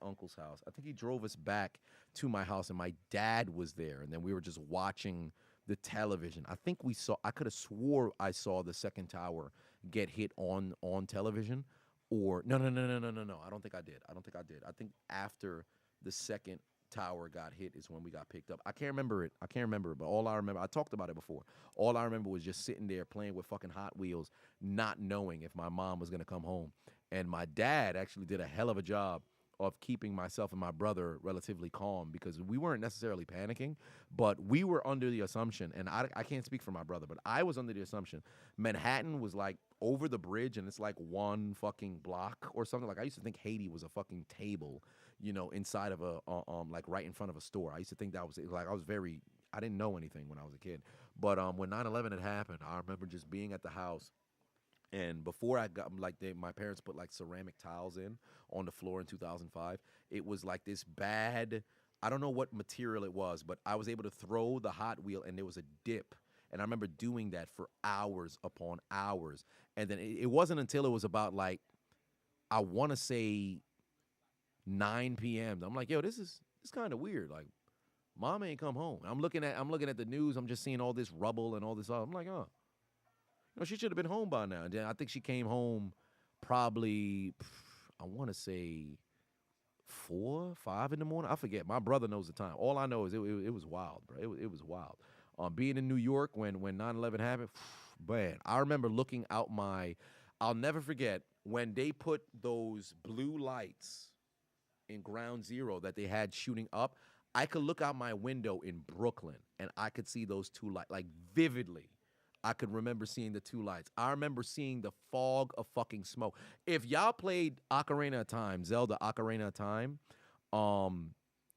[SPEAKER 1] uncle's house. I think he drove us back to my house, and my dad was there, and then we were just watching the television. I could have swore I saw the second tower get hit on television, or no. I don't think I did. I think after the second tower got hit is when we got picked up. I can't remember it, but all I remember, I talked about it before. All I remember was just sitting there playing with fucking Hot Wheels, not knowing if my mom was gonna come home. And my dad actually did a hell of a job of keeping myself and my brother relatively calm because we weren't necessarily panicking, but we were under the assumption, and I can't speak for my brother, but I was under the assumption Manhattan was like over the bridge and it's like one fucking block or something. Like I used to think Haiti was a fucking table, inside of a like right in front of a store. I used to think that was like I didn't know anything when I was a kid, but when 9/11 had happened, I remember just being at the house. And before I got my parents put like ceramic tiles in on the floor in 2005. It was like this bad, I don't know what material it was, but I was able to throw the Hot Wheel and there was a dip. And I remember doing that for hours upon hours. And then it wasn't until it was about like, I want to say 9 p.m. I'm like, yo, this is kind of weird. Like, mom ain't come home. I'm looking at the news. I'm just seeing all this rubble and all this. I'm like, oh. She should have been home by now. And then I think she came home probably, I want to say 4, 5 in the morning. I forget. My brother knows the time. All I know is it was wild, bro. It was wild. Being in New York when 9/11 happened, man, I remember looking out I'll never forget when they put those blue lights in Ground Zero that they had shooting up. I could look out my window in Brooklyn and I could see those two lights, like vividly. I could remember seeing the two lights. I remember seeing the fog of fucking smoke. If y'all played Ocarina of Time, Zelda Ocarina of Time,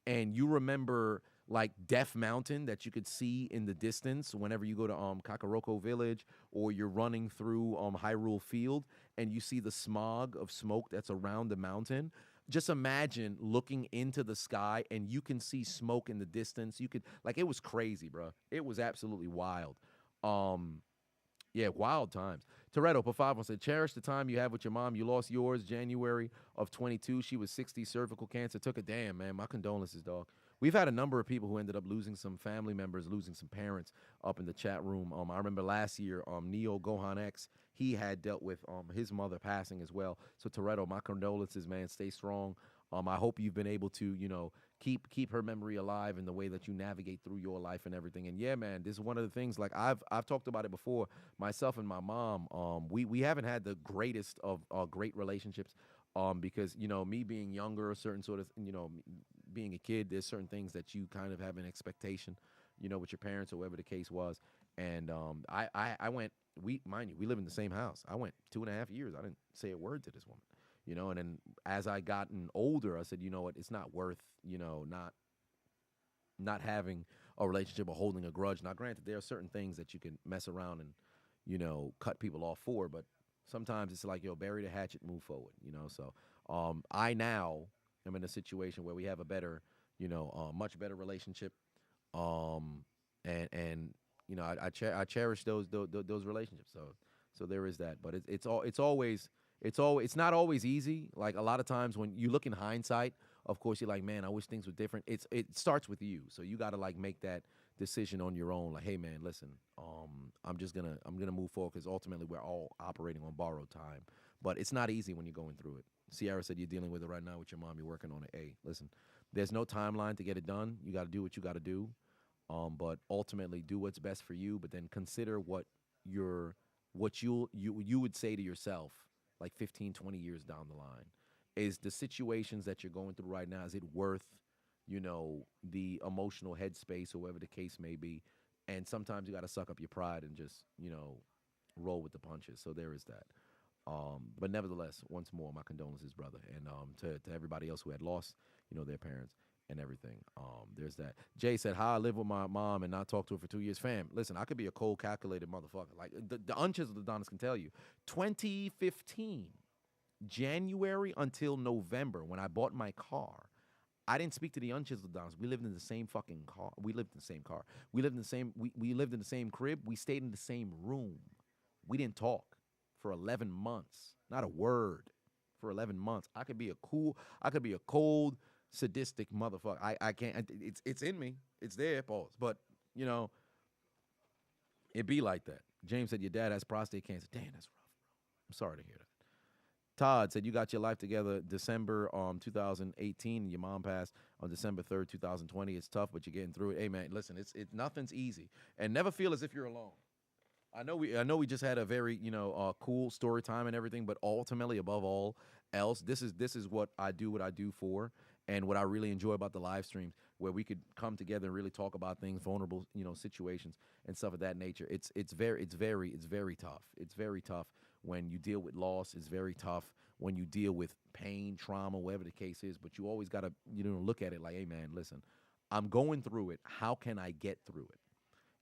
[SPEAKER 1] and you remember like Death Mountain that you could see in the distance whenever you go to Kakaroko Village or you're running through Hyrule Field and you see the smog of smoke that's around the mountain. Just imagine looking into the sky and you can see smoke in the distance. You could it was crazy, bro. It was absolutely wild. Yeah, wild times. Toretto Pafavon said, cherish the time you have with your mom. You lost yours January of 22. She was 60, cervical cancer. Took a damn, man. My condolences, dog. We've had a number of people who ended up losing some family members, losing some parents up in the chat room. I remember last year, Neo Gohan X, he had dealt with his mother passing as well. So Toretto, my condolences, man. Stay strong. I hope you've been able to, keep her memory alive in the way that you navigate through your life and everything. And yeah, man, this is one of the things. Like I've talked about it before. Myself and my mom, we haven't had the greatest of great relationships. Because me being younger, a certain sort of being a kid, there's certain things that you kind of have an expectation, with your parents or whatever the case was. And I went. Mind you, we live in the same house. I went 2.5 years. I didn't say a word to this woman. And then as I gotten older, I said, you know what, it's not worth, not having a relationship or holding a grudge. Now, granted, there are certain things that you can mess around and, cut people off for, but sometimes it's like, bury the hatchet, move forward, So I now am in a situation where we have a better, much better relationship. And I cherish those relationships. So there is that, but it's not always easy. Like a lot of times when you look in hindsight, of course, you're like, man, I wish things were different. It starts with you. So you got to make that decision on your own. Like, hey man, listen, I'm gonna move forward because ultimately we're all operating on borrowed time. But it's not easy when you're going through it. Sierra said you're dealing with it right now with your mom. You're working on it. Hey, listen, there's no timeline to get it done. You got to do what you got to do. But ultimately, do what's best for you. But then consider what you would say to yourself like 15, 20 years down the line. Is the situations that you're going through right now, is it worth, the emotional headspace or whatever the case may be? And sometimes you got to suck up your pride and just, roll with the punches. So there is that. But nevertheless, once more, my condolences, brother, and to everybody else who had lost, their parents and everything. There's that. Jay said, "How I live with my mom and not talk to her for 2 years." Fam, listen, I could be a cold, calculated motherfucker. Like the unchiseled Adonis can tell you, 2015, January until November, when I bought my car, I didn't speak to the unchiseled Adonis. We lived in the same fucking car. We lived in the same car. We lived in the same. We lived in the same crib. We stayed in the same room. We didn't talk for 11 months. Not a word for 11 months. I could be a cold, sadistic motherfucker. I can't. It's in me. It's there, pause. But it be like that. James said your dad has prostate cancer. Damn, that's rough, bro. I'm sorry to hear that. Todd said you got your life together December 2018, and your mom passed on December 3rd, 2020. It's tough, but you're getting through it. Hey man, listen, it's nothing's easy, and never feel as if you're alone. I know we just had a very cool story time and everything, but ultimately, above all else, this is what I do for, and what I really enjoy about the live streams, where we could come together and really talk about things, vulnerable situations and stuff of that nature. It's very tough. It's very tough when you deal with loss. It's very tough when you deal with pain, trauma, whatever the case is. But you always gotta look at it like, hey man, listen, I'm going through it. How can I get through it?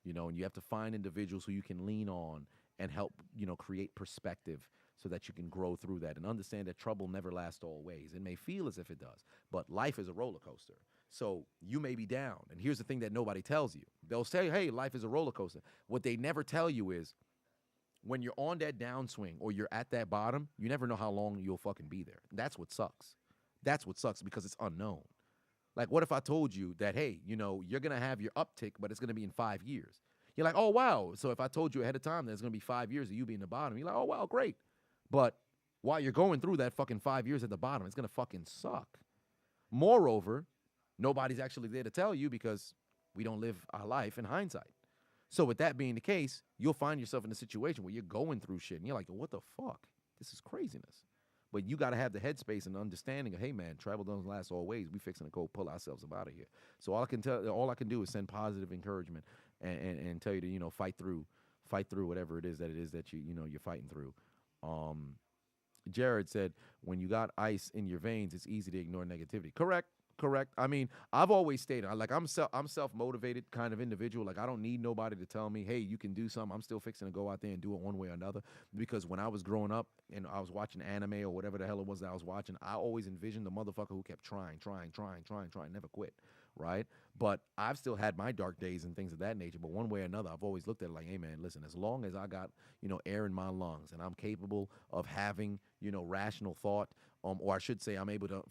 [SPEAKER 1] And you have to find individuals who you can lean on and help, create perspective so that you can grow through that and understand that trouble never lasts always. It may feel as if it does, but life is a roller coaster. So you may be down. And here's the thing that nobody tells you. They'll say, hey, life is a roller coaster. What they never tell you is when you're on that downswing or you're at that bottom, you never know how long you'll fucking be there. That's what sucks. That's what sucks because it's unknown. Like, what if I told you that, hey, you're going to have your uptick, but it's going to be in 5 years? You're like, oh, wow. So if I told you ahead of time that it's going to be 5 years of you being the bottom, you're like, oh, wow, great. But while you're going through that fucking 5 years at the bottom, it's going to fucking suck. Moreover, nobody's actually there to tell you because we don't live our life in hindsight. So with that being the case, you'll find yourself in a situation where you're going through shit and you're like, what the fuck? This is craziness. But you got to have the headspace and understanding of, hey man, travel doesn't last always. We fixing to go pull ourselves up out of here. So all I can do is send positive encouragement and tell you to fight through whatever it is that you're fighting through. Jared said, when you got ice in your veins, it's easy to ignore negativity. Correct. I mean, I've always stated, I'm self-motivated kind of individual. Like, I don't need nobody to tell me, hey, you can do something. I'm still fixing to go out there and do it one way or another. Because when I was growing up and I was watching anime or whatever the hell it was that I was watching, I always envisioned the motherfucker who kept trying, never quit, right? But I've still had my dark days and things of that nature. But one way or another, I've always looked at it like, hey, man, listen, as long as I got, air in my lungs and I'm capable of having, rational thought, or I should say I'm able to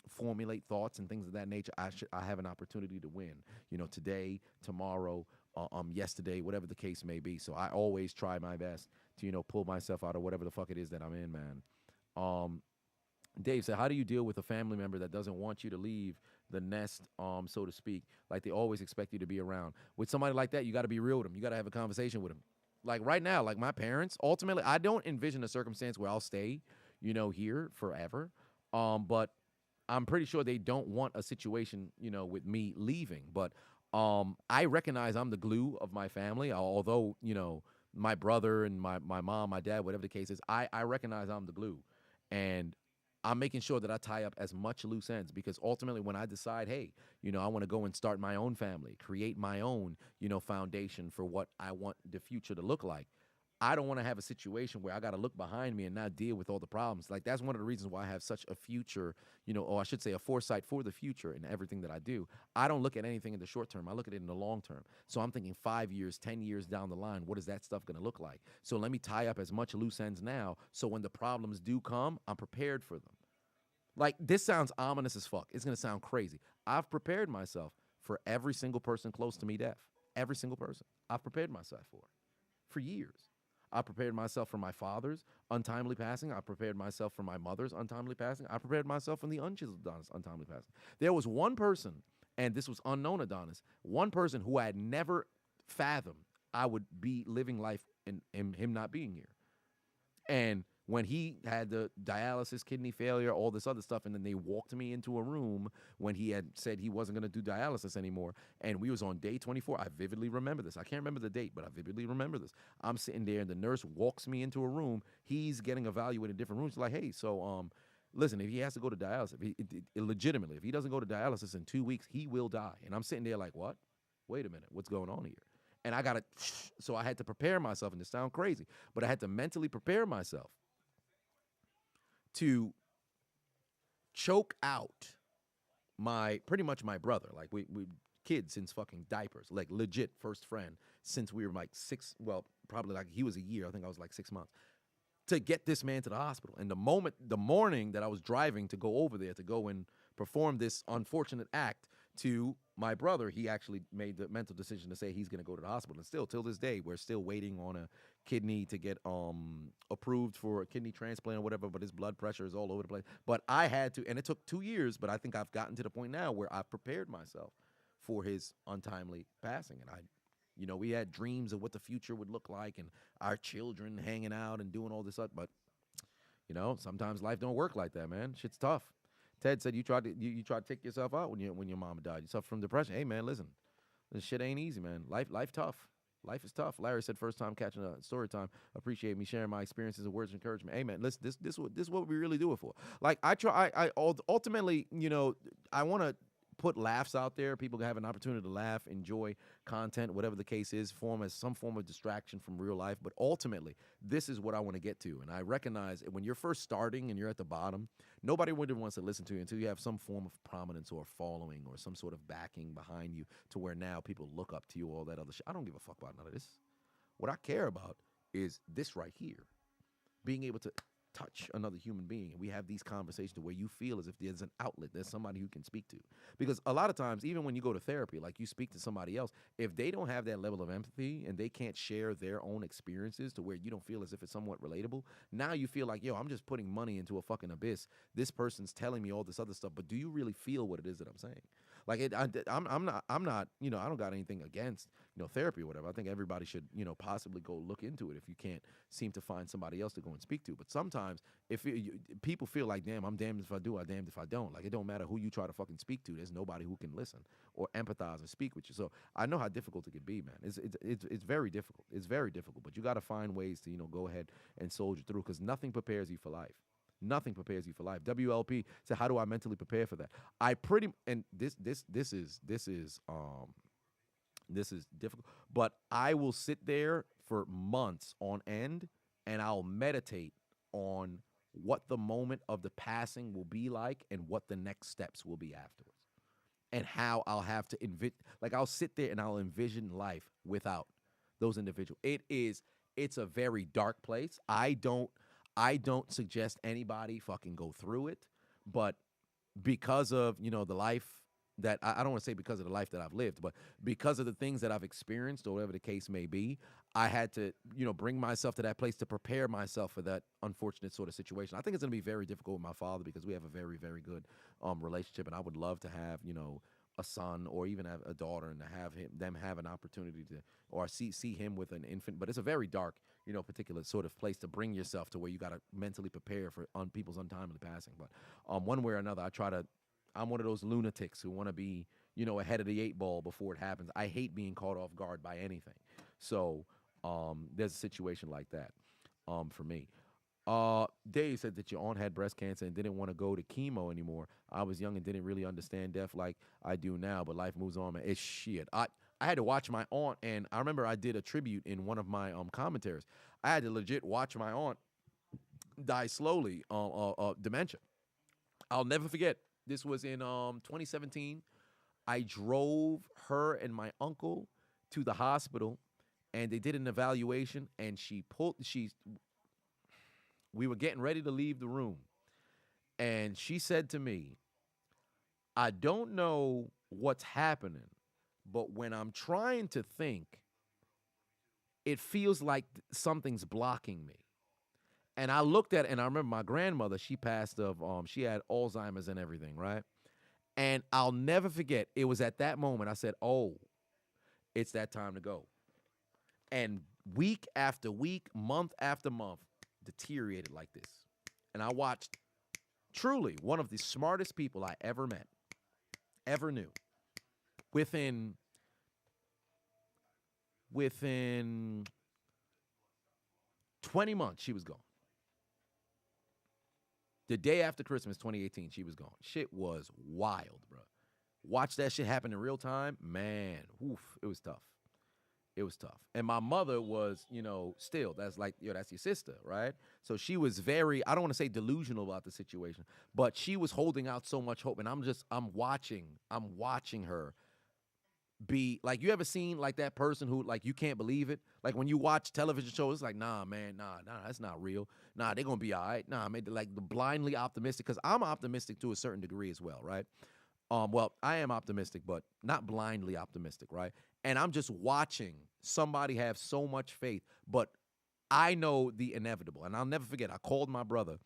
[SPEAKER 1] formulate thoughts and things of that nature, I have an opportunity to win, today, tomorrow, yesterday, whatever the case may be. So I always try my best to, pull myself out of whatever the fuck it is that I'm in, man. Dave said, how do you deal with a family member that doesn't want you to leave the nest, so to speak? Like, they always expect you to be around. With somebody like that, you got to be real with them. You got to have a conversation with them. Like right now, like my parents, ultimately, I don't envision a circumstance where I'll stay, here forever. But I'm pretty sure they don't want a situation, with me leaving. But I recognize I'm the glue of my family. Although, my brother and my mom, my dad, whatever the case is, I recognize I'm the glue. And I'm making sure that I tie up as much loose ends, because ultimately when I decide, hey, I want to go and start my own family, create my own, foundation for what I want the future to look like, I don't want to have a situation where I got to look behind me and not deal with all the problems. Like, that's one of the reasons why I have such a future, or I should say a foresight for the future in everything that I do. I don't look at anything in the short term. I look at it in the long term. So I'm thinking 5 years, 10 years down the line, what is that stuff going to look like? So let me tie up as much loose ends now, so when the problems do come, I'm prepared for them. Like, this sounds ominous as fuck. It's going to sound crazy. I've prepared myself for every single person close to me death. Every single person. I've prepared myself for years. I prepared myself for my father's untimely passing. I prepared myself for my mother's untimely passing. I prepared myself for the unchiseled Adonis untimely passing. There was one person, and this was unknown Adonis, one person who I had never fathomed I would be living life in him not being here. And when he had the dialysis, kidney failure, all this other stuff, and then they walked me into a room when he had said he wasn't going to do dialysis anymore, and we was on day 24. I vividly remember this. I can't remember the date, but I vividly remember this. I'm sitting there, and the nurse walks me into a room. He's getting evaluated in different rooms. She's like, hey, so listen, if he has to go to dialysis, legitimately, if he doesn't go to dialysis in 2 weeks, he will die. And I'm sitting there like, what? Wait a minute, what's going on here? And I got to, so I had to prepare myself, and this sounds crazy, but I had to mentally prepare myself to choke out pretty much my brother. Like we kids since fucking diapers, like legit first friend since we were like probably like he was a year. I think I was like 6 months to get this man to the hospital. And the morning that I was driving to go over there to go and perform this unfortunate act to my brother, he actually made the mental decision to say he's going to go to the hospital. And still, till this day, we're still waiting on a kidney to get approved for a kidney transplant or whatever, but his blood pressure is all over the place. But I had to, and it took 2 years, but I think I've gotten to the point now where I've prepared myself for his untimely passing. And we had dreams of what the future would look like and our children hanging out and doing all this stuff. But, sometimes life don't work like that, man. Shit's tough. Ted said you tried to take yourself out when your mama died. You suffer from depression. Hey, man, listen. This shit ain't easy, man. Life tough. Life is tough. Larry said, first time catching a story time. Appreciate me sharing my experiences and words of encouragement. Hey, man, listen, this is what we really do it for. Like, ultimately, I want to put laughs out there. People can have an opportunity to laugh, enjoy content, whatever the case is, form as some form of distraction from real life. But ultimately, this is what I want to get to. And I recognize when you're first starting and you're at the bottom, nobody really wants to listen to you until you have some form of prominence or following or some sort of backing behind you to where now people look up to you, all that other shit. I don't give a fuck about none of this. What I care about is this right here. Being able to touch another human being, and we have these conversations where you feel as if there's an outlet, there's somebody who can speak to. Because a lot of times, even when you go to therapy, like you speak to somebody else, if they don't have that level of empathy and they can't share their own experiences to where you don't feel as if it's somewhat relatable, now you feel like, yo, I'm just putting money into a fucking abyss. This person's telling me all this other stuff, but do you really feel what it is that I'm saying? Like I'm not, I don't got anything against, therapy or whatever. I think everybody should, possibly go look into it if you can't seem to find somebody else to go and speak to. But sometimes if people feel like, damn, I'm damned if I do, I'm damned if I don't. Like, it don't matter who you try to fucking speak to. There's nobody who can listen or empathize and speak with you. So I know how difficult it can be, man. It's very difficult. It's very difficult. But you got to find ways to, go ahead and soldier through, because nothing prepares you for life. Nothing prepares you for life. WLP said, how do I mentally prepare for that? This is difficult, but I will sit there for months on end and I'll meditate on what the moment of the passing will be like and what the next steps will be afterwards, and how I'll have to I'll sit there and I'll envision life without those individuals. It's a very dark place. I don't suggest anybody fucking go through it, but because of, the life that I don't want to say because of the life that I've lived, but because of the things that I've experienced or whatever the case may be, I had to, bring myself to that place to prepare myself for that unfortunate sort of situation. I think it's going to be very difficult with my father because we have a very, very good relationship, and I would love to have, a son or even have a daughter and to have them have an opportunity to, or see him with an infant. But it's a very dark, particular sort of place to bring yourself to where you got to mentally prepare for people's untimely passing. But one way or another, I'm one of those lunatics who want to be, ahead of the 8 ball before it happens. I hate being caught off guard by anything. So there's a situation like that for me. Dave said that your aunt had breast cancer and didn't want to go to chemo anymore. I was young and didn't really understand death like I do now, but life moves on, man. It's shit. I had to watch my aunt, and I remember I did a tribute in one of my commentaries. I had to legit watch my aunt die slowly, dementia. I'll never forget. This was in 2017. I drove her and my uncle to the hospital, and they did an evaluation, and we were getting ready to leave the room, and she said to me, I don't know what's happening, But when I'm trying to think, it feels like something's blocking me. And I looked at it, and I remember my grandmother, she passed of she had Alzheimer's and everything, right? And I'll never forget, it was at that moment I said, "Oh, it's that time to go." And week after week, month after month, deteriorated like this. And I watched truly one of the smartest people I ever met, ever knew. Within 20 months, she was gone. The day after Christmas 2018, she was gone. Shit was wild, bro. Watch that shit happen in real time. Man, oof, it was tough. It was tough. And my mother was, still, that's like, that's your sister, right? So she was very, I don't want to say delusional about the situation, but she was holding out so much hope. And I'm watching her be like, you ever seen like that person who like you can't believe it? Like when you watch television shows, it's like, nah, man, nah, that's not real. Nah, they're gonna be all right. Nah, man, like the blindly optimistic, because I'm optimistic to a certain degree as well, right? Well, I am optimistic, but not blindly optimistic, right? And I'm just watching somebody have so much faith, but I know the inevitable. And I'll never forget, I called my brother,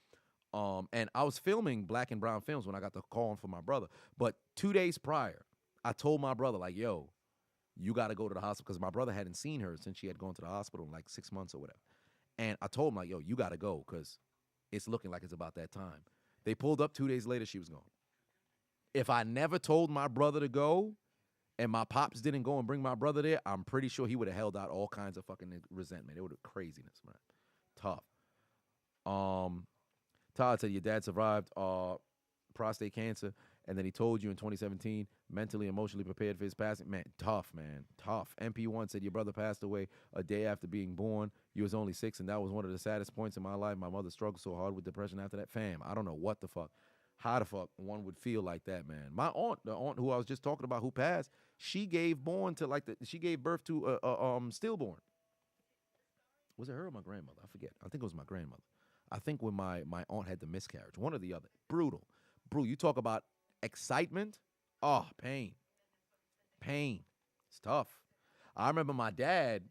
[SPEAKER 1] and I was filming Black and Brown films when I got the call for my brother. But 2 days prior, I told my brother, like, yo, you got to go to the hospital, because my brother hadn't seen her since she had gone to the hospital in like 6 months or whatever. And I told him, like, yo, you got to go because it's looking like it's about that time. They pulled up 2 days later, she was gone. If I never told my brother to go and my pops didn't go and bring my brother there, I'm pretty sure he would have held out all kinds of fucking resentment. It would have craziness, man. Tough. Todd said your dad survived prostate cancer, and then he told you in 2017, mentally, emotionally prepared for his passing. Man, tough, man. Tough. MP1 said your brother passed away a day after being born. You was only 6, and that was one of the saddest points in my life. My mother struggled so hard with depression after that. Fam, I don't know what the fuck. How the fuck one would feel like that, man. My aunt, the aunt who I was just talking about who passed, she gave birth to a stillborn. Was it her or my grandmother? I forget. I think it was my grandmother. I think when my aunt had the miscarriage, one or the other. Brutal. You talk about excitement. Oh, pain. It's tough. I remember my dad,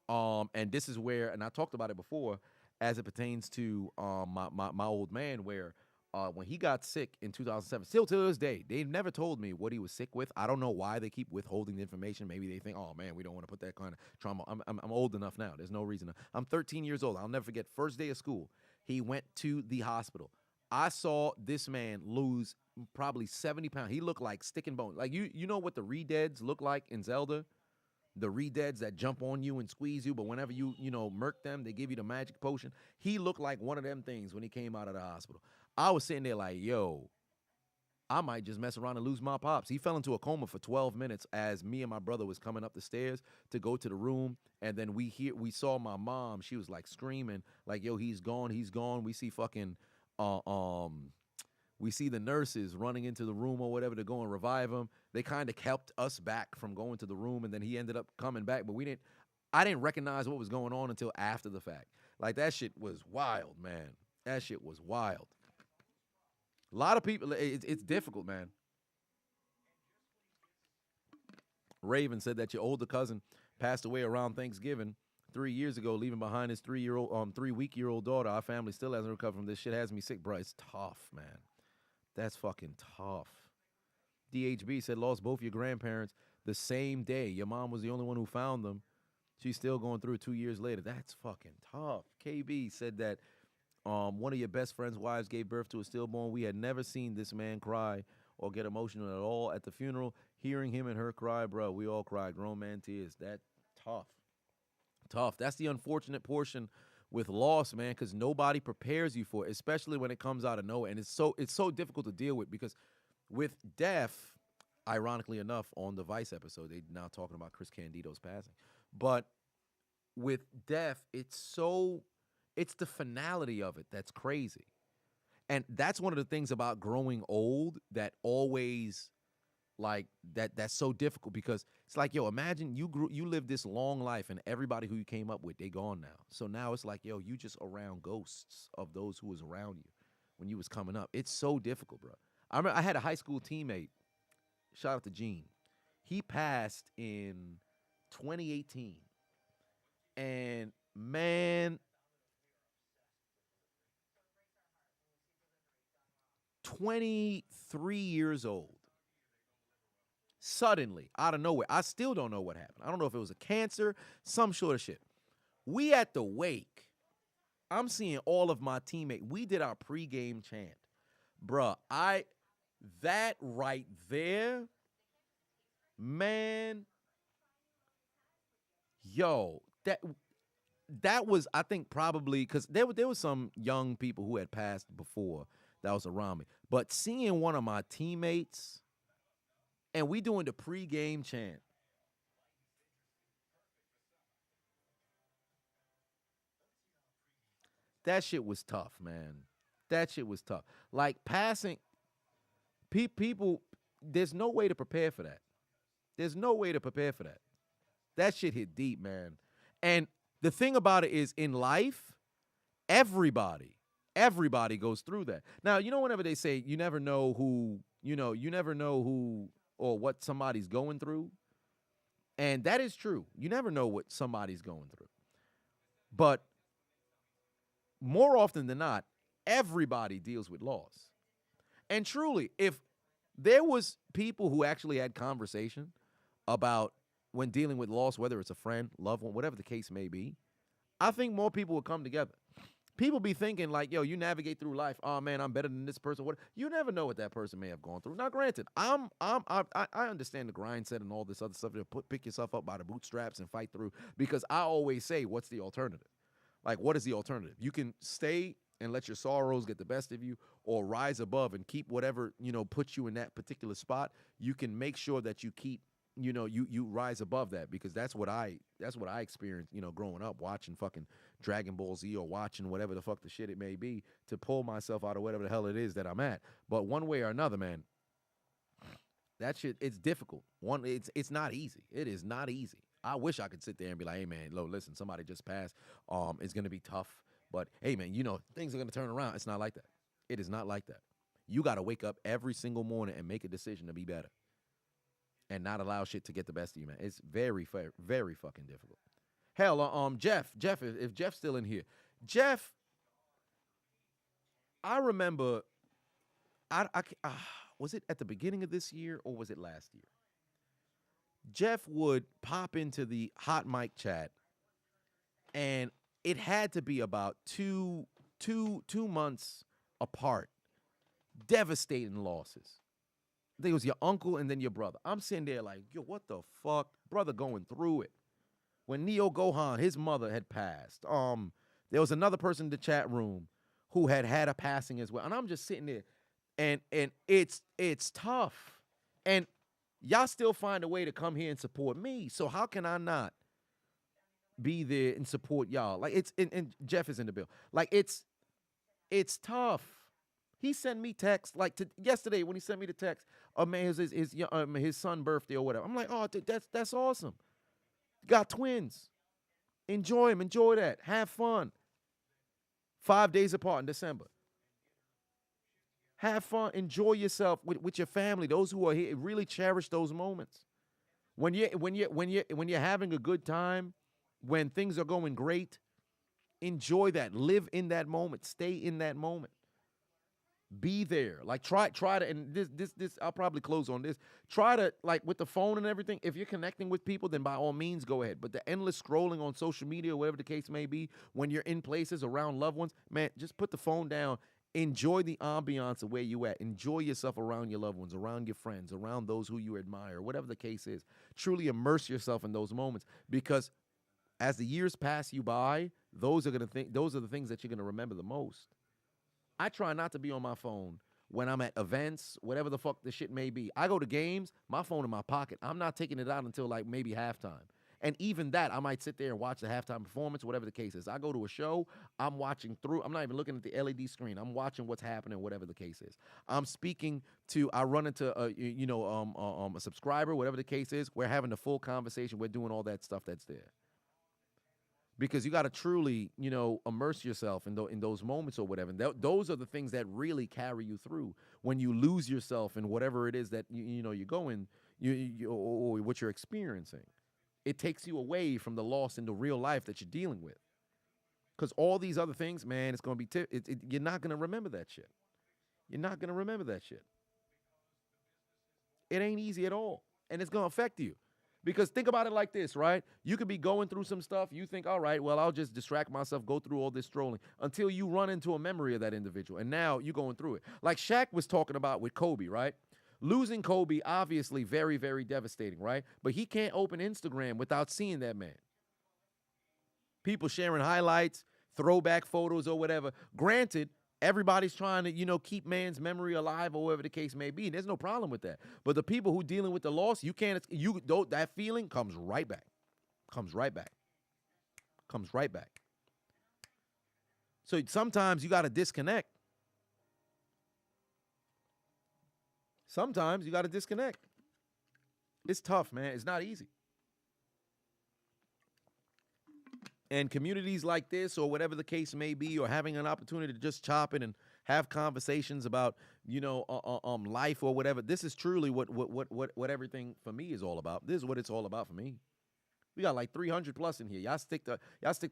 [SPEAKER 1] and this is where, and I talked about it before, as it pertains to my old man, where when he got sick in 2007, still to this day, they never told me what he was sick with. I don't know why they keep withholding the information. Maybe they think, oh man, we don't want to put that kind of trauma. I'm old enough now. There's no reason. I'm 13 years old. I'll never forget. First day of school, he went to the hospital. I saw this man lose probably 70 pounds. He looked like stick and bone. Like you know what the Redeads look like in Zelda? The Redeads that jump on you and squeeze you, but whenever you murk them, they give you the magic potion. He looked like one of them things when he came out of the hospital. I was sitting there like, yo, I might just mess around and lose my pops. He fell into a coma for 12 minutes as me and my brother was coming up the stairs to go to the room. And then we saw my mom. She was like screaming, like, yo, he's gone. We see fucking, we see the nurses running into the room or whatever to go and revive him. They kind of helped us back from going to the room. And then he ended up coming back, but I didn't recognize what was going on until after the fact. Like that shit was wild, man. That shit was wild. A lot of people, it's difficult, man. Raven said that your older cousin passed away around Thanksgiving 3 years ago, leaving behind his 3-week-old daughter. Our family still hasn't recovered from this. Shit has me sick, bro. It's tough, man. That's fucking tough. DHB said lost both your grandparents the same day. Your mom was the only one who found them. She's still going through it 2 years later. That's fucking tough. KB said that one of your best friend's wives gave birth to a stillborn. We had never seen this man cry or get emotional at all at the funeral. Hearing him and her cry, bro, we all cried. Grown man tears. That tough. Tough. That's the unfortunate portion with loss, man, because nobody prepares you for it, especially when it comes out of nowhere. And it's so difficult to deal with because with death, ironically enough, on the Vice episode, they're now talking about Chris Candido's passing. But with death, it's the finality of it that's crazy. And that's one of the things about growing old that always like that's so difficult because it's like, yo, imagine you lived this long life and everybody who you came up with, they gone now. So now it's like, yo, you just around ghosts of those who was around you when you was coming up. It's so difficult, bro. I remember I had a high school teammate, shout out to Gene. He passed in 2018. And man, 23 years old. Suddenly, out of nowhere. I still don't know what happened. I don't know if it was a cancer, some sort of shit. We at the wake. I'm seeing all of my teammates. We did our pregame chant. Bruh, that right there, man, yo, that was, I think, probably, because there was some young people who had passed before that was around me. But seeing one of my teammates, and we doing the pregame chant, that shit was tough, man. That shit was tough. Like passing, people, there's no way to prepare for that. There's no way to prepare for that. That shit hit deep, man. And the thing about it is, in life, everybody goes through that. Now, whenever they say you never know who, you never know who or what somebody's going through. And that is true. You never know what somebody's going through. But more often than not, everybody deals with loss. And truly, if there was people who actually had conversation about when dealing with loss, whether it's a friend, loved one, whatever the case may be, I think more people would come together. People be thinking like, yo, you navigate through life. Oh man, I'm better than this person. What? You never know what that person may have gone through. Now, granted, I understand the grind set and all this other stuff. To pick yourself up by the bootstraps and fight through. Because I always say, what's the alternative? Like, what is the alternative? You can stay and let your sorrows get the best of you, or rise above and keep whatever puts you in that particular spot. You can make sure that you keep. You rise above that, because that's what I experienced, growing up, watching fucking Dragon Ball Z or watching whatever the fuck the shit it may be, to pull myself out of whatever the hell it is that I'm at. But one way or another, man, that shit, it's difficult. It's not easy. It is not easy. I wish I could sit there and be like, hey man, listen, somebody just passed. It's gonna be tough, but hey man, things are gonna turn around. It's not like that. It is not like that. You gotta wake up every single morning and make a decision to be better. And not allow shit to get the best of you, man. It's very, very fucking difficult. Hell, Jeff, if Jeff's still in here, Jeff, I remember, was it at the beginning of this year or was it last year? Jeff would pop into the hot mic chat, and it had to be about two months apart. Devastating losses. I think it was your uncle and then your brother. I'm sitting there like, yo, what the fuck? Brother going through it. When Neo Gohan, his mother had passed. There was another person in the chat room who had a passing as well. And I'm just sitting there, and it's tough. And y'all still find a way to come here and support me. So how can I not be there and support y'all? Like, and Jeff is in the bill. Like, it's tough. He sent me text yesterday when he sent me the text. Oh man, his son's birthday or whatever. I'm like, oh, that's awesome. Got twins. Enjoy them. Enjoy that. Have fun. 5 days apart in December. Have fun. Enjoy yourself with your family. Those who are here, really cherish those moments. When you're having a good time, when things are going great, enjoy that. Live in that moment. Stay in that moment. Be there. Like try to, and this I'll probably close on this. Try to, like, with the phone and everything, if you're connecting with people, then by all means go ahead. But the endless scrolling on social media, whatever the case may be, when you're in places around loved ones, man, just put the phone down. Enjoy the ambiance of where you at. Enjoy yourself around your loved ones, around your friends, around those who you admire, whatever the case is. Truly immerse yourself in those moments, because as the years pass you by, those are the things that you're gonna remember the most. I try not to be on my phone when I'm at events, whatever the fuck the shit may be. I go to games, my phone in my pocket. I'm not taking it out until like maybe halftime. And even that, I might sit there and watch the halftime performance, whatever the case is. I go to a show, I'm watching through. I'm not even looking at the LED screen. I'm watching what's happening, whatever the case is. I run into a subscriber, whatever the case is. We're having a full conversation. We're doing all that stuff that's there. Because you got to truly, immerse yourself in those moments or whatever. And those are the things that really carry you through. When you lose yourself in whatever it is that you're going, or what you're experiencing. It takes you away from the loss in the real life that you're dealing with. Because all these other things, man, it's going to be, you're not going to remember that shit. You're not going to remember that shit. It ain't easy at all. And it's going to affect you. Because think about it like this, right? You could be going through some stuff. You think, all right, well, I'll just distract myself, go through all this strolling until you run into a memory of that individual. And now you're going through it. Like Shaq was talking about with Kobe, right? Losing Kobe, obviously very, very devastating, right? But he can't open Instagram without seeing that man. People sharing highlights, throwback photos or whatever. Granted, everybody's trying to, keep man's memory alive or whatever the case may be. And there's no problem with that. But the people who dealing with the loss, that feeling comes right back. Comes right back. Comes right back. So sometimes you got to disconnect. Sometimes you got to disconnect. It's tough, man. It's not easy. And communities like this or whatever the case may be, or having an opportunity to just chop it and have conversations about, life or whatever. This is truly what everything for me is all about. This is what it's all about for me. We got like 300 plus in here. Y'all stick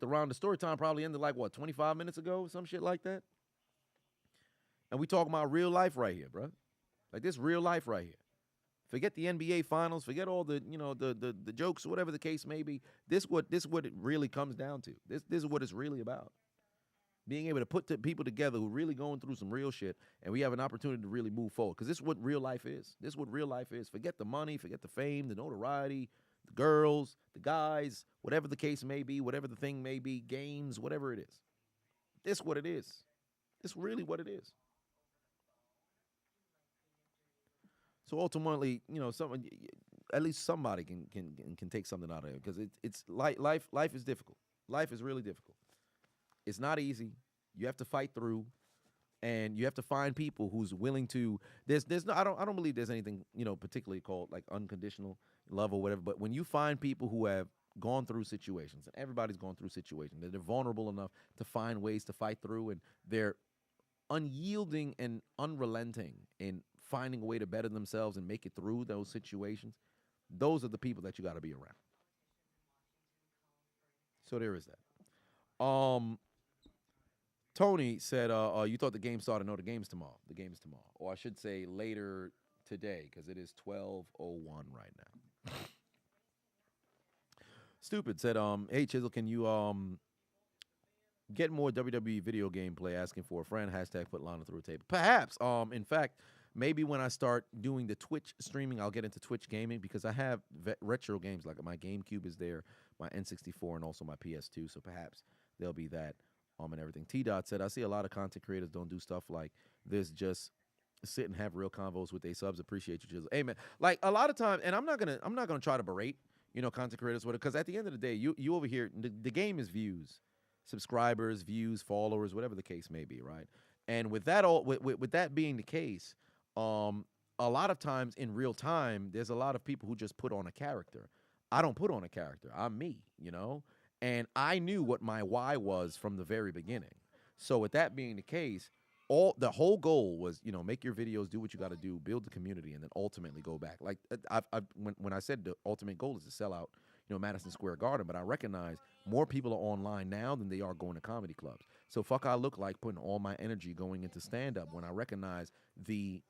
[SPEAKER 1] around. The story time probably ended like 25 minutes ago, some shit like that. And we talking about real life right here, bro. Like this real life right here. Forget the NBA finals. Forget all the the jokes, whatever the case may be. This what it really comes down to. This is what it's really about. Being able to put people together who really going through some real shit, and we have an opportunity to really move forward. Because this is what real life is. This is what real life is. Forget the money. Forget the fame, the notoriety, the girls, the guys, whatever the case may be, whatever the thing may be, games, whatever it is. This is what it is. It's really what it is. So ultimately, at least somebody can take something out of it, because it's life is difficult. Life is really difficult. It's not easy. You have to fight through, and you have to find people who's willing to. There's no, I don't believe there's anything particularly called like unconditional love or whatever. But when you find people who have gone through situations, and everybody's gone through situations, they're vulnerable enough to find ways to fight through, and they're unyielding and unrelenting in finding a way to better themselves and make it through those situations. Those are the people that you got to be around. So there is that. Tony said, you thought the game started. No, the game's tomorrow. The game's tomorrow. Or I should say later today, because it is 12:01 right now. Stupid said, hey, Chisel, can you get more WWE video gameplay? Asking for a friend. Hashtag put Lana through a table. Perhaps. In fact, maybe when I start doing the Twitch streaming, I'll get into Twitch gaming, because I have retro games. Like my GameCube is there, my N64, and also my PS2. So perhaps there'll be that and everything. T-Dot said, I see a lot of content creators don't do stuff like this. Just sit and have real convos with their subs. Appreciate you, Jizzle. Hey, man. Like a lot of times, and I'm not gonna try to berate, content creators with it, because at the end of the day, you over here, the game is views, subscribers, views, followers, whatever the case may be, right? And with that with that being the case, a lot of times in real time, there's a lot of people who just put on a character. I don't put on a character. I'm me, And I knew what my why was from the very beginning. So with that being the case, the whole goal was, make your videos, do what you got to do, build the community, and then ultimately go back. Like when I said the ultimate goal is to sell out, Madison Square Garden, but I recognize more people are online now than they are going to comedy clubs. So I look like putting all my energy going into stand-up, when I recognize the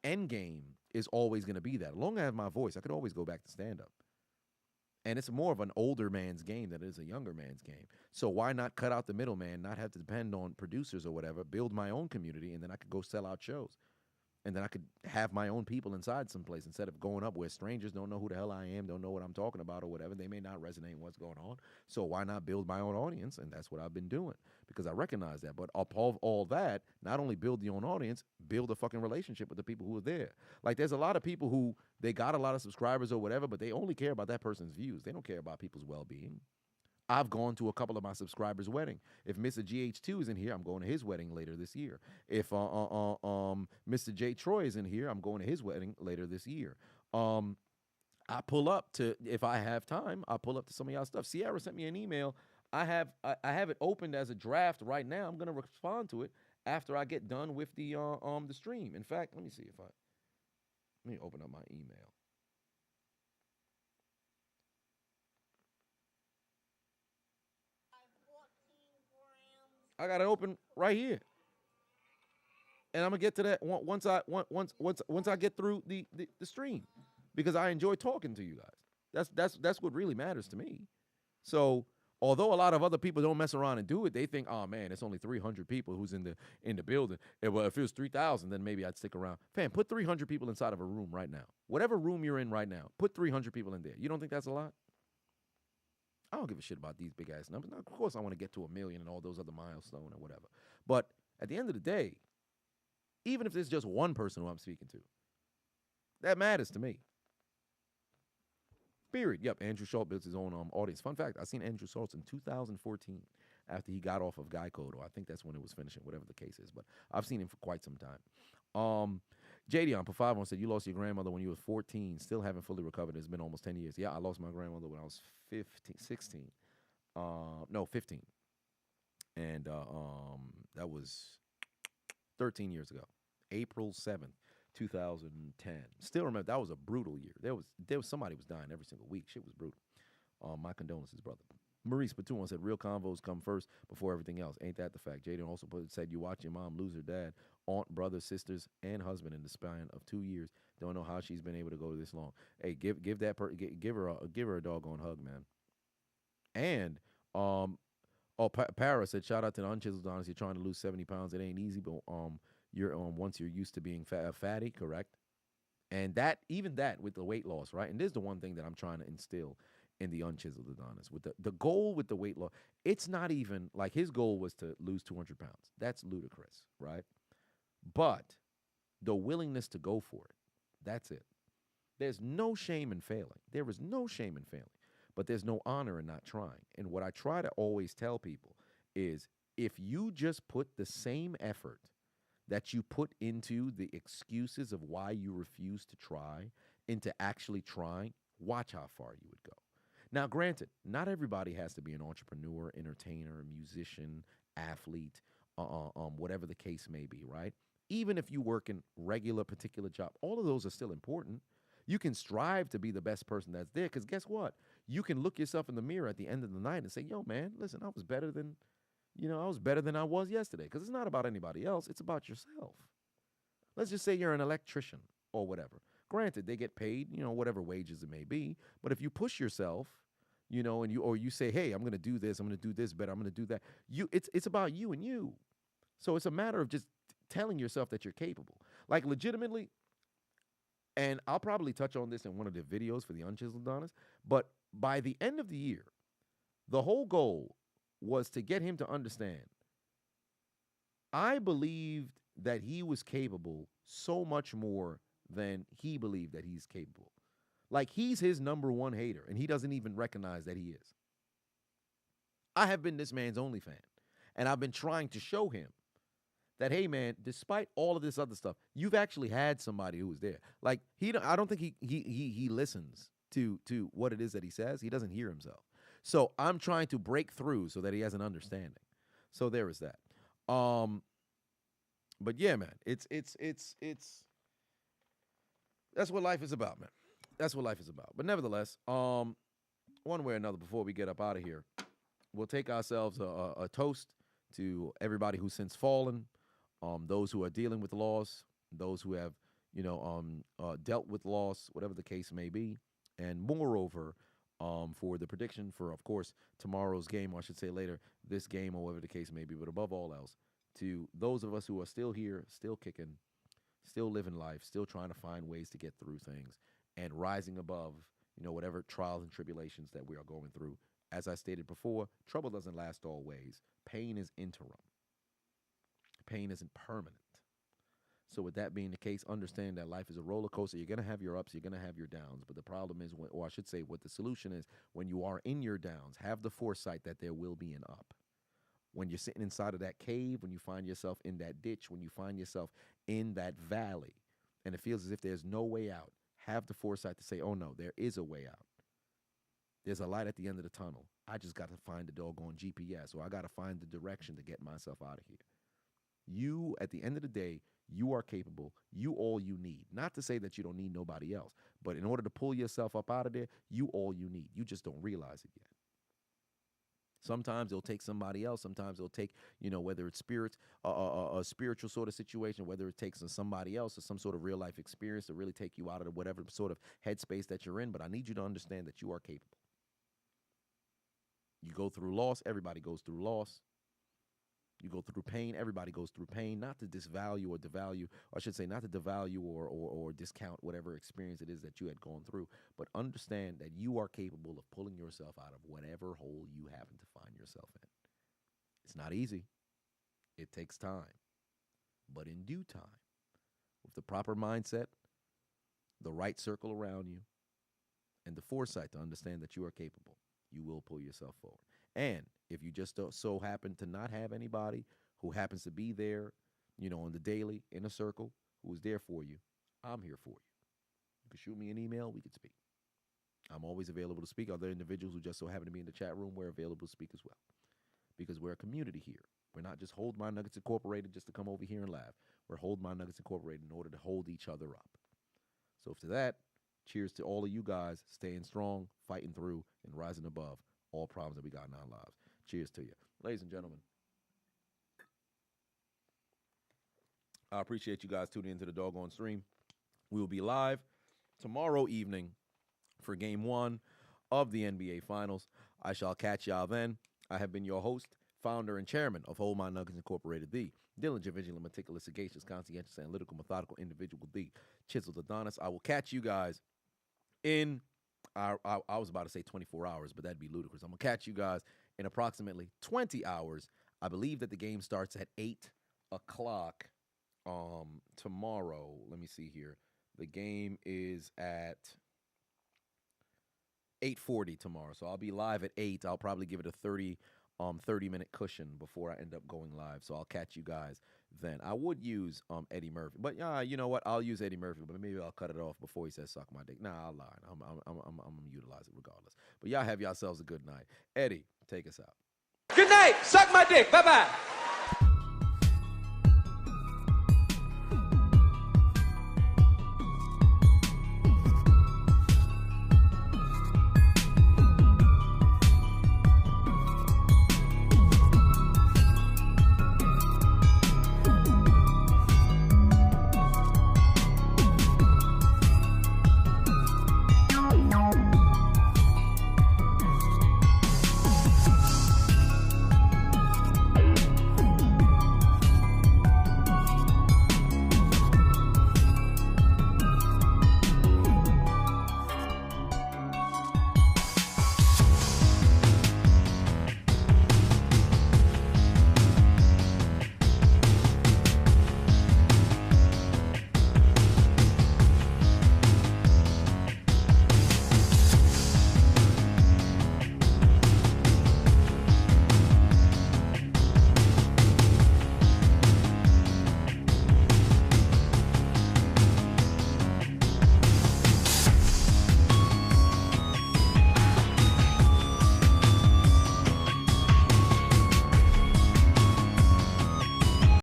[SPEAKER 1] end game is always going to be that. As long as I have my voice, I could always go back to stand-up. And it's more of an older man's game than it is a younger man's game. So why not cut out the middleman, not have to depend on producers or whatever, build my own community, and then I could go sell out shows. And then I could have my own people inside someplace, instead of going up where strangers don't know who the hell I am, don't know what I'm talking about or whatever. They may not resonate with what's going on. So why not build my own audience? And that's what I've been doing, because I recognize that. But above all that, not only build your own audience, build a fucking relationship with the people who are there. Like there's a lot of people who, they got a lot of subscribers or whatever, but they only care about that person's views. They don't care about people's well-being. I've gone to a couple of my subscribers' wedding. If Mr. GH2 is in here, I'm going to his wedding later this year. If Mr. J. Troy is in here, I'm going to his wedding later this year. I pull up to, if I have time, I pull up to some of y'all stuff. Sierra sent me an email. I have it opened as a draft right now. I'm gonna respond to it after I get done with the stream. In fact, let me open up my email. I got it open right here, and I'm gonna get to that once I get through the stream, because I enjoy talking to you guys. That's what really matters to me. So although a lot of other people don't mess around and do it, they think, oh man, it's only 300 people who's in the building. And, well, if it was 3,000, then maybe I'd stick around. Fam, put 300 people inside of a room right now. Whatever room you're in right now, put 300 people in there. You don't think that's a lot? I don't give a shit about these big ass numbers. Now, of course, I want to get to 1 million and all those other milestones or whatever. But at the end of the day, even if there's just one person who I'm speaking to, that matters to me. Period. Yep, Andrew Schultz built his own audience. Fun fact, I seen Andrew Schultz in 2014 after he got off of Guy Code, or I think that's when it was finishing, whatever the case is. But I've seen him for quite some time. JD on P51 said, you lost your grandmother when you were 14, still haven't fully recovered. It's been almost 10 years. Yeah, I lost my grandmother when I was 16. No, 15. And that was 13 years ago. April 7th. 2010. Still remember, that was a brutal year. There was somebody was dying every single week. Shit was brutal. My condolences, brother. Maurice Patuan said, real convos come first before everything else. Ain't that the fact? Jaden also said, you watch your mom lose her dad, aunt, brother, sisters, and husband in the span of 2 years. Don't know how she's been able to go this long. Hey, give her a doggone hug, man. And Para said, shout out to the Unchiseled Adonis. You're trying to lose 70 pounds. It ain't easy, but you're once you're used to being fatty, correct? And that, even that with the weight loss, right? And this is the one thing that I'm trying to instill in the Unchiseled Adonis. With the goal with the weight loss, it's not even like his goal was to lose 200 pounds. That's ludicrous, right? But the willingness to go for it, that's it. There's no shame in failing. There is no shame in failing, but there's no honor in not trying. And what I try to always tell people is, if you just put the same effort that you put into the excuses of why you refuse to try into actually trying, watch how far you would go. Now, granted, not everybody has to be an entrepreneur, entertainer, musician, athlete, whatever the case may be, right? Even if you work in regular particular job, all of those are still important. You can strive to be the best person that's there, because guess what? You can look yourself in the mirror at the end of the night and say, yo, man, listen, I was better than I was yesterday, because it's not about anybody else. It's about yourself. Let's just say you're an electrician or whatever. Granted, they get paid, whatever wages it may be. But if you push yourself, and you say, hey, I'm going to do this better, I'm going to do that. It's about you and you. So it's a matter of just telling yourself that you're capable. Like, legitimately, and I'll probably touch on this in one of the videos for the Unchiseled Adonis, but by the end of the year, the whole goal was to get him to understand, I believed that he was capable so much more than he believed that he's capable. Like, he's his number one hater, and he doesn't even recognize that he is. I have been this man's only fan, and I've been trying to show him that, hey, man, despite all of this other stuff, you've actually had somebody who was there. Like, I don't think he listens to what it is that he says. He doesn't hear himself. So I'm trying to break through so that he has an understanding. So there is that. But yeah, man, it's that's what life is about, man. That's what life is about. But nevertheless, one way or another, before we get up out of here, we'll take ourselves a toast to everybody who's since fallen, those who are dealing with loss, those who have, dealt with loss, whatever the case may be, and moreover, for the prediction for, of course, tomorrow's game, or I should say later, this game, or whatever the case may be, but above all else, to those of us who are still here, still kicking, still living life, still trying to find ways to get through things, and rising above, whatever trials and tribulations that we are going through. As I stated before, trouble doesn't last always. Pain is interim. Pain isn't permanent. So with that being the case, understand that life is a roller coaster. You're going to have your ups, you're going to have your downs. But the problem is, or I should say what the solution is, when you are in your downs, have the foresight that there will be an up. When you're sitting inside of that cave, when you find yourself in that ditch, when you find yourself in that valley, and it feels as if there's no way out, have the foresight to say, oh no, there is a way out. There's a light at the end of the tunnel. I just got to find the doggone GPS, or I got to find the direction to get myself out of here. You, at the end of the day, you are capable. You all you need. Not to say that you don't need nobody else, but in order to pull yourself up out of there, you all you need. You just don't realize it yet. Sometimes it'll take somebody else. Sometimes it'll take, whether it's spirits, a spiritual sort of situation, whether it takes somebody else or some sort of real life experience to really take you out of whatever sort of headspace that you're in. But I need you to understand that you are capable. You go through loss. Everybody goes through loss. You go through pain. Everybody goes through pain. Not to disvalue or devalue, or I should say not to devalue or discount whatever experience it is that you had gone through, but understand that you are capable of pulling yourself out of whatever hole you happen to find yourself in. It's not easy. It takes time. But in due time, with the proper mindset, the right circle around you, and the foresight to understand that you are capable, you will pull yourself forward. And if you just so happen to not have anybody who happens to be there, on the daily, in a circle, who is there for you, I'm here for you. You can shoot me an email. We can speak. I'm always available to speak. Other individuals who just so happen to be in the chat room, we're available to speak as well. Because we're a community here. We're not just Hold My Nuggets Incorporated just to come over here and laugh. We're Hold My Nuggets Incorporated in order to hold each other up. So for that, cheers to all of you guys staying strong, fighting through, and rising above all problems that we got in our lives. Cheers to you. Ladies and gentlemen, I appreciate you guys tuning into the doggone stream. We will be live tomorrow evening for Game 1 of the NBA Finals. I shall catch y'all then. I have been your host, founder, and chairman of Hold My Nuggets Incorporated, the diligent, vigilant, meticulous, sagacious, conscientious, analytical, methodical individual, the Chiseled Adonis. I will catch you guys in I was about to say 24 hours, but that'd be ludicrous. I'm going to catch you guys in approximately 20 hours. I believe that the game starts at 8 o'clock tomorrow. Let me see here. The game is at 8:40 tomorrow, so I'll be live at 8. I'll probably give it a 30-minute cushion before I end up going live, so I'll catch you guys then. I would use Eddie Murphy, but you know what? I'll use Eddie Murphy, but maybe I'll cut it off before he says "suck my dick." Nah, I'll lie. I'm gonna utilize it regardless. But y'all have yourselves a good night. Eddie, take us out.
[SPEAKER 6] Good night. Suck my dick. Bye bye.